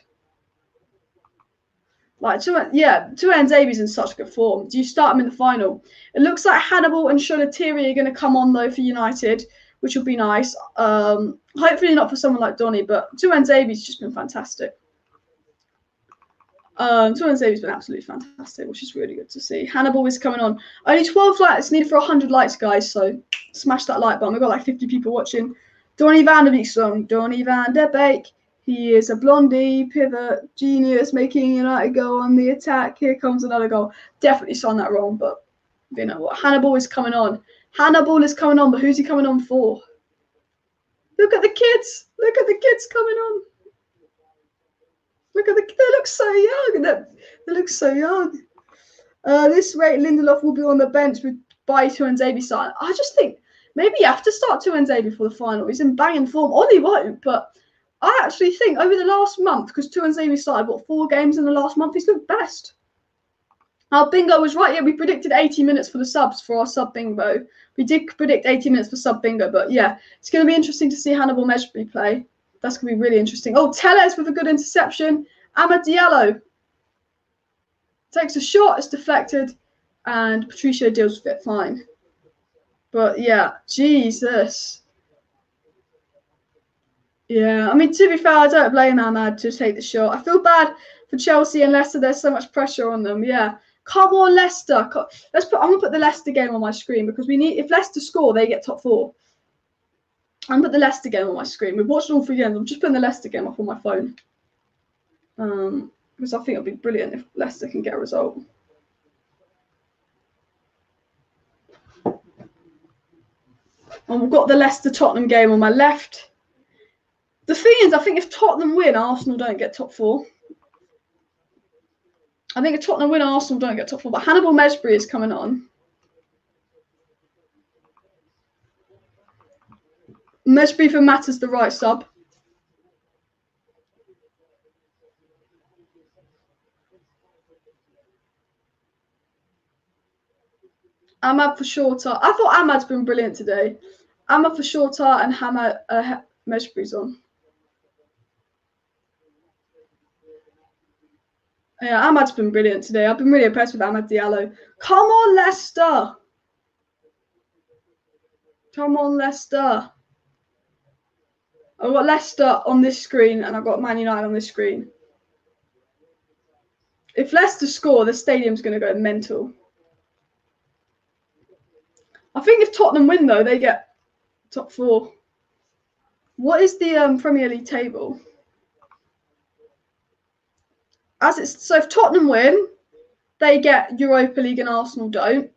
Like, Tuanzebe's in such good form. Do you start him in the final? It looks like Hannibal and Sholatiri are going to come on, though, for United, which will be nice. Hopefully not for someone like Donny, but Tuanzebe's just been fantastic. Tuanzebe's been absolutely fantastic, which is really good to see. Hannibal is coming on. Only 12 likes needed for 100 likes, guys, so smash that like button. We've got like 50 people watching. Donny van der Beek's song. Donny van der Beek. He is a blondie, pivot, genius, making United go on the attack. Here comes another goal. Definitely sung that wrong, but you know what? Hannibal is coming on. Hannibal is coming on, but who's he coming on for? Look at the kids. Look at the kids coming on. Look at they look so young. They look so young. This rate, Lindelof will be on the bench by Tuanzebe starting. I just think maybe you have to start Tuanzebe for the final. He's in banging form. Ollie won't, but I actually think over the last month, because Tuanzebe started 4 games in the last month, he's looked best. Our bingo was right. Yeah, we predicted 80 minutes for the subs for our sub bingo. We did predict 80 minutes for sub bingo, but yeah, it's going to be interesting to see Hannibal Mejbri play. That's going to be really interesting. Oh, Tellez with a good interception. Amad Diallo takes a shot, it's deflected, and Patricio deals with it fine. But yeah, Jesus. Yeah, I mean, to be fair, I don't blame Amad to take the shot. I feel bad for Chelsea and Leicester. There's so much pressure on them. Yeah, come on, Leicester. I'm gonna put the Leicester game on my screen because if Leicester score, they get top 4. I'm put the Leicester game on my screen. We've watched all 3 games. I'm just putting the Leicester game up on my phone. Because I think it'll be brilliant if Leicester can get a result. And we've got the Leicester-Tottenham game on my left. The thing is, I think if Tottenham win, Arsenal don't get top 4. I think if Tottenham win, Arsenal don't get top 4. But Hannibal Mejbri is coming on. Mejbri for Matters the right sub. Amad for Shorter. I thought Amad's been brilliant today. Amad for Shorter and Mejbri's on. Yeah, Amad's been brilliant today. I've been really impressed with Amad Diallo. Come on, Leicester. Come on, Leicester. I've got Leicester on this screen and I've got Man United on this screen. If Leicester score, the stadium's going to go mental. I think if Tottenham win, though, they get top 4. What is the Premier League table? So if Tottenham win, they get Europa League and Arsenal don't.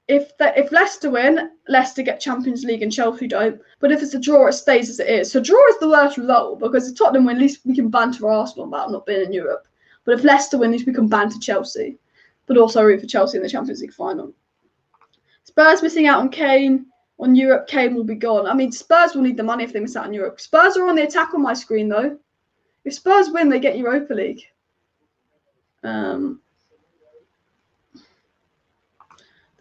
If Leicester win, Leicester get Champions League and Chelsea don't. But if it's a draw, it stays as it is. So draw is the worst result because if Tottenham win, at least we can banter Arsenal about not being in Europe. But if Leicester win, at least we can banter Chelsea. But also root for Chelsea in the Champions League final. Spurs missing out on Kane. On Europe, Kane will be gone. I mean, Spurs will need the money if they miss out on Europe. Spurs are on the attack on my screen, though. If Spurs win, they get Europa League. The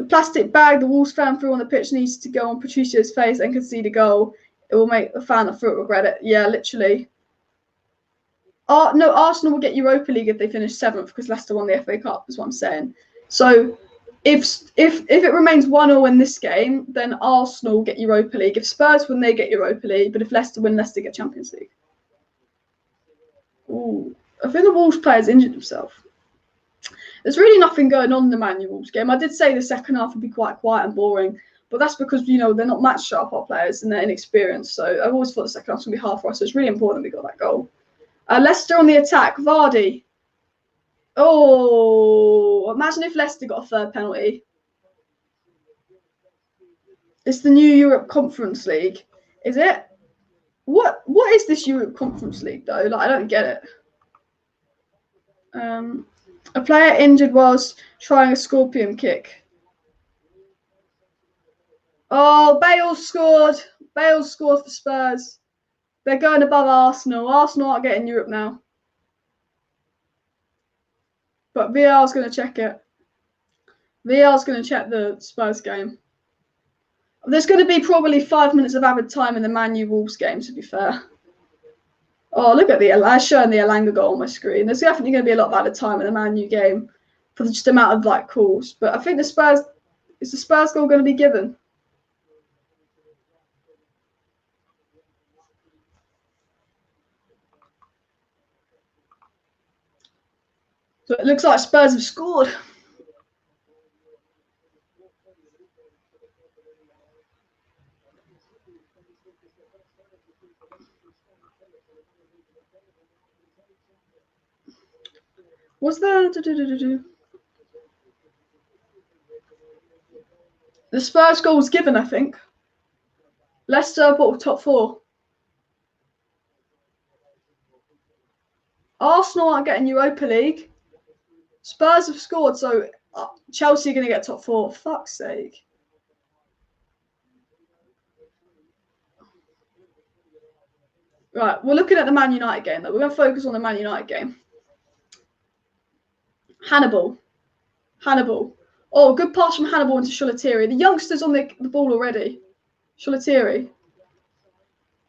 plastic bag the Wolves fan threw on the pitch needs to go on Patricio's face and concede a goal. It will make the fan that threw it regret it. Yeah, literally. No, Arsenal will get Europa League if they finish 7th because Leicester won the FA Cup, is what I'm saying. So if it remains 1-1 in this game, then Arsenal will get Europa League. If Spurs win, they get Europa League. But if Leicester win, Leicester get Champions League. Ooh, I think the Wolves player's injured himself. There's really nothing going on in the Man Utd Wolves game. I did say the second half would be quite quiet and boring, but that's because, you know, they're not match sharp, our players, and they're inexperienced. So I've always thought the second half was going to be hard for us. So it's really important we got that goal. Leicester on the attack. Vardy. Oh, imagine if Leicester got a 3rd penalty. It's the new Europe Conference League. Is it? What is this Europe Conference League, though? Like, I don't get it. A player injured whilst trying a scorpion kick. Oh, Bale scored. Bale scored for Spurs. They're going above Arsenal. Arsenal aren't getting Europe now. But VR's going to check it. VR's going to check the Spurs game. There's going to be probably 5 minutes of added time in the Man U Wolves game, to be fair. Oh, look at I'm showing the Elanga goal on my screen. There's definitely going to be a lot of added time in the Man U game for just the amount of like calls. But I think is the Spurs goal going to be given? So it looks like Spurs have scored. Was there... The Spurs goal was given, I think. Leicester bought top 4. Arsenal aren't getting Europa League. Spurs have scored, so Chelsea are going to get top 4. Fuck's sake. Right, we're looking at the Man United game, though. We're going to focus on the Man United game. Hannibal. Oh, good pass from Hannibal into Sholatiri. The youngster's on the ball already. Sholatiri.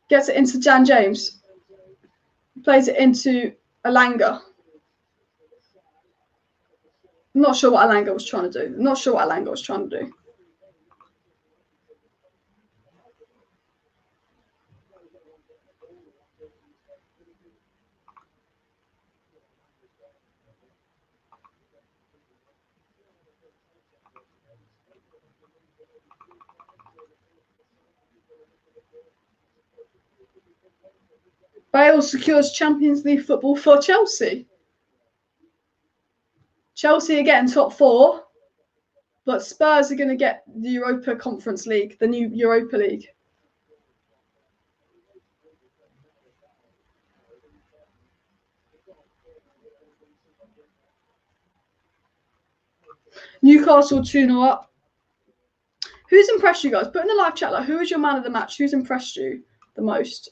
Gets it into Jan James. Plays it into Elanga. I'm not sure what Elanga was trying to do. Bale secures Champions League football for Chelsea. Chelsea are getting top 4, but Spurs are going to get the Europa Conference League, the new Europa League. Newcastle 2-0 up. Who's impressed you guys? Put in the live chat, like, who is your man of the match? Who's impressed you the most?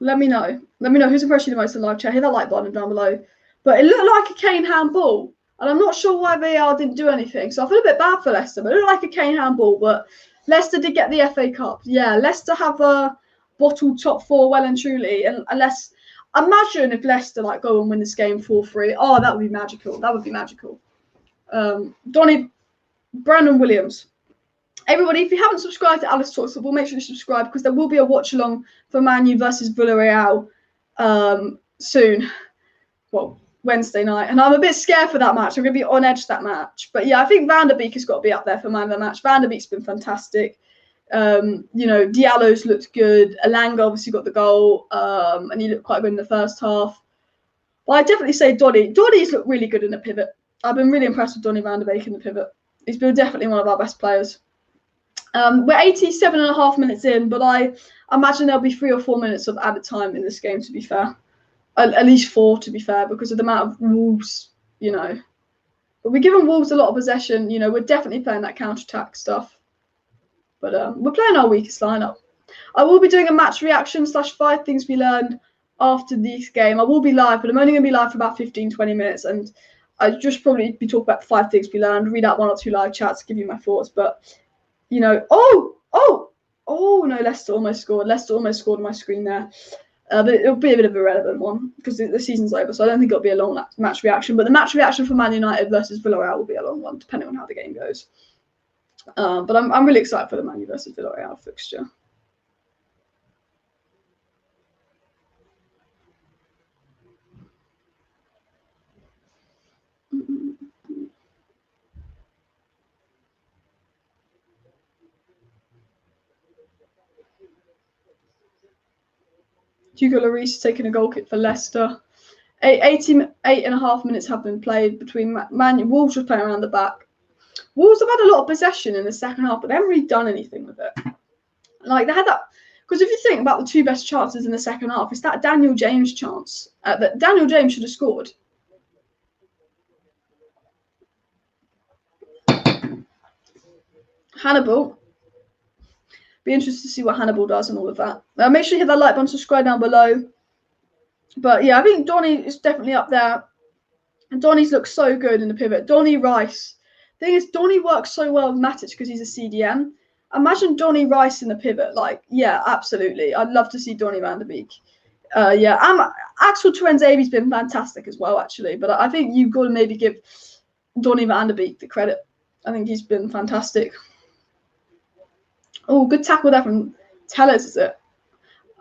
Let me know. Let me know who's impressed you the most in the live chat. Hit that like button down below. But it looked like a Kane handball. And I'm not sure why VAR didn't do anything. So I feel a bit bad for Leicester. But it looked like a Kane handball. But Leicester did get the FA Cup. Yeah, Leicester have a bottled top 4 well and truly. And unless, imagine if Leicester like go and win this game 4-3. Oh, that would be magical. That would be magical. Brandon Williams. Everybody, if you haven't subscribed to Alice Talks Football, make sure you subscribe because there will be a watch along for Man U versus Villarreal soon. Well, Wednesday night, and I'm a bit scared for that match. I'm going to be on edge that match. But yeah, I think Van der Beek has got to be up there for man of the match. Van der Beek's been fantastic. Diallo's looked good. Elanga obviously got the goal, and he looked quite good in the first half. But I definitely say Donny. Donny's looked really good in the pivot. I've been really impressed with Donny van der Beek in the pivot. He's been definitely one of our best players. We're 87.5 minutes in, but I imagine there'll be 3 or 4 minutes of added time in this game, to be fair. At least 4, to be fair, because of the amount of Wolves, But we're giving Wolves a lot of possession. We're definitely playing that counter-attack stuff. But we're playing our weakest lineup. I will be doing a match reaction / 5 things we learned after this game. I will be live, but I'm only going to be live for about 15-20 minutes. And I'll just probably be talking about 5 things we learned, read out 1 or 2 live chats, give you my thoughts. But, no, Leicester almost scored. Leicester almost scored on my screen there. But it'll be a bit of a relevant one because the season's over, so I don't think it'll be a long match reaction. But the match reaction for Man United versus Villarreal will be a long one, depending on how the game goes. But I'm really excited for the Man U versus Villarreal fixture. Hugo Lloris taking a goal kick for Leicester. 88.5 minutes have been played between Wolves was playing around the back. Wolves have had a lot of possession in the second half, but they haven't really done anything with it. Like they had that, because if you think about the 2 best chances in the second half, it's that Daniel James chance that Daniel James should have scored. Hannibal. Be interested to see what Hannibal does and all of that. Make sure you hit that like button, subscribe down below. But yeah, I think Donny is definitely up there. And Donny's looked so good in the pivot. Donny Rice. The thing is, Donny works so well with Matic because he's a CDM. Imagine Donny Rice in the pivot. Yeah, absolutely. I'd love to see Donny van der Beek. Axel Tuanzebe's been fantastic as well, actually. But I think you've got to maybe give Donny van der Beek the credit. I think he's been fantastic. Oh, good tackle there from Tellers, is it?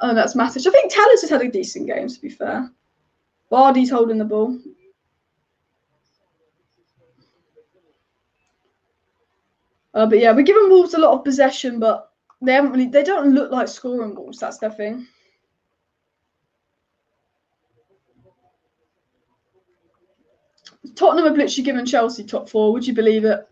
Oh, that's Matic. I think Tellers has had a decent game, to be fair. Vardy's holding the ball. But yeah, we're giving Wolves a lot of possession, but they don't look like scoring goals. That's their thing. Tottenham have literally given Chelsea top 4. Would you believe it?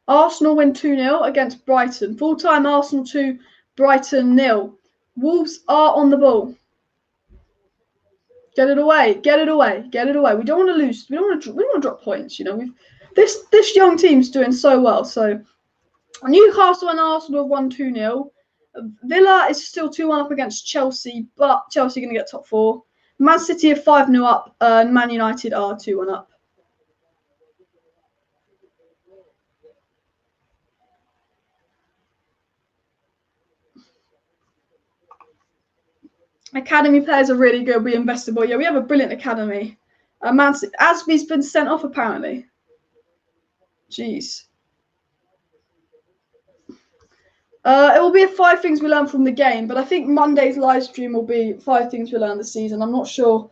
Arsenal win 2-0 against Brighton. Full-time Arsenal 2, Brighton 0. Wolves are on the ball. Get it away. Get it away. Get it away. We don't want to lose. We don't want to drop points. This young team's doing so well. So Newcastle and Arsenal have won 2-0. Villa is still 2-1 up against Chelsea, but Chelsea are going to get top 4. Man City are 5-0 up, and Man United are 2-1 up. Academy players are really good. We invested more. Yeah, we have a brilliant academy. Asby's been sent off, apparently. Jeez. It will be 5 things we learned from the game, but I think Monday's live stream will be 5 things we learned this season. I'm not sure.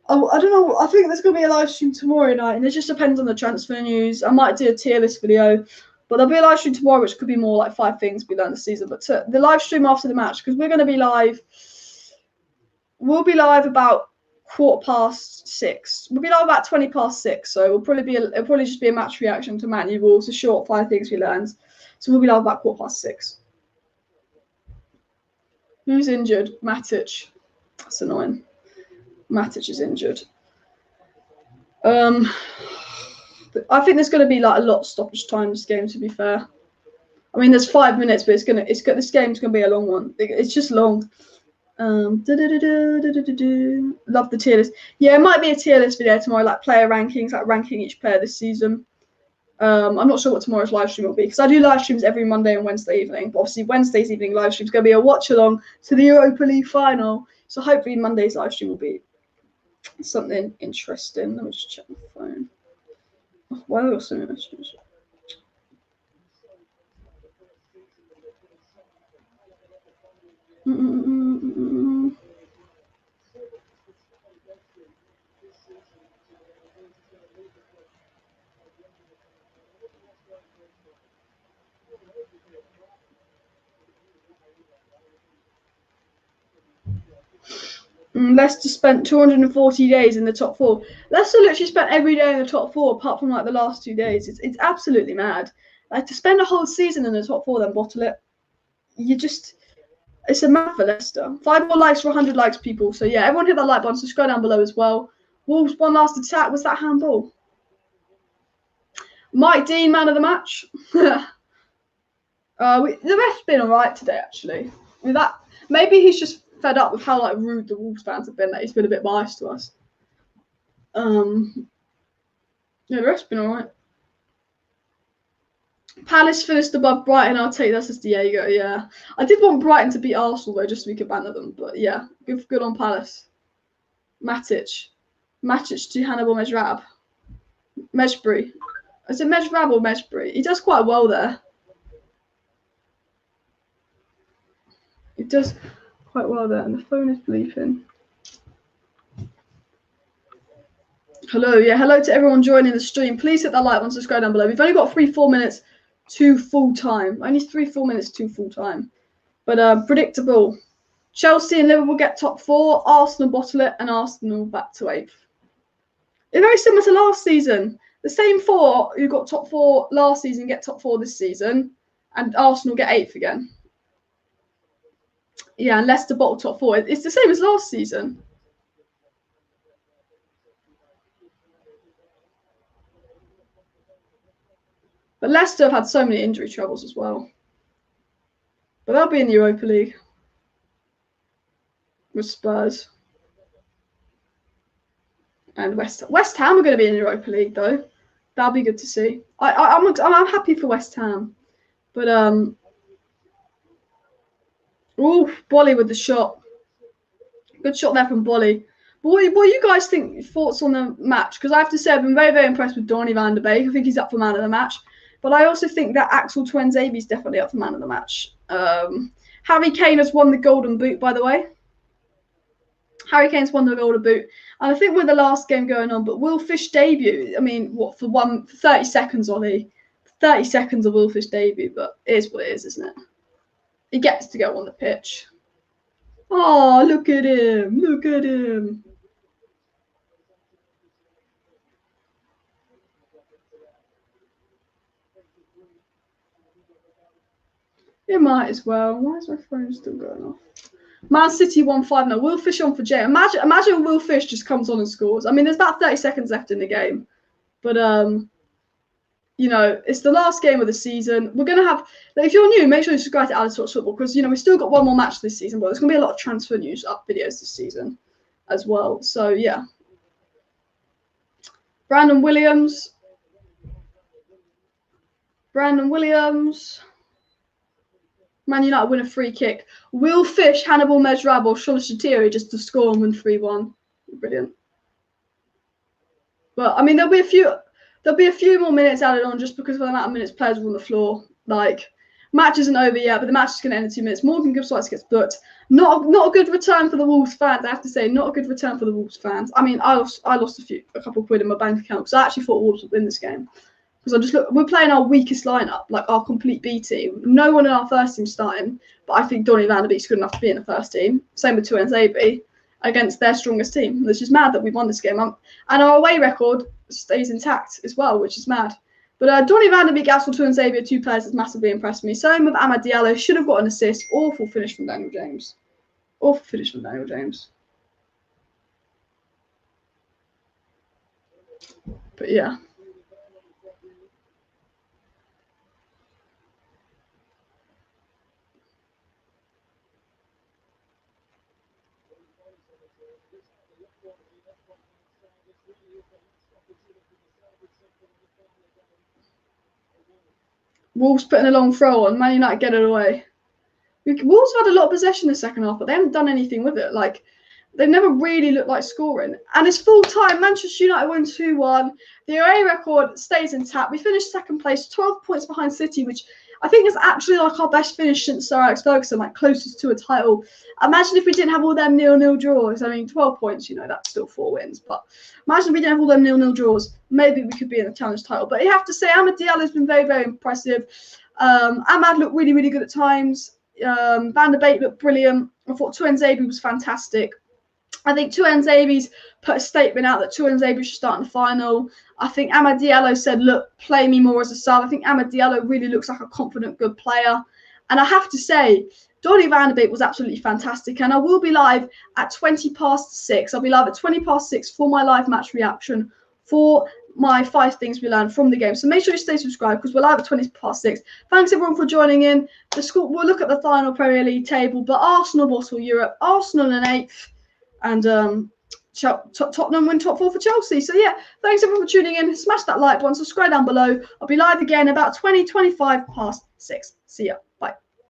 I don't know. I think there's going to be a live stream tomorrow night, and it just depends on the transfer news. I might do a tier list video, but there'll be a live stream tomorrow, which could be more like 5 things we learned this season. But the live stream after the match, because we're going to be live. We'll be live about 6:15. We'll be live about 6:20. So it'll probably just be a match reaction to Man U Wolves, a short 5 things we learned. So we'll be live about 6:15. Who's injured? Matic. That's annoying. Matic is injured. I think there's going to be like a lot of stoppage time in this game, to be fair. I mean, there's 5 minutes, but this game's going to be a long one. It's just long. Love the tier list. Yeah, it might be a tier list video tomorrow, like player rankings, like ranking each player this season. I'm not sure what tomorrow's live stream will be because I do live streams every Monday and Wednesday evening. But obviously, Wednesday's evening live stream is going to be a watch along to the Europa League final. So hopefully, Monday's live stream will be something interesting. Let me just check my phone. Oh, why have I got so many messages? Leicester spent 240 days in the top 4. Leicester literally spent every day in the top 4 apart from like the last 2 days. It's absolutely mad. Like to spend a whole season in the top 4 then bottle it. It's a mad for Leicester. 5 more likes for 100 likes, people. So yeah, everyone hit that like button. Subscribe down below as well. Wolves, one last attack. Was that handball? Mike Dean, man of the match. The ref's been alright today, actually. I mean, that maybe he's just fed up with how like rude the Wolves fans have been. That he's been a bit biased to us. Yeah, the ref's been alright. Palace finished above Brighton. I'll take that as Diego. Yeah, I did want Brighton to beat Arsenal though, just so we could banter them. But yeah, good on Palace. Matic to Hannibal Mejrab. Mejbri. Is it Mejrab or Mejbri? He does quite well there. He does quite well there, and the phone is bleeping. Hello, yeah, hello to everyone joining the stream. Please hit that like button, subscribe down below. We've only got 3-4 minutes to full time. Only 3-4 minutes to full time. But predictable. Chelsea and Liverpool get top 4. Arsenal bottle it, and Arsenal back to 8th. It's very similar to last season. The same 4 who got top 4 last season get top 4 this season, and Arsenal get 8th again. Yeah, and Leicester bottle top 4. It's the same as last season. But Leicester have had so many injury troubles as well. But they'll be in the Europa League with Spurs. And West Ham are going to be in the Europa League, though. That'll be good to see. I'm happy for West Ham. But, Bolly with the shot. Good shot there from Bolly. What do you guys think? Thoughts on the match? Because I have to say, I've been very, very impressed with Donny van de Beek. I think he's up for man of the match. But I also think that Axel Tuanzebe is definitely up for man of the match. Harry Kane has won the Golden Boot, by the way. Harry Kane's won the Golden Boot. And I think we're the last game going on, but Will Fish debut. I mean, what, for 30 seconds, Ollie? 30 seconds of Will Fish debut, but it is what it is, isn't it? He gets to go on the pitch. Oh, look at him. Look at him. It might as well. Why is my phone still going off? Man City 1-5 now. Will Fish on for Jay. Imagine Will Fish just comes on and scores. I mean, there's about 30 seconds left in the game. But, you know, it's the last game of the season. We're going to have, if you're new, make sure you subscribe to Alice Talks Football because, you know, we've still got one more match this season, but there's going to be a lot of transfer news up videos this season as well. So, yeah. Brandon Williams. Man United win a free kick. Will Fish, Hannibal Mejrab, or Shola Shatiri just to score and win 3-1. Brilliant. But I mean, there'll be a few more minutes added on just because of the amount of minutes players are on the floor. Like, match isn't over yet, but the match is going to end in 2 minutes. Morgan Gibbs-White gets booked. Not a good return for the Wolves fans. I have to say, not a good return for the Wolves fans. I mean, I lost a couple of quid in my bank account because I actually thought Wolves would win this game. Because we're playing our weakest lineup, like our complete B team. No one in our first team starting, but I think Donny van de Beek's good enough to be in the first team. Same with Tuanzebe against their strongest team. It's just mad that we won this game. And our away record stays intact as well, which is mad. But Donny van de Beek, Axel Tuanzebe are 2 players that massively impressed me. Same with Amad Diallo. Should have got an assist. Awful finish from Daniel James. But yeah. Wolves putting a long throw on. Man United get it away. Wolves have had a lot of possession in the second half, but they haven't done anything with it. Like, They never really looked like scoring. And it's full time. Manchester United won 2-1. The away record stays intact. We finished second place, 12 points behind City, which I think is actually like our best finish since Sir Alex Ferguson, like closest to a title. Imagine if we didn't have all them 0-0 draws. I mean, 12 points, you know, that's still 4 wins. But imagine if we didn't have all them 0-0 draws. Maybe we could be in the challenge title. But you have to say, Amad Diallo has been very, very impressive. Amad looked really, really good at times. Van der Beek looked brilliant. I thought Tuanzebe was fantastic. I think Tuanzebe's put a statement out that Tuanzebe should start in the final. I think Amad Diallo said, look, play me more as a sub. I think Amad Diallo really looks like a confident, good player. And I have to say, Donny van der Beek was absolutely fantastic. And I will be live at 6:20. I'll be live at 6:20 for my live match reaction for my 5 things we learned from the game. So make sure you stay subscribed because we're live at 6:20. Thanks everyone for joining in. We'll look at the final Premier League table, but Arsenal bottle Europe, Arsenal in 8th. And Tottenham win top 4 for Chelsea. So yeah, thanks everyone for tuning in. Smash that like button, subscribe down below. I'll be live again about 6. See ya. Bye.